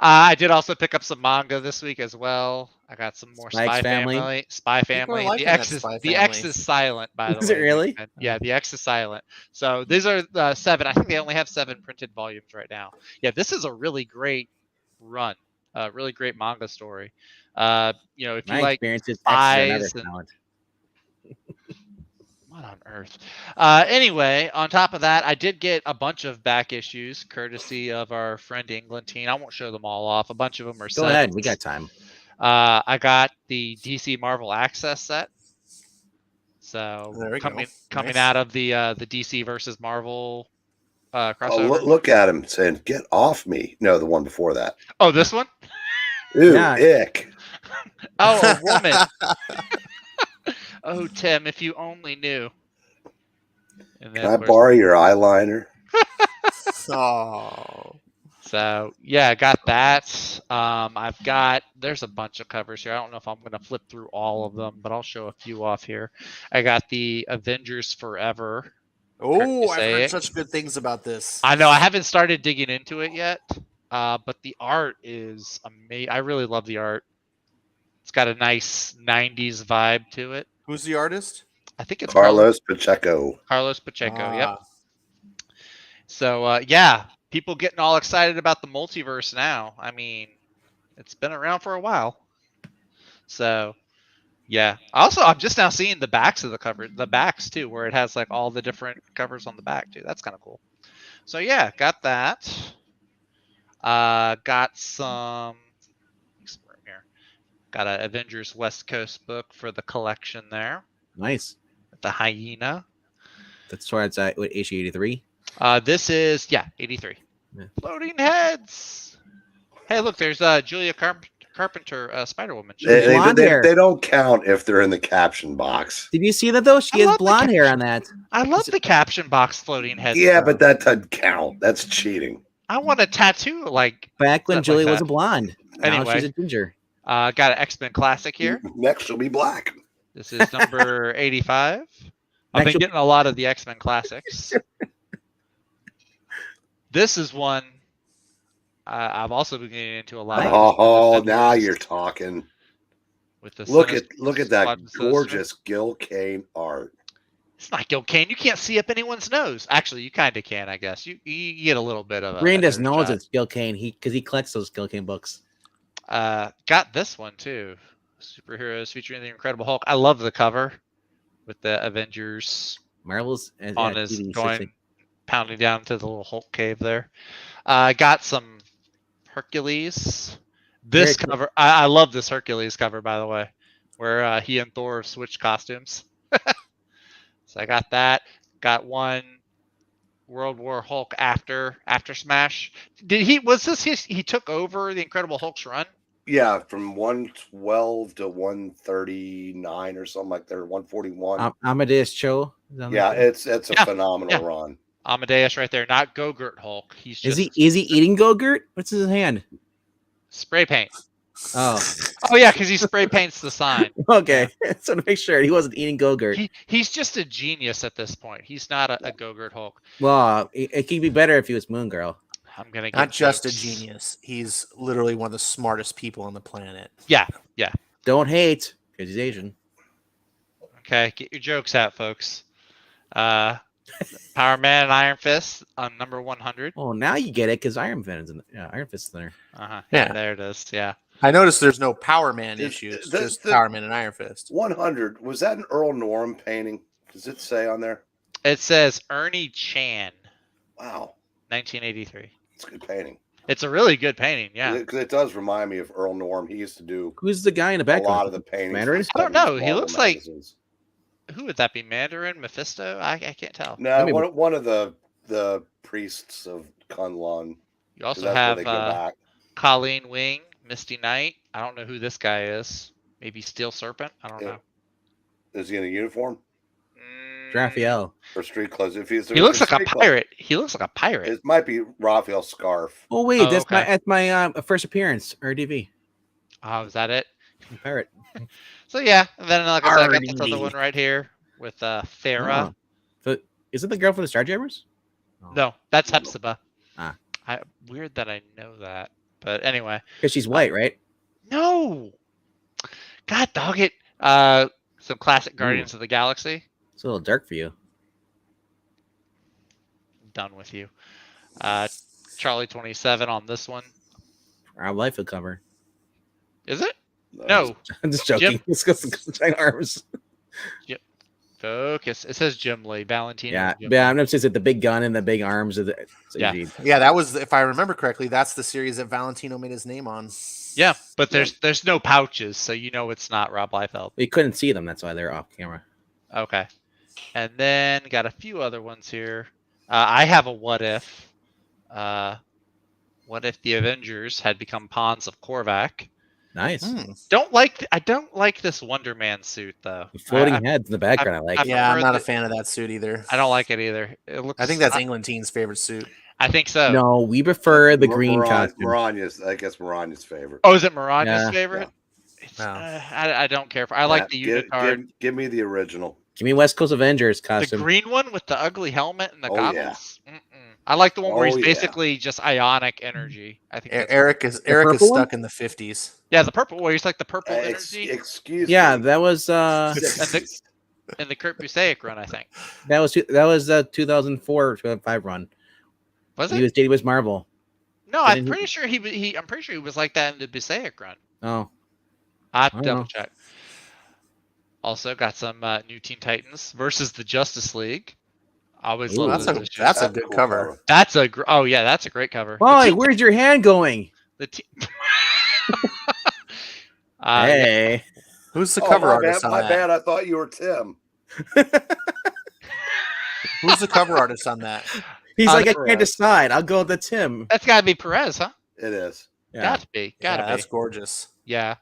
I did also pick up some manga this week as well. I got some more Spy Family. The X is silent, by the way. Is it really? Yeah, the X is silent. So these are 7. I think they only have 7 printed volumes right now. Yeah, this is a really great run. Really great manga story. If you like spies what on earth? Anyway, on top of that, I did get a bunch of back issues courtesy of our friend Englantine. I won't show them all off. A bunch of them are Go ahead. We got time. I got the DC Marvel Access set. So coming out of the DC versus Marvel crossover. Look at him saying, "Get off me." No, the one before that. Oh, this one? Ew, ick. Oh, a woman. Oh, Tim, if you only knew. Can I borrow your eyeliner? Oh. So, yeah, I got that. There's a bunch of covers here. I don't know if I'm going to flip through all of them, but I'll show a few off here. I got the Avengers Forever. Oh, I've heard such good things about this. I know. I haven't started digging into it yet, but the art is amazing. I really love the art. It's got a nice 90s vibe to it. Who's the artist? I think it's Carlos Pacheco. Yep. So, people getting all excited about the multiverse now. I mean, it's been around for a while. So, yeah. Also, I'm just now seeing the backs of the backs too, where it has like all the different covers on the back too. That's kind of cool. So, yeah, got that. Got some. Got an Avengers West Coast book for the collection there. Nice. The Hyena. That's where it's at, issue 83? This is, 83. Yeah. Floating Heads. Hey, look, there's Julia Carpenter, Spider-Woman. They don't count if they're in the caption box. Did you see that, though? She has blonde hair on that. I love the caption box Floating Heads. Yeah, but that doesn't count. That's cheating. I want a tattoo like... Back when Julia was a blonde. Anyway. Now she's a ginger. Got an X-Men Classic here. Next she'll be black. This is number 85. I've been getting a lot of the X-Men Classics. This is one I've also been getting into a lot. Oh, now you're talking. With the look at that gorgeous Gil Kane art. It's not Gil Kane. You can't see up anyone's nose. Actually, you kind of can, I guess. You get a little bit of a... Brandis knows it's Gil Kane because he collects those Gil Kane books. Got this one too. Superheroes featuring the Incredible Hulk. I love the cover. with the Avengers. Marvel's on his going pounding down to the little Hulk cave there. Got some Hercules. This cover, I love this Hercules cover, by the way, where he and Thor switch costumes. So I got that. Got one World War Hulk after Smash. He took over the Incredible Hulk's run? Yeah, from 112 to 139 or something like that, or 141. Amadeus Cho. Yeah, it's a phenomenal run. Amadeus right there, not Go-Gurt Hulk. He's just is he eating Go-Gurt? What's in his hand? Spray paint. Oh yeah, because he spray paints the sign. Okay, so to make sure he wasn't eating Go-Gurt. He's just a genius at this point. He's not a Go-Gurt Hulk. Well, it could be better if he was Moon Girl. I'm gonna get not just a genius. He's literally one of the smartest people on the planet. Yeah. Don't hate because he's Asian. Okay, get your jokes out, folks. Power Man and Iron Fist on number 100. Oh, now you get it because Iron Fist is there. Yeah, there it is. Yeah. I noticed there's no Power Man issues, just Power Man and Iron Fist. 100, was that an Earl Norm painting? Does it say on there? It says Ernie Chan. Wow. 1983. It's a good painting. It's a really good painting, yeah. Because it does remind me of Earl Norm. He used to do Who's the guy in the a background? lot of the paintings. Mandarin? I don't know. He looks like... Who would that be? Mandarin? Mephisto? I can't tell. No, one of the priests of Kunlun. You also have Colleen Wing, Misty Knight. I don't know who this guy is. Maybe Steel Serpent? I don't know. Is he in a uniform? Raphael. Or street clothes. He looks like a pirate. He looks like a pirate. It might be Raphael Scarf. Oh wait, that's my first appearance, RDV. Oh, is that it? Pirate. So yeah, and then like I said, I got this other one right here with Thera. So is it the girl from the Starjammers? No, that's Hepzibah. Weird that I know that, but anyway. Because she's white, right? No. God dog it. Some classic Guardians of the Galaxy. It's a little dark for you. Done with you. Charlie 27 on this one. Our life will cover. Is it? No. I'm just joking. Let's go some giant arms. Yep. Focus. It says Jim Lee, Valentino. Yeah, I'm just saying the big gun and the big arms. Yeah, that was, if I remember correctly, that's the series that Valentino made his name on. Yeah, but there's no pouches, so you know it's not Rob Liefeld. We couldn't see them, that's why they're off camera. Okay. And then got a few other ones here. I have a what if. What if the Avengers had become pawns of Korvac? Nice. I don't like this Wonder Man suit though. The floating heads in the background. I like. I'm not a fan of that suit either. I don't like it either. It looks. I think that's Englantine's favorite suit. I think so. No, we prefer the green costume. I guess Miranya's favorite. Oh, is it Miranya's favorite? Yeah. I don't care. I like the unitard. Give me the original. Give me West Coast Avengers costume. The green one with the ugly helmet and the goggles. Yeah. I like the one where he's basically just ionic energy. I think Eric is stuck in the 50s. Yeah, the purple where he's like the purple energy. Excuse me. Yeah, that was in the Kurt Busiek run, I think. That was 2004 2005 run. Was it? He was Marvel. No, I'm pretty sure he was like that in the Busiek run. Oh. I have to double check. Also got some new Teen Titans versus the Justice League. Always love that's a good cover. That's a that's a great cover. Why? Where's your hand going? Hey, who's the cover artist on that? My bad. I thought you were Tim. Who's the cover artist on that? He's like, I can't decide. I'll go with the Tim. That's got to be Perez, huh? It is. Yeah. Got to be. That's gorgeous. Yeah.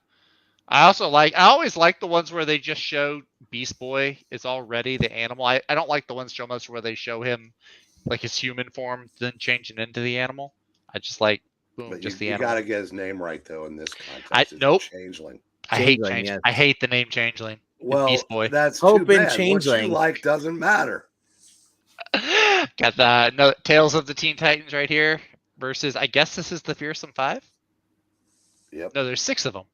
I always like the ones where they just show Beast Boy is already the animal. I don't like the ones show most where they show him like his human form, then changing into the animal. I just like boom, but just the animal. You got to get his name right though in this context. Changeling. I hate Changeling. Yes. I hate the name Changeling. Well, Beast Boy. That's Hope too bad. Changeling. What you doesn't matter. Got the Tales of the Teen Titans right here versus I guess this is the Fearsome Five. Yep. No, there's 6 of them.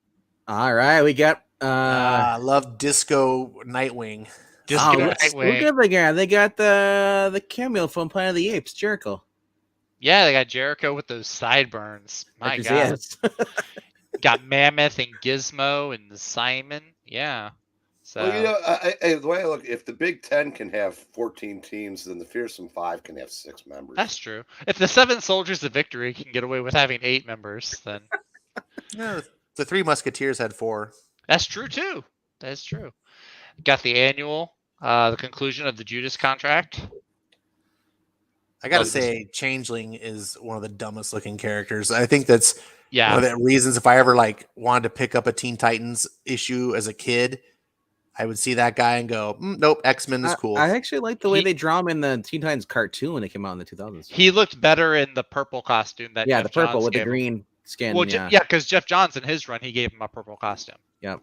All right, we got. I love Disco Nightwing. Nightwing. Look at the guy. They got the cameo from Planet of the Apes, Jericho. Yeah, they got Jericho with those sideburns. My God. Got Mammoth and Gizmo and Simon. Yeah. So well, the way I look, if the Big Ten can have 14 teams, then the Fearsome Five can have 6 members. that's true. If the 7 Soldiers of Victory can get away with having 8 members, then Yeah, the Three Musketeers had 4. that's true too. That's true. Got the annual, the conclusion of the Judas contract. I gotta say, Changeling is one of the dumbest looking characters. I think that's one of the reasons. If I ever wanted to pick up a Teen Titans issue as a kid, I would see that guy and go, "Nope, X-Men is cool." I actually like the way they draw him in the Teen Titans cartoon when it came out in the 2000s. He looked better in the purple costume that Jeff the purple Johns with gave the green him. skin. Well, because Jeff Johns in his run, he gave him a purple costume. Yep.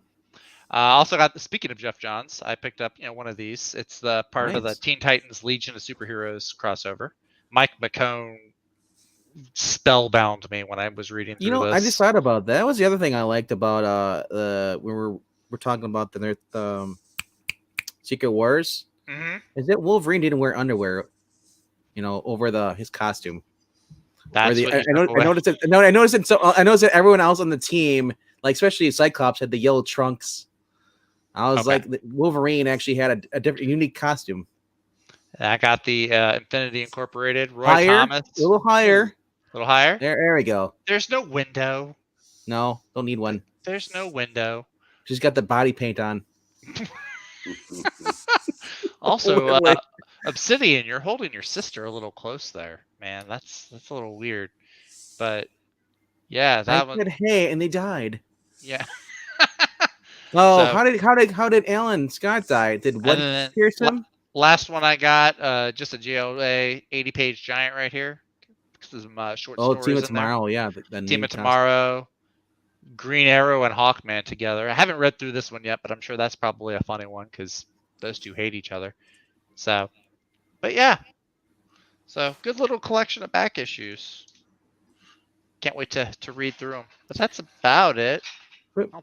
Also got speaking of Jeff Johns, I picked up one of these. It's the part of the Teen Titans Legion of Superheroes crossover. Mike McCone spellbound me when I was reading through this. I just thought about that. That was the other thing I liked about when we're talking about the Secret Wars. Mm-hmm. Is that Wolverine didn't wear underwear, over his costume. That's I noticed that everyone else on the team, especially Cyclops, had the yellow trunks. I was like, Wolverine actually had a different, unique costume. I got the Infinity Incorporated. Roy Thomas. A little higher. A little higher? There we go. There's no window. No, don't need one. There's no window. She's got the body paint on. Also, Obsidian, you're holding your sister a little close there, man. That's a little weird. But yeah, that one. Hey, and they died. Yeah. Oh, so, how did Alan Scott die? Did what pierce him? Last one I got, just a GOA 80-page giant right here. Some short stories. Team of Tomorrow, yeah. Team of Tomorrow, Green Arrow, and Hawkman together. I haven't read through this one yet, but I'm sure that's probably a funny one because those two hate each other. So, but yeah. So, good little collection of back issues. Can't wait to read through them. But that's about it.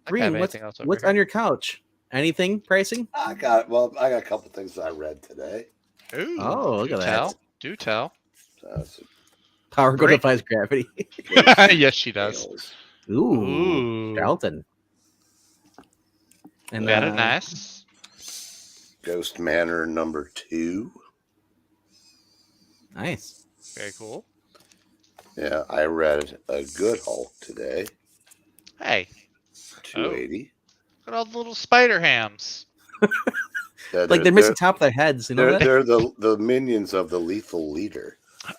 Green, what's on your couch? Anything pricing? I got a couple things that I read today. Ooh, look at that. Do tell. Power Girl defies gravity. Yes, she does. Ooh. Charlton. And that is nice. Ghost Manor #2. Nice. Very cool. Yeah, I read a Good Hulk today. Hey. 280. Look at all the little spider hams. They're missing top of their heads. They're the minions of the Lethal Leader.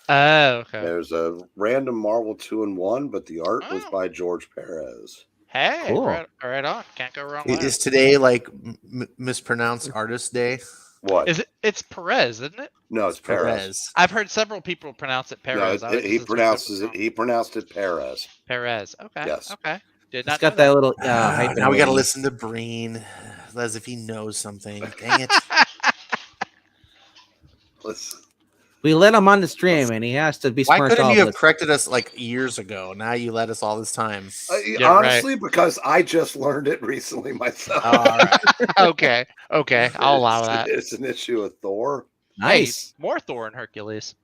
Oh, okay. There's a random Marvel 2-in-1, but the art was by George Perez. Hey, cool. right on. Can't go wrong. Is today mispronounced Artist Day? What is it? It's Perez, isn't it? No, it's Perez. I've heard several people pronounce it Perez. No, he pronounced it Perez. Perez. Okay. Yes. Okay. It's got that little. Now we got to listen to Breen, as if he knows something. Dang it! Listen. We let him on the stream, and he has to be smart. Why couldn't you have corrected us years ago? Now you let us all this time. Honestly, because I just learned it recently myself. All right. Okay. I'll allow that. It's an issue of Thor. Nice. Hey, more Thor and Hercules.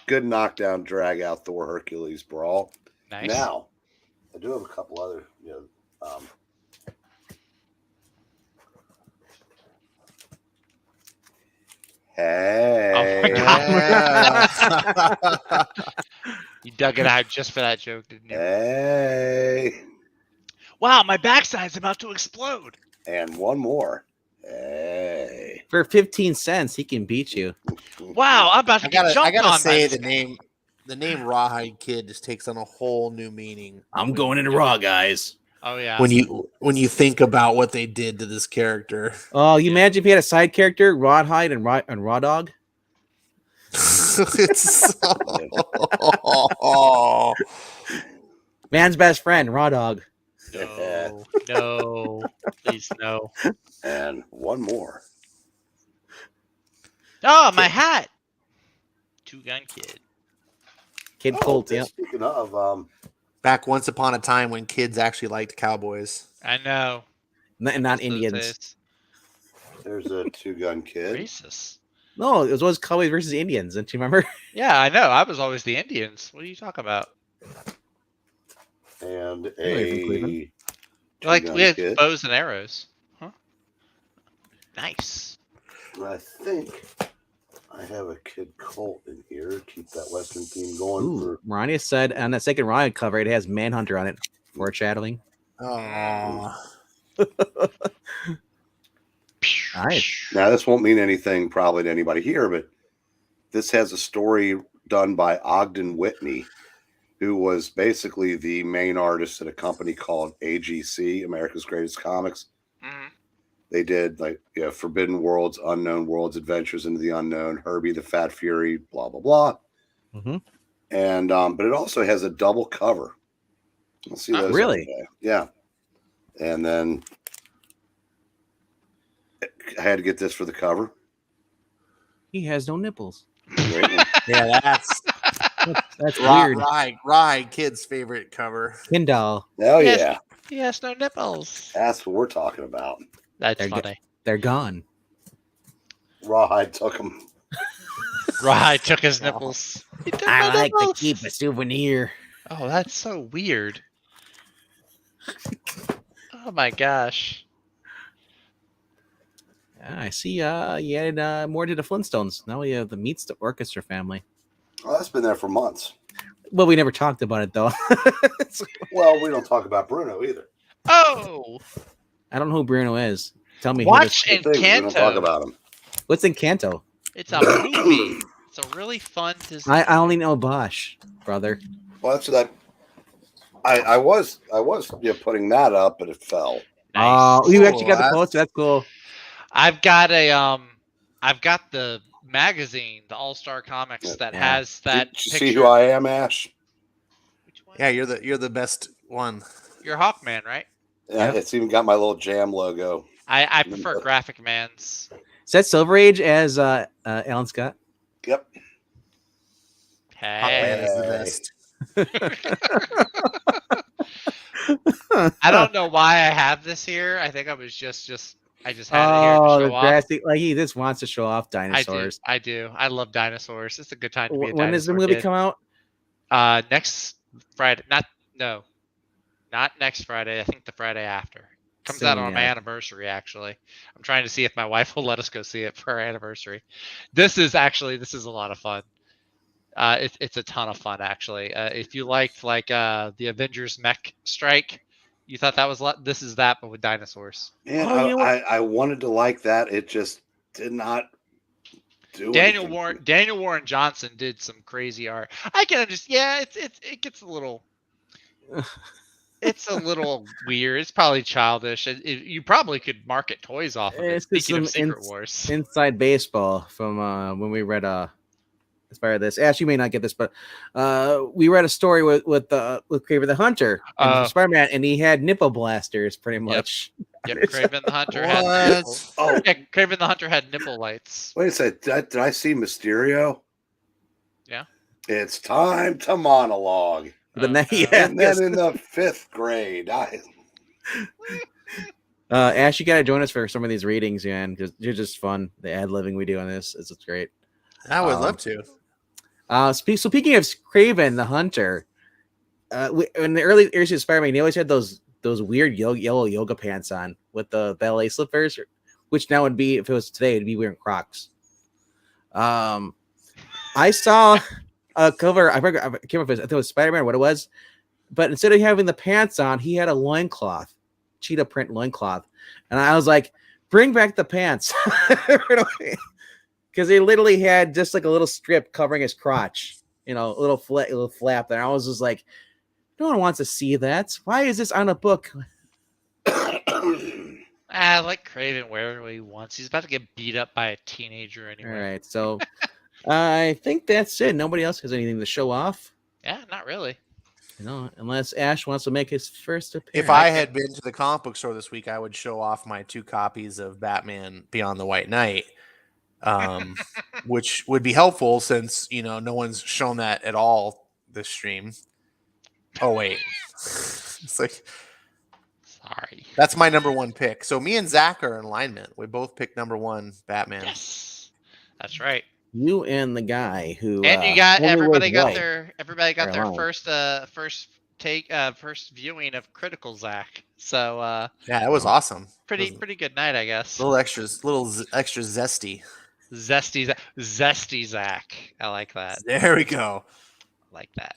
Good knockdown, drag out Thor Hercules brawl. Nice. Now, I do have a couple other, Hey. Oh my God. You dug it out just for that joke, didn't you? Hey. Wow, my backside's about to explode. And one more. Hey. For 15 cents, he can beat you. Wow, I'm about to get jumped on. I gotta say the name Rawhide Kid just takes on a whole new meaning. I'm going into Raw, guys. Oh yeah. When you think about what they did to this character. Oh, you imagine if you had a side character, Rawhide and Raw Dog? Man's best friend, Raw Dog. No, please no. And one more. Oh, my hat. Two Gun Kid. Kid Colt, yeah. Speaking of, back once upon a time when kids actually liked cowboys. I know. Not Indians. There's a Two-Gun Kid. Racist. No, it was always cowboys versus Indians. Don't you remember? Yeah, I know. I was always the Indians. What are you talking about? And we had bows and arrows. Huh? Nice. I think I have a Kid Colt in here. Keep that Western theme going. Ooh, Ronnie said on the second Ryan cover, it has Manhunter on it. Foreshadowing. Oh. All right. Now, this won't mean anything probably to anybody here, but this has a story done by Ogden Whitney, who was basically the main artist at a company called AGC, America's Greatest Comics. Mm-hmm. They did Forbidden Worlds, Unknown Worlds, Adventures into the Unknown, Herbie the Fat Fury, blah, blah, blah. Mm-hmm. And but it also has a double cover. We'll see those. Really? Yeah. And then I had to get this for the cover. He has no nipples. Yeah, that's weird. Rye, kid's favorite cover. Kindle. Oh, yeah. He has no nipples. That's what we're talking about. That's funny. They're gone. Rawhide took them. Rawhide took his nipples. I like to keep a souvenir. Oh, that's so weird. Oh my gosh. I see you added more to the Flintstones. Now we have the Meets the Orchestra family. Oh, that's been there for months. Well, we never talked about it, though. Well, we don't talk about Bruno either. Oh! I don't know who Bruno is. Tell me. Watch We don't Encanto. talk about him. What's Encanto? It's a movie. It's a really fun Disney. I only know Bosch, brother. Well, that's what I was putting that up, but it fell. Nice. You actually got the poster. That's cool. I've got the magazine, the All Star Comics, that has that. Did you picture. see who I am, Ash? Which one? Yeah, you're the best one. You're Hawkman, right? Yeah, it's even got my little Jam logo. I prefer Graphic Man's. Is that Silver Age as Alan Scott? Yep. Hey. Hawkman is the best. I don't know why I have this here. I think I was just I just had it here to show off. Drastic, like he just wants to show off dinosaurs. I do. I love dinosaurs. It's a good time to be a dinosaur. When does the movie come out? Next Friday. Not next Friday. I think the Friday after. Comes out on my anniversary, actually. I'm trying to see if my wife will let us go see it for our anniversary. This is a lot of fun. It's a ton of fun, actually. If you liked the Avengers Mech Strike, you thought that was this is that, but with dinosaurs. Man, I wanted to like that. It just did not do Daniel anything. Warren Johnson did some crazy art. I can understand. It gets a little. It's a little weird. It's probably childish. You probably could market toys off of it. Speaking of Secret Wars, Inside Baseball from when we read inspired this. Ash, you may not get this, but we read a story with Kraven the Hunter and Spider-Man, and he had nipple blasters, pretty much. Yep, Kraven the Hunter had nipples. Oh, yeah, Kraven the Hunter had nipple lights. Wait a second. Did I see Mysterio? Yeah. It's time to monologue. And then in the 5th grade. Ash, you gotta join us for some of these readings, man, because you're just fun. The ad-libbing we do on this is great. I would love to. Speaking of Kraven the Hunter, in the early years of Spider-Man, he always had those weird yellow yoga pants on with the ballet slippers, which now would be, if it was today, it'd be wearing Crocs. I saw a cover. I can't remember if it was Spider-Man or what it was, but instead of having the pants on, he had a loincloth, cheetah print loincloth, and I was like, "Bring back the pants," because they literally had just like a little strip covering his crotch, a little flap there. I was just like, no one wants to see that. Why is this on a book? I like Kraven wherever he wants. He's about to get beat up by a teenager anyway. All right, so I think that's it. Nobody else has anything to show off. Yeah, not really. Unless Ash wants to make his first appearance. If I had been to the comic book store this week, I would show off my 2 copies of Batman Beyond the White Knight, which would be helpful since, no one's shown that at all this stream. Oh, wait. It's like, sorry. That's my number 1 pick. So me and Zach are in alignment. We both picked number 1 Batman. Yes. That's right. You and the guy who and you got everybody got their first first viewing of Critical Zach. So yeah, that was awesome. Pretty good night, I guess. Little extra zesty. Zesty Zach. I like that. There we go. I like that.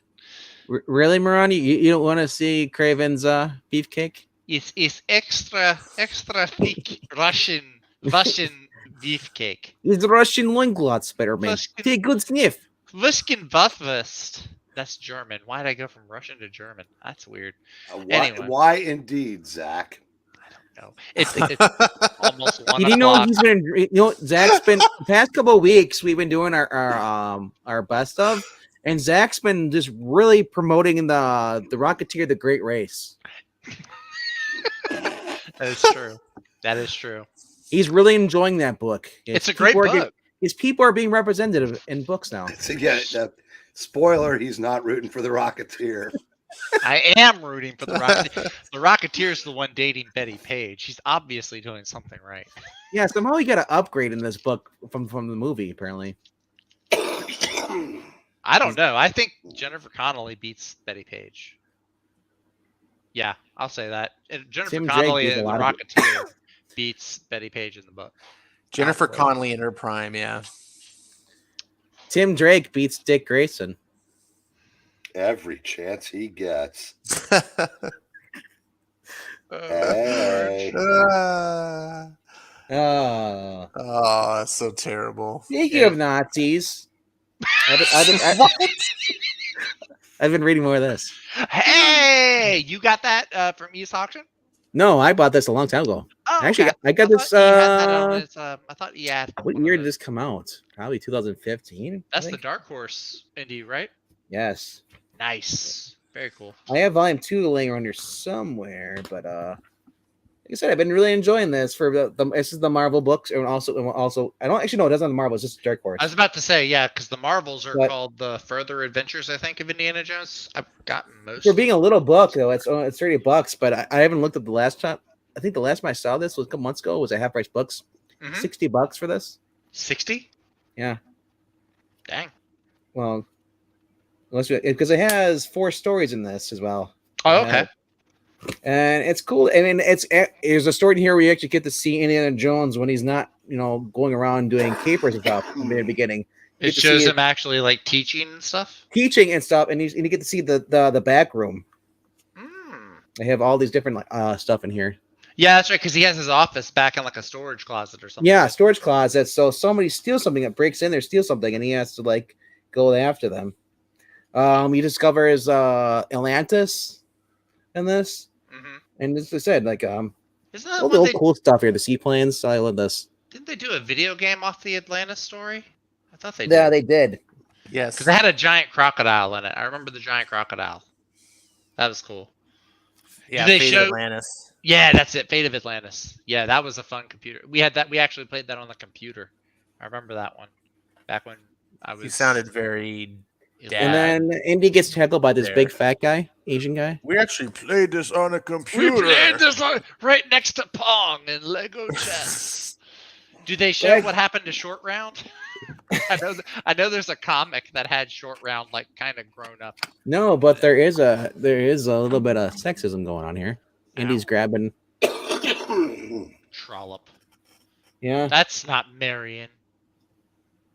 Really, Marani? You don't want to see Craven's beefcake? It's extra thick Russian beefcake. It's Russian loincloth, Spider-Man. Take a good sniff. Russian Bratwurst. That's German. Why did I go from Russian to German? That's weird. Anyway. Why indeed, Zach? I don't know. It's almost 1 You o'clock. know he's been. Zach's been the past couple of weeks. We've been doing our best of, and Zach's been just really promoting the Rocketeer: The Great Race. That is true. He's really enjoying that book. It's a great book. His people are being represented in books now. Spoiler: he's not rooting for the Rocketeer. I am rooting for the Rocketeer. The Rocketeer is the one dating Betty Page. He's obviously doing something right. Yeah, somehow he got an upgrade in this book from the movie, apparently. I don't know. I think Jennifer Connelly beats Betty Page. Yeah, I'll say that. Jennifer Connelly in The Rocketeer beats Betty Page in the book. Jennifer Connelly in her prime, yeah. Tim Drake beats Dick Grayson. Every chance he gets. Hey. Oh, that's so terrible. Speaking of Nazis, I've been reading more of this. Hey, you got that from East Auction? No, I bought this a long time ago. Oh, actually, okay. I got this. I thought you had. What year did this come out? Probably 2015. That's the Dark Horse indie, right? Yes. Nice. Very cool. I have volume 2 laying around here somewhere, but like I said, I've been really enjoying this. This is the Marvel books, and also I don't actually know. It doesn't have the Marvel. It's just Dark Horse. I was about to say, yeah, because the Marvels are called the Further Adventures, I think, of Indiana Jones. I've gotten most. For being a little book, though, it's $30, but I haven't looked at the last time. I think the last time I saw this was a couple months ago. Was at Half Price Books. $60 for this. 60? Yeah. Dang. Well, because it has 4 stories in this as well. Oh, okay. And it's cool. I mean, there's a story in here where you actually get to see Indiana Jones when he's not, going around doing capers and stuff in the beginning. It shows him actually like teaching and stuff. Teaching and stuff, and you get to see the back room. They have all these different stuff in here. Yeah, that's right, because he has his office back in like a storage closet or something. Yeah, storage closet. So somebody steals something, that breaks in there, steals something, and he has to go after them. You discover his Atlantis in this, and as I said, all the old cool stuff here, the seaplanes. I love this. Didn't they do a video game off the Atlantis story? I thought they did. Yeah, they did. Yes, because they had a giant crocodile in it. I remember the giant crocodile. That was cool. Yeah, Fate of Atlantis. Yeah, that's it. Fate of Atlantis. Yeah, that was a fun computer. We had that. We actually played that on the computer. I remember that one. Back when I was. You sounded very. Dad. And then Indy gets tackled by this big fat guy, Asian guy. We actually played this on a computer. We played this right next to Pong and Lego chess. Do they show what happened to Short Round? I know there's a comic that had Short Round kind of grown up. No, but there is a little bit of sexism going on here. Indy's grabbing Trollop. Yeah. That's not Marion.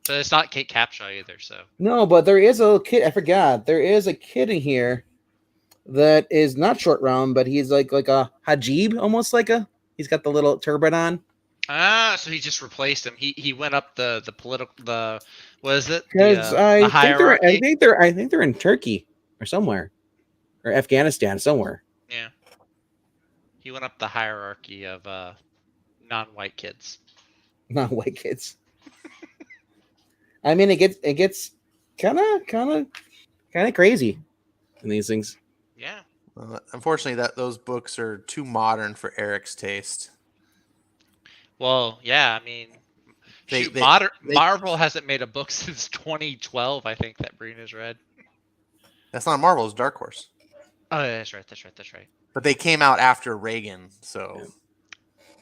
So it's not Kate Capshaw either, so. No, but there is a little kid. I forgot. There is a kid in here that is not Short Round, but he's like a Hajib, almost he's got the little turban on. Ah, so he just replaced him. He went up the what is it? Because the hierarchy? I think they're in Turkey or somewhere. Or Afghanistan somewhere. Yeah. He went up the hierarchy of non-white kids. Non-white kids. I mean, it gets kind of crazy in these things. Yeah. Unfortunately, those books are too modern for Eric's taste. Well, yeah, I mean, Marvel hasn't made a book since 2012. I think that Breen has read. That's not Marvel; it's Dark Horse. Oh, yeah, that's right. But they came out after Reagan, so.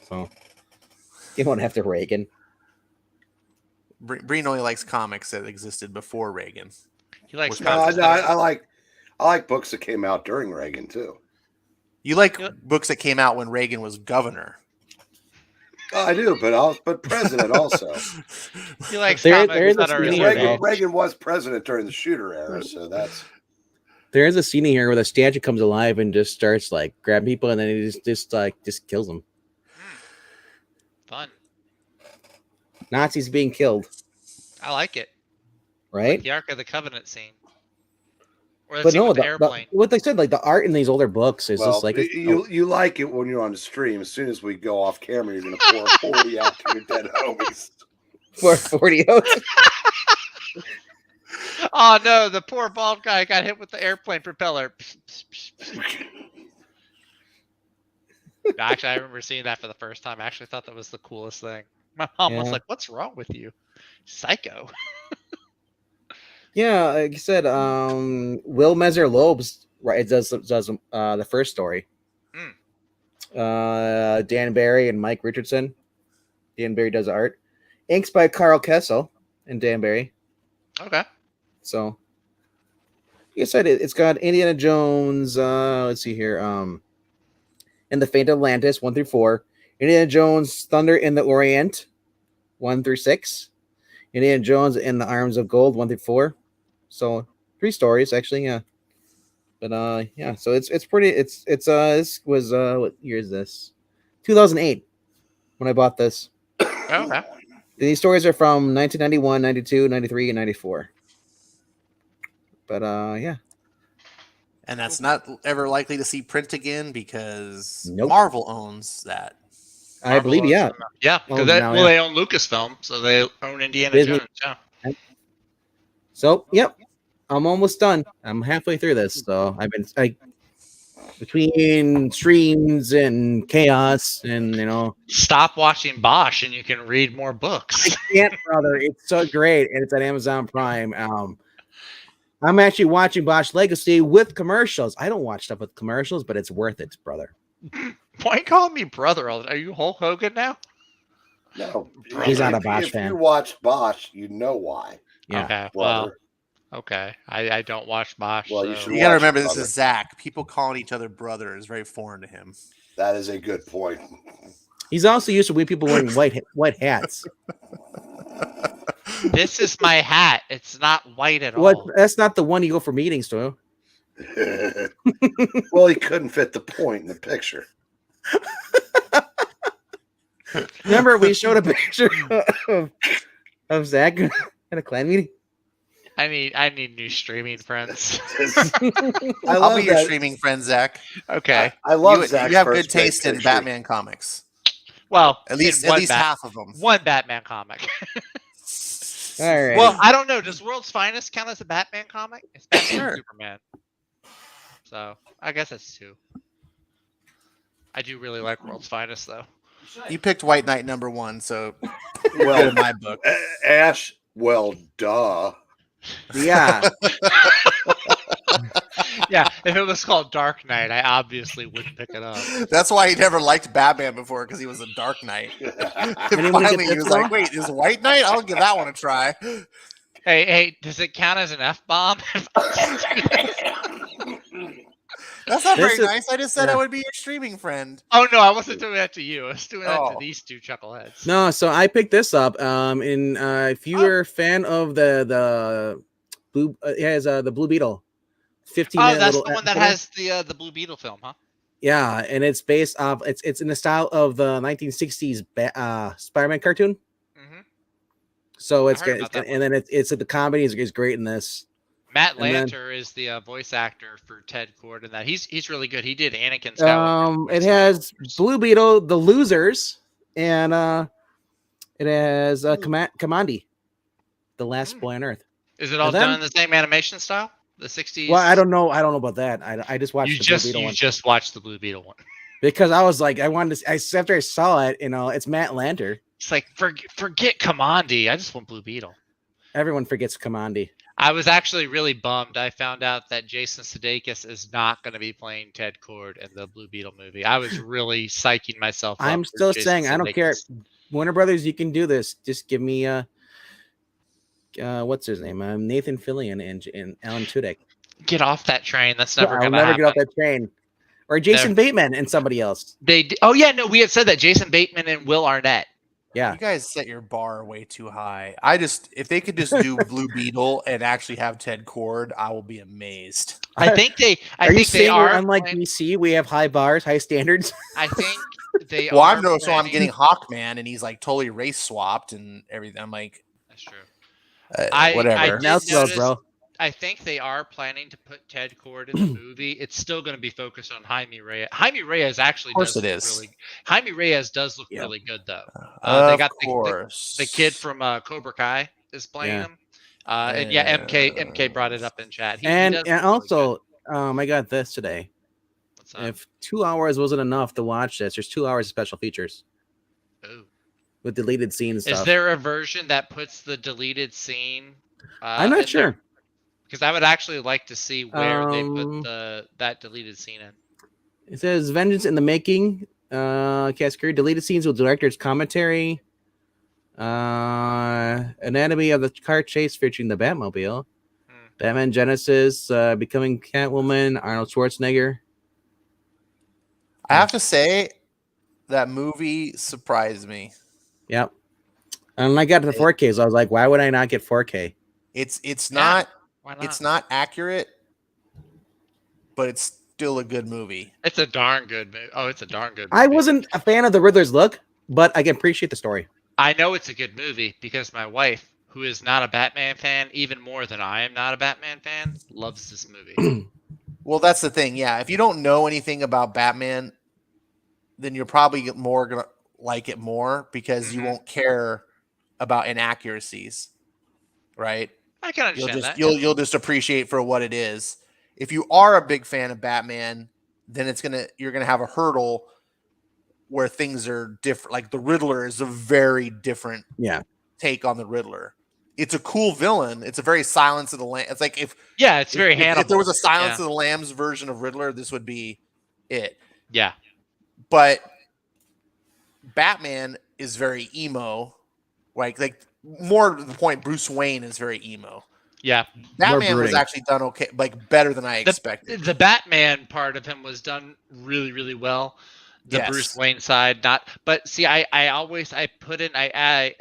You won't have to Reagan. Breen only likes comics that existed before Reagan. He likes. I I like books that came out during Reagan too. You like books that came out when Reagan was governor. Oh, I do, but president also. You like comics that are Reagan was president during the shooter era, so that's. There is a scene here where the statue comes alive and just starts like grabbing people, and then he just kills them. Fun. Nazis being killed. I like it. Right? Like the Ark of the Covenant scene. Or but no, the airplane. What they said, like the art in these older books is just like you like it when you're on the stream. As soon as we go off camera, you're gonna pour 40 out to your dead homies. Pour 40 out. Oh no, the poor bald guy got hit with the airplane propeller. Actually, I remember seeing that for the first time. I actually thought that was the coolest thing. My mom was like, "What's wrong with you, psycho?" Yeah, like you said, Will Messer-Loebs does the first story. Dan Barry and Mike Richardson. Dan Barry does art. Inks by Carl Kessel and Dan Barry. Okay. So, like I said, it's got Indiana Jones. Let's see here. And the Fate of Atlantis 1 through 4. Indiana Jones Thunder in the Orient 1 through 6. Indiana Jones in the Arms of Gold 1 through 4. So 3 stories actually, yeah. But yeah, so it's pretty. This was what year is this? 2008 when I bought this. Okay. These stories are from 1991, 92, 93, and 94. But yeah. And that's not ever likely to see print again because Marvel owns that. I believe, yeah. Yeah, because they own Lucasfilm, so they own Indiana Jones. Yeah. So, yep. I'm almost done. I'm halfway through this, so I've been between streams and chaos, and stop watching Bosch, and you can read more books. I can't, brother. It's so great, and it's on Amazon Prime. I'm actually watching Bosch Legacy with commercials. I don't watch stuff with commercials, but it's worth it, brother. Why you calling me brother? Are you Hulk Hogan now? No, he's not a Bosch fan. If you watch Bosch, you know why. Yeah. Okay. Well. Okay, I don't watch Bosch. Well, so. You gotta remember, this is Zach. People calling each other brother is very foreign to him. That is a good point. He's also used to people wearing white hats. This is my hat. It's not white at all. That's not the one you go for meetings to. Well, he couldn't fit the point in the picture. Remember, we showed a picture of Zach at a clan meeting. I need new streaming friends. I'll be your streaming friend, Zach. Okay. I love Zach. You have good taste in Batman comics. Well, at least half of them. One Batman comic. All right. Well, I don't know. Does World's Finest count as a Batman comic? It's Batman and Superman. So I guess that's 2. I do really like World's Finest, though. You picked White Knight #1, so well in my book. Ash. Well, duh. Yeah. Yeah, if it was called Dark Knight, I obviously wouldn't pick it up. That's why he never liked Batman before, because he was a Dark Knight. Finally, he was like, wait, is White Knight? I'll give that one a try. Hey, does it count as an F-bomb? That's not very nice. I just said I would be your streaming friend. Oh, no, I wasn't doing that to you. I was doing that to these 2 chuckleheads. No, so I picked this up. If you're a fan of the Blue, it has the Blue Beetle. 15-minute. Oh, that's the one that has the Blue Beetle film, huh? Yeah, and it's based off. It's in the style of the 1960s Spider-Man cartoon. Mm-hmm. So it's good, and then it's the comedy is great in this. Matt Lanter is the voice actor for Ted Cord, and that he's really good. He did Anakin Skywalker. It has Blue Beetle, the Losers, and it has Kamandi, the last boy on Earth. Is it all done in the same animation style? The 60s? Well, I don't know about that. I just watched the Blue Beetle one. You just watched the Blue Beetle one. Because I was like, after I saw it, it's Matt Lanter. It's like, forget Kamandi. I just want Blue Beetle. Everyone forgets Kamandi. I was actually really bummed. I found out that Jason Sudeikis is not going to be playing Ted Cord in the Blue Beetle movie. I was really psyching myself up. I'm still saying, I don't care. Warner Brothers, you can do this. Just give me what's his name? Nathan Fillion and Alan Tudyk. Get off that train. That's never I'll gonna never happen. get off that train. Or Jason Bateman and somebody else. Oh yeah, no, we had said that Jason Bateman and Will Arnett. Yeah, you guys set your bar way too high. If they could just do Blue Beetle and actually have Ted Kord, I will be amazed. I think they. Are you saying we're unlike DC? We have high bars, high standards. I think they. Well, I'm getting Hawkman, and he's like totally race swapped and everything. I'm like, that's true. Whatever. Bro. I think they are planning to put Ted Kord in the movie. It's still going to be focused on Jaime Reyes. Jaime Reyes actually does look really. Jaime Reyes does look really good though. They got the kid from Cobra Kai is playing him. And MK brought it up in chat. And also, I got this today. If 2 hours wasn't enough to watch this, there's 2 hours of special features. Ooh. With deleted scenes. Is there a version that puts the deleted scene? I'm not sure. Because I would actually like to see where they put that deleted scene in. It says Vengeance in the Making. Cascade deleted scenes with director's commentary. Anatomy of the car chase featuring the Batmobile. Batman Genesis, becoming Catwoman, Arnold Schwarzenegger. I have to say, that movie surprised me. Yep. And I got to the 4K, so I was like, why would I not get 4K? It's not accurate, but it's still a good movie. It's a darn good movie. Oh, it's a darn good movie. I wasn't a fan of the Riddler's look, but I can appreciate the story. I know it's a good movie because my wife, who is not a Batman fan, even more than I am not a Batman fan, loves this movie. Well, that's the thing. Yeah, if you don't know anything about Batman, then you're probably more gonna like it more because you won't care about inaccuracies, right? I can understand that. You'll just appreciate for what it is. If you are a big fan of Batman, then you're gonna have a hurdle where things are different. Like the Riddler is a very different take on the Riddler. It's a cool villain. It's a very Silence of the Lambs. It's like it's very Hannibal. If there was a Silence of the Lambs version of Riddler, this would be it. Yeah. But Batman is very emo. Like more to the point, Bruce Wayne is very emo. Yeah. Batman was actually done okay, like better than I expected. The Batman part of him was done really, really well. The Bruce Wayne side, not. But see, I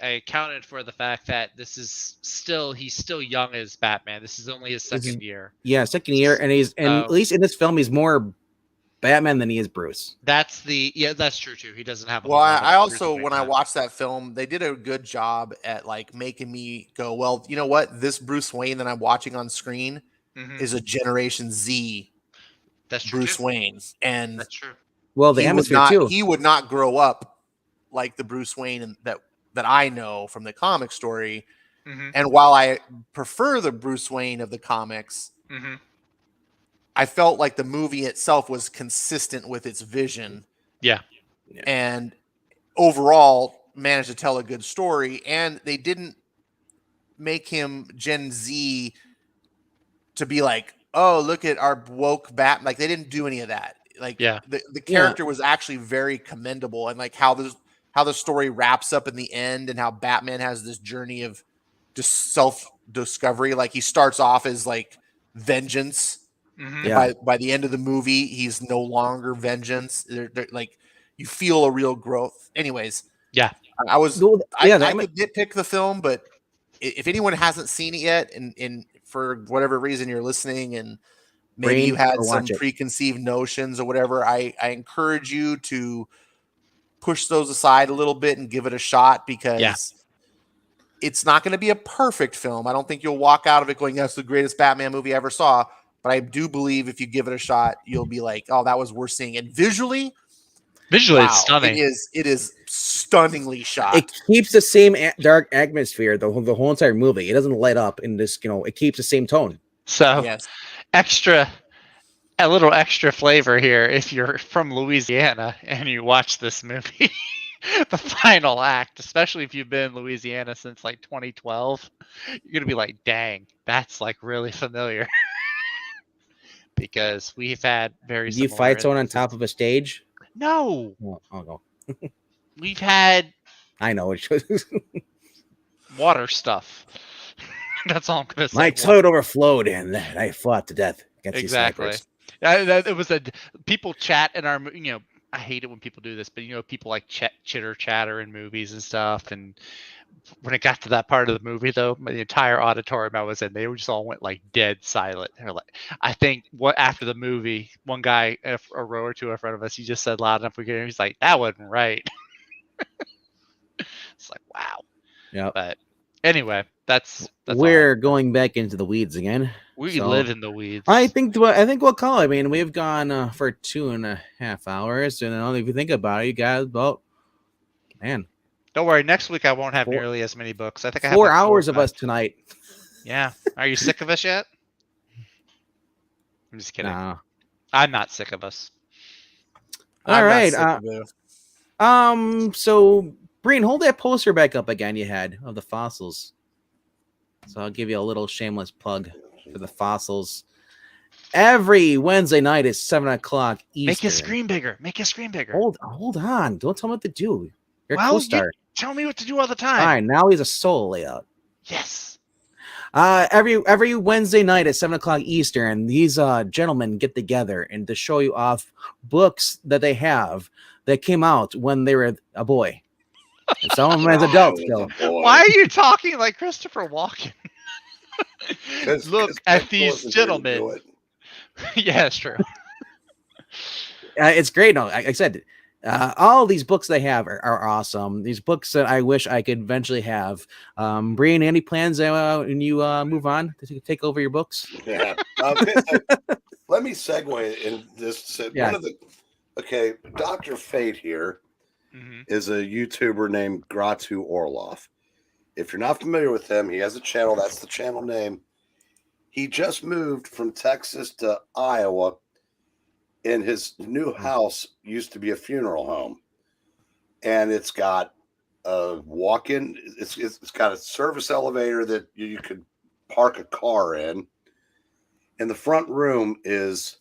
accounted for the fact that he's still young as Batman. This is only his second year. Yeah, second year, and at least in this film, he's more Batman than he is Bruce. That's true too. He doesn't have. I also, when I watched that film, they did a good job at like making me go, well, you know what? This Bruce Wayne that I'm watching on screen is a Generation Z. That's true. Bruce Wayne, and that's true. Well, the atmosphere too. He would not grow up like the Bruce Wayne that I know from the comic story. And while I prefer the Bruce Wayne of the comics, I felt like the movie itself was consistent with its vision. Yeah. And overall managed to tell a good story. And they didn't make him Gen Z to be like, oh, look at our woke Bat. Like they didn't do any of that. Like the character was actually very commendable, and like how the story wraps up in the end, and how Batman has this journey of just self-discovery. Like he starts off as like vengeance. By the end of the movie, he's no longer vengeance. They're like you feel a real growth. Anyways, I could nitpick the film, but if anyone hasn't seen it yet, and for whatever reason you're listening and maybe you had some preconceived notions or whatever, I encourage you to push those aside a little bit and give it a shot, because it's not going to be a perfect film. I don't think you'll walk out of it going, that's the greatest Batman movie I ever saw. But I do believe if you give it a shot, you'll be like, oh, that was worth seeing. And visually, it's stunning. It is stunningly shot. It keeps the same dark atmosphere the whole entire movie. It doesn't light up in this, it keeps the same tone. So a little extra flavor here. If you're from Louisiana and you watch this movie, the final act, especially if you've been in Louisiana since like 2012, you're gonna be like, dang, that's like really familiar. Because we've had very similar. You fight someone on top of a stage? No. Oh no. We've had. I know. Water stuff. That's all I'm gonna say. My toilet overflowed, and I fought to death against Exactly. these snipers. It was people chat in our, I hate it when people do this, but people like chitter chatter in movies and stuff. And when it got to that part of the movie, though, the entire auditorium I was in, they just all went like dead silent. They're like, I think after the movie, one guy a row or two in front of us, he just said loud enough we could hear. He's like, "That wasn't right." It's like, wow. Yeah. But anyway, that's we're going back into the weeds again. We live in the weeds. I think we'll call it. I mean, we've gone for 2.5 hours, and if you think about it, you got about, man. Don't worry. Next week I won't have nearly as many books. I think I have 4 hours of us tonight. Yeah. Are you sick of us yet? I'm just kidding. Nah. I'm not sick of us. All right. So Breen, hold that poster back up again you had of the fossils. So I'll give you a little shameless plug for the fossils. Every Wednesday night is 7:00 Eastern. Make his screen bigger. Make his screen bigger. Hold on. Don't tell me what to do. You're a co-star. Tell me what to do all the time. Fine. Now he's a solo layout. Yes. Every Wednesday night at 7:00 Eastern, these gentlemen get together and to show you off books that they have that came out when they were a boy. And some of them as adults. Why are you talking like Christopher Walken? Look at these gentlemen. Yeah, it's true. It's great. No, I said all these books they have are awesome. These books that I wish I could eventually have. Breen, any plans when you move on to take over your books? Yeah. Let me segue in this. Yeah. Dr. Fate here is a YouTuber named Gratu Orloff. If you're not familiar with him, he has a channel. That's the channel name. He just moved from Texas to Iowa, and his new house used to be a funeral home. And it's got a walk-in. It's got a service elevator that you could park a car in. And the front room is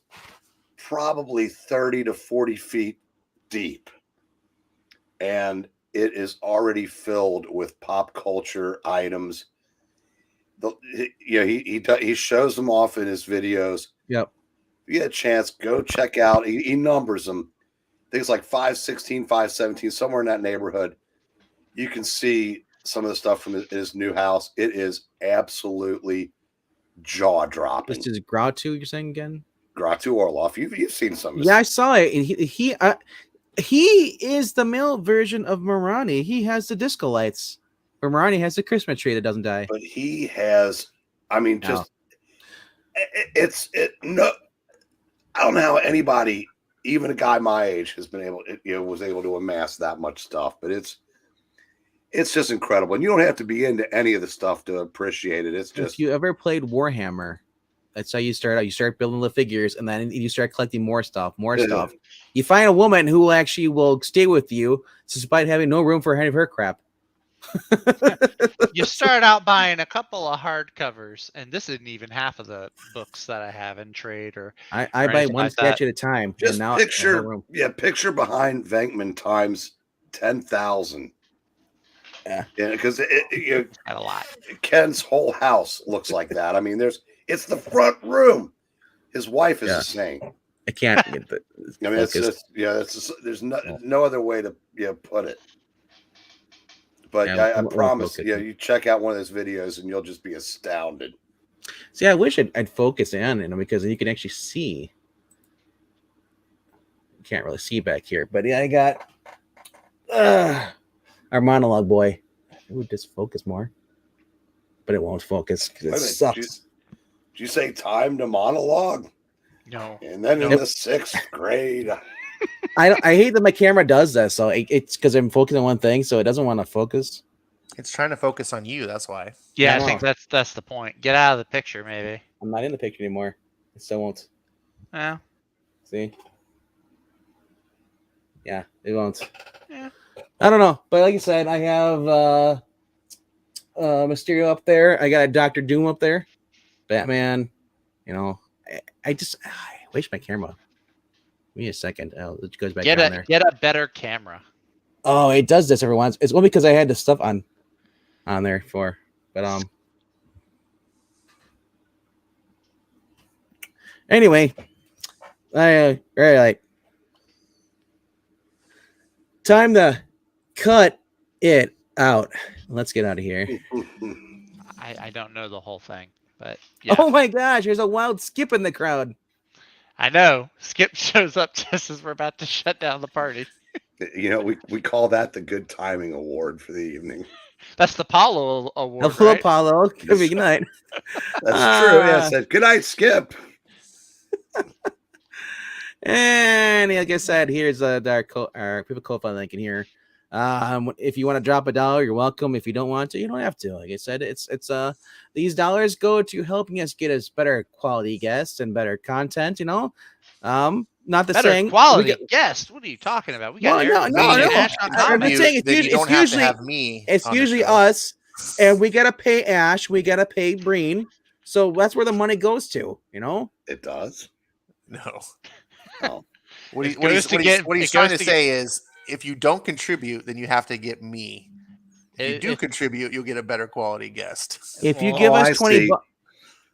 probably 30 to 40 feet deep. And it is already filled with pop culture items. He shows them off in his videos. Yep. If you get a chance, go check out. He numbers them. I think it's like 516, 517, somewhere in that neighborhood. You can see some of the stuff from his new house. It is absolutely jaw-dropping. This is Gratu, you're saying again? Gratu Orloff. You've seen some of this. Yeah, I saw it. And he is the male version of Marani. He has the disco lights. But Marani has the Christmas tree that doesn't die. But he has, I don't know how anybody, even a guy my age, has been was able to amass that much stuff. But it's just incredible. And you don't have to be into any of the stuff to appreciate it. It's just, if you ever played Warhammer, that's how you start out. You start building the figures, and then you start collecting more stuff. You find a woman who actually will stay with you, despite having no room for any of her crap. You start out buying a couple of hardcovers, and this isn't even half of the books that I have in trade. I buy one sketch at a time. Just and now picture behind Venkman times 10,000. Yeah, because a lot. Ken's whole house looks like that. I mean, it's the front room. His wife is a saint. I can't get the. I mean, there's no other way to put it. But I promise, you check out one of those videos and you'll just be astounded. See, I wish I'd focus in, because you can actually see. You can't really see back here, but I got our monologue boy. It would just focus more, but it won't focus because it sucks. Did you say time to monologue? No. And then in the 6th grade. I hate that my camera does that, so it's because I'm focusing on one thing, so it doesn't want to focus. It's trying to focus on you. That's why. Yeah, I think that's the point. Get out of the picture, maybe. I'm not in the picture anymore. It still won't. Yeah. See? Yeah, it won't. Yeah. I don't know, but like I said, I have Mysterio up there. I got a Dr. Doom up there. Batman. I waste my camera. Give me a second. It goes back down there. Get a better camera. Oh, it does this every once. It's only because I had the stuff on there for. But Anyway, very like time to cut it out. Let's get out of here. I don't know the whole thing, but yeah. Oh my gosh, there's a wild Skip in the crowd. I know. Skip shows up just as we're about to shut down the party. You know, we call that the good timing award for the evening. That's the Apollo award, Hello, right? Apollo. Good night. That's true. Yeah, said good night, Skip. And like I said, here's our people co-fund link in here. If you want to drop $1, you're welcome. If you don't want to, you don't have to. Like I said, it's these dollars go to helping us get us better quality guests and better content. You know, not the better saying quality guests. What are you talking about? We got no. I'm just saying it's usually us, and we gotta pay Ash, we gotta pay Breen, so that's where the money goes to. You know, it does. No. Oh. What he's trying to say is, if you don't contribute, then you have to get me. If you do contribute, you'll get a better quality guest. If you give us 20 bucks.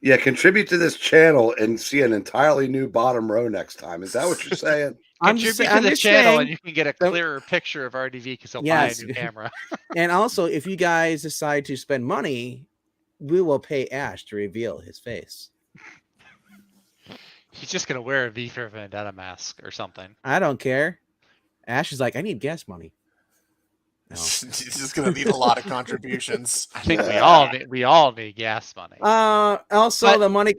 Yeah, contribute to this channel and see an entirely new bottom row next time. Is that what you're saying? Contribute to the channel and you can get a clearer picture of RDV because he'll buy a new camera. And also, if you guys decide to spend money, we will pay Ash to reveal his face. He's just going to wear a V for Vendetta mask or something. I don't care. Ash is like, I need gas money. No. He's just going to need a lot of contributions. I think we all need gas money. The money,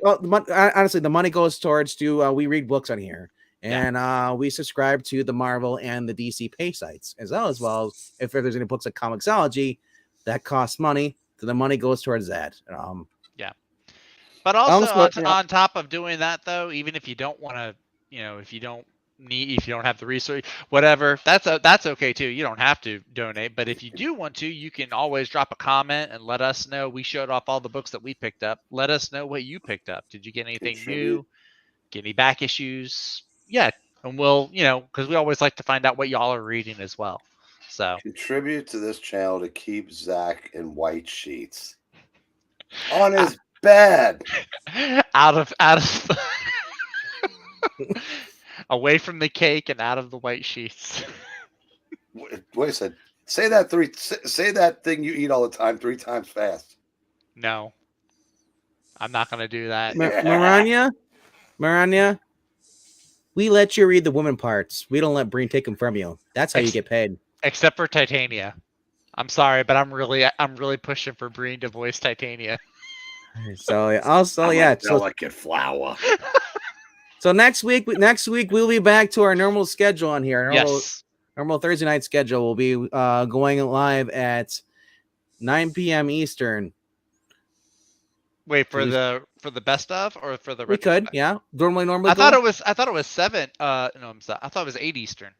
honestly, the money goes towards we read books on here, and we subscribe to the Marvel and the DC pay sites as well. If there's any books like Comixology that costs money, so the money goes towards that. But also on top of doing that, though, even if you don't want to, if you don't have the resource, whatever, that's okay too. You don't have to donate, but if you do want to, you can always drop a comment and let us know. We showed off all the books that we picked up. Let us know what you picked up. Did you get anything new? Get any back issues? Yeah, and we'll, because we always like to find out what y'all are reading as well. So contribute to this channel to keep Zach in white sheets on his bed, out of away from the cake and out of the white sheets. Wait a second. Say that thing you eat all the time 3 times fast. No, I'm not going to do that. Maranya, we let you read the woman parts. We don't let Breen take them from you. That's how you get paid. Except for Titania. I'm sorry, but I'm really pushing for Breen to voice Titania. So also, delicate flower. So next week we'll be back to our normal schedule on here. Normal Thursday night schedule. We'll be going live at 9 p.m. Eastern. Wait, for the best of or for the we could, yeah. Normally. I thought it was 7. No, I'm sorry. I thought it was 8 Eastern.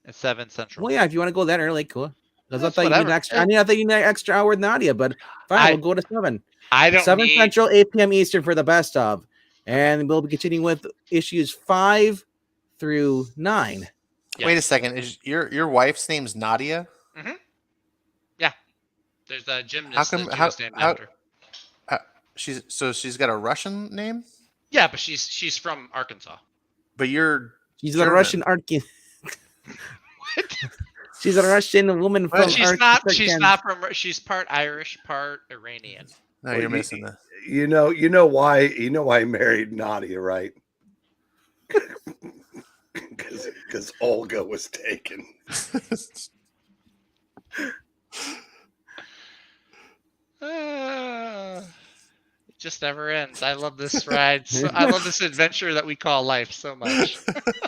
It's 7 Central. Well, yeah, if you want to go that early, cool. Because I thought you need extra. I thought you need an extra hour with Nadia, but fine, we'll go to 7. I don't 7 Central, 8 p.m. Eastern for the best of. And we'll be continuing with issues 5 through 9. Yeah. Wait a second. Is your wife's name's Nadia? Mm-hmm. Yeah. There's a gymnast named after. She's got a Russian name? Yeah, but she's from Arkansas. But she's a Russian What? She's a Russian woman from She's part Irish, part Iranian. No, you're missing that. You know why he married Nadia, right? Because Olga was taken. It just never ends. I love this ride. I love this adventure that we call life so much.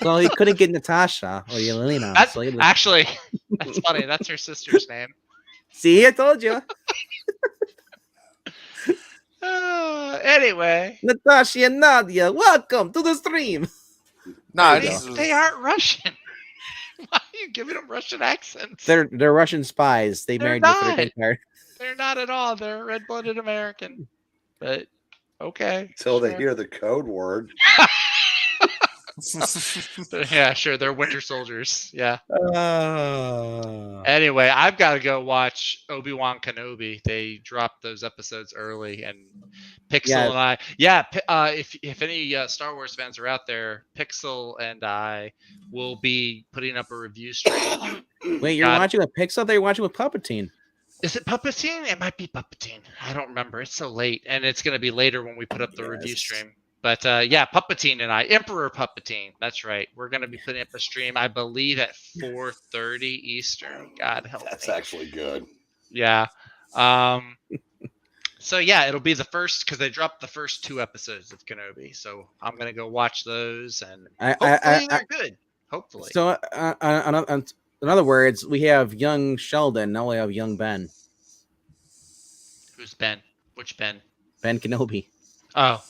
Well, he couldn't get Natasha or Yelena. Actually, that's funny. That's her sister's name. See, I told you. Anyway, Natasha and Nadia, welcome to the stream. No, they aren't Russian. Why are you giving them Russian accents? They're Russian spies. They married you for the green card. They're not at all. They're red-blooded American. But okay. Until they hear the code word. Yeah, sure. They're winter soldiers. Yeah. Anyway, I've got to go watch Obi-Wan Kenobi. They dropped those episodes early, and Pixel and I. Yeah. If any Star Wars fans are out there, Pixel and I will be putting up a review stream. Wait, you're watching with Pixel? They're watching with Palpatine. Is it Palpatine? It might be Palpatine. I don't remember. It's so late, and it's going to be later when we put up the review stream. But yeah, Palpatine and I, Emperor Palpatine. That's right. We're going to be putting up a stream, I believe, at 4:30 Eastern. God help me. That's actually good. Yeah. So yeah, it'll be the first because they dropped the first 2 episodes of Kenobi. So I'm going to go watch those, and hopefully they're good. Hopefully. So in other words, we have young Sheldon. Now we have young Ben. Who's Ben? Which Ben? Ben Kenobi. Oh.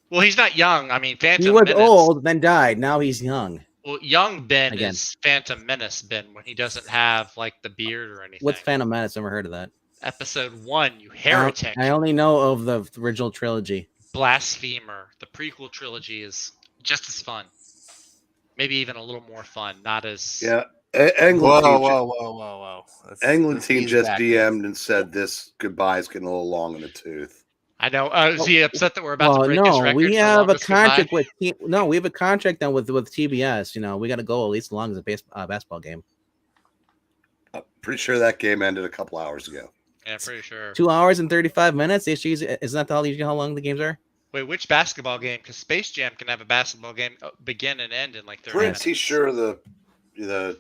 Well, he's not young. I mean, Phantom He was Menace. old, then died. Now he's young. Well, young Ben Again. is Phantom Menace Ben when he doesn't have like the beard or anything. What's Phantom Menace? Never heard of that. Episode 1, you heretic. I only know of the original trilogy. Blasphemer. The prequel trilogy is just as fun. Maybe even a little more fun. Not as... Yeah. Whoa. Englentine just DM'd and said this goodbye is getting a little long in the tooth. I know. Is he upset that we're about to break his record? We have a contract goodbye? we have a contract then with TBS. You know, we got to go at least as long as a basketball game. I'm pretty sure that game ended a couple hours ago. Yeah, pretty sure. 2 hours and 35 minutes. Isn't that how long the games are? Wait, which basketball game? Because Space Jam can have a basketball game begin and end in like 30 minutes. Pretty sure the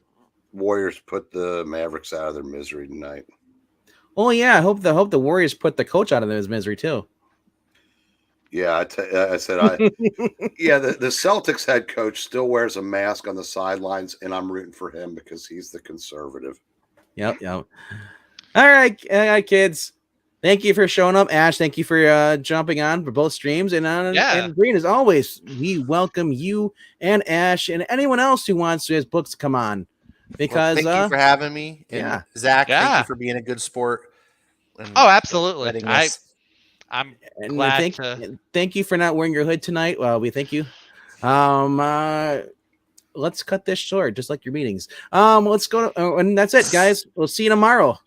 Warriors put the Mavericks out of their misery tonight. Oh yeah, I hope the Warriors put the coach out of his misery too. Yeah, I said yeah, the Celtics head coach still wears a mask on the sidelines, and I'm rooting for him because he's the conservative. Yep. All right, kids. Thank you for showing up, Ash. Thank you for jumping on for both streams. And Green, as always, we welcome you and Ash and anyone else who wants his books to come on. Because thank you for having me. And Zach, thank you for being a good sport. Absolutely. I'm glad thank you for not wearing your hood tonight. Well, we thank you. Let's cut this short, just like your meetings. Let's go and that's it, guys. We'll see you tomorrow.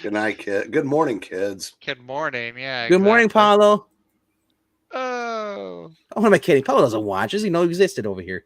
Good night, kid. Good morning, kids. Good morning. Yeah. Good morning, Paulo. Oh. What am I kidding? Paulo doesn't watch. Does he know he existed over here?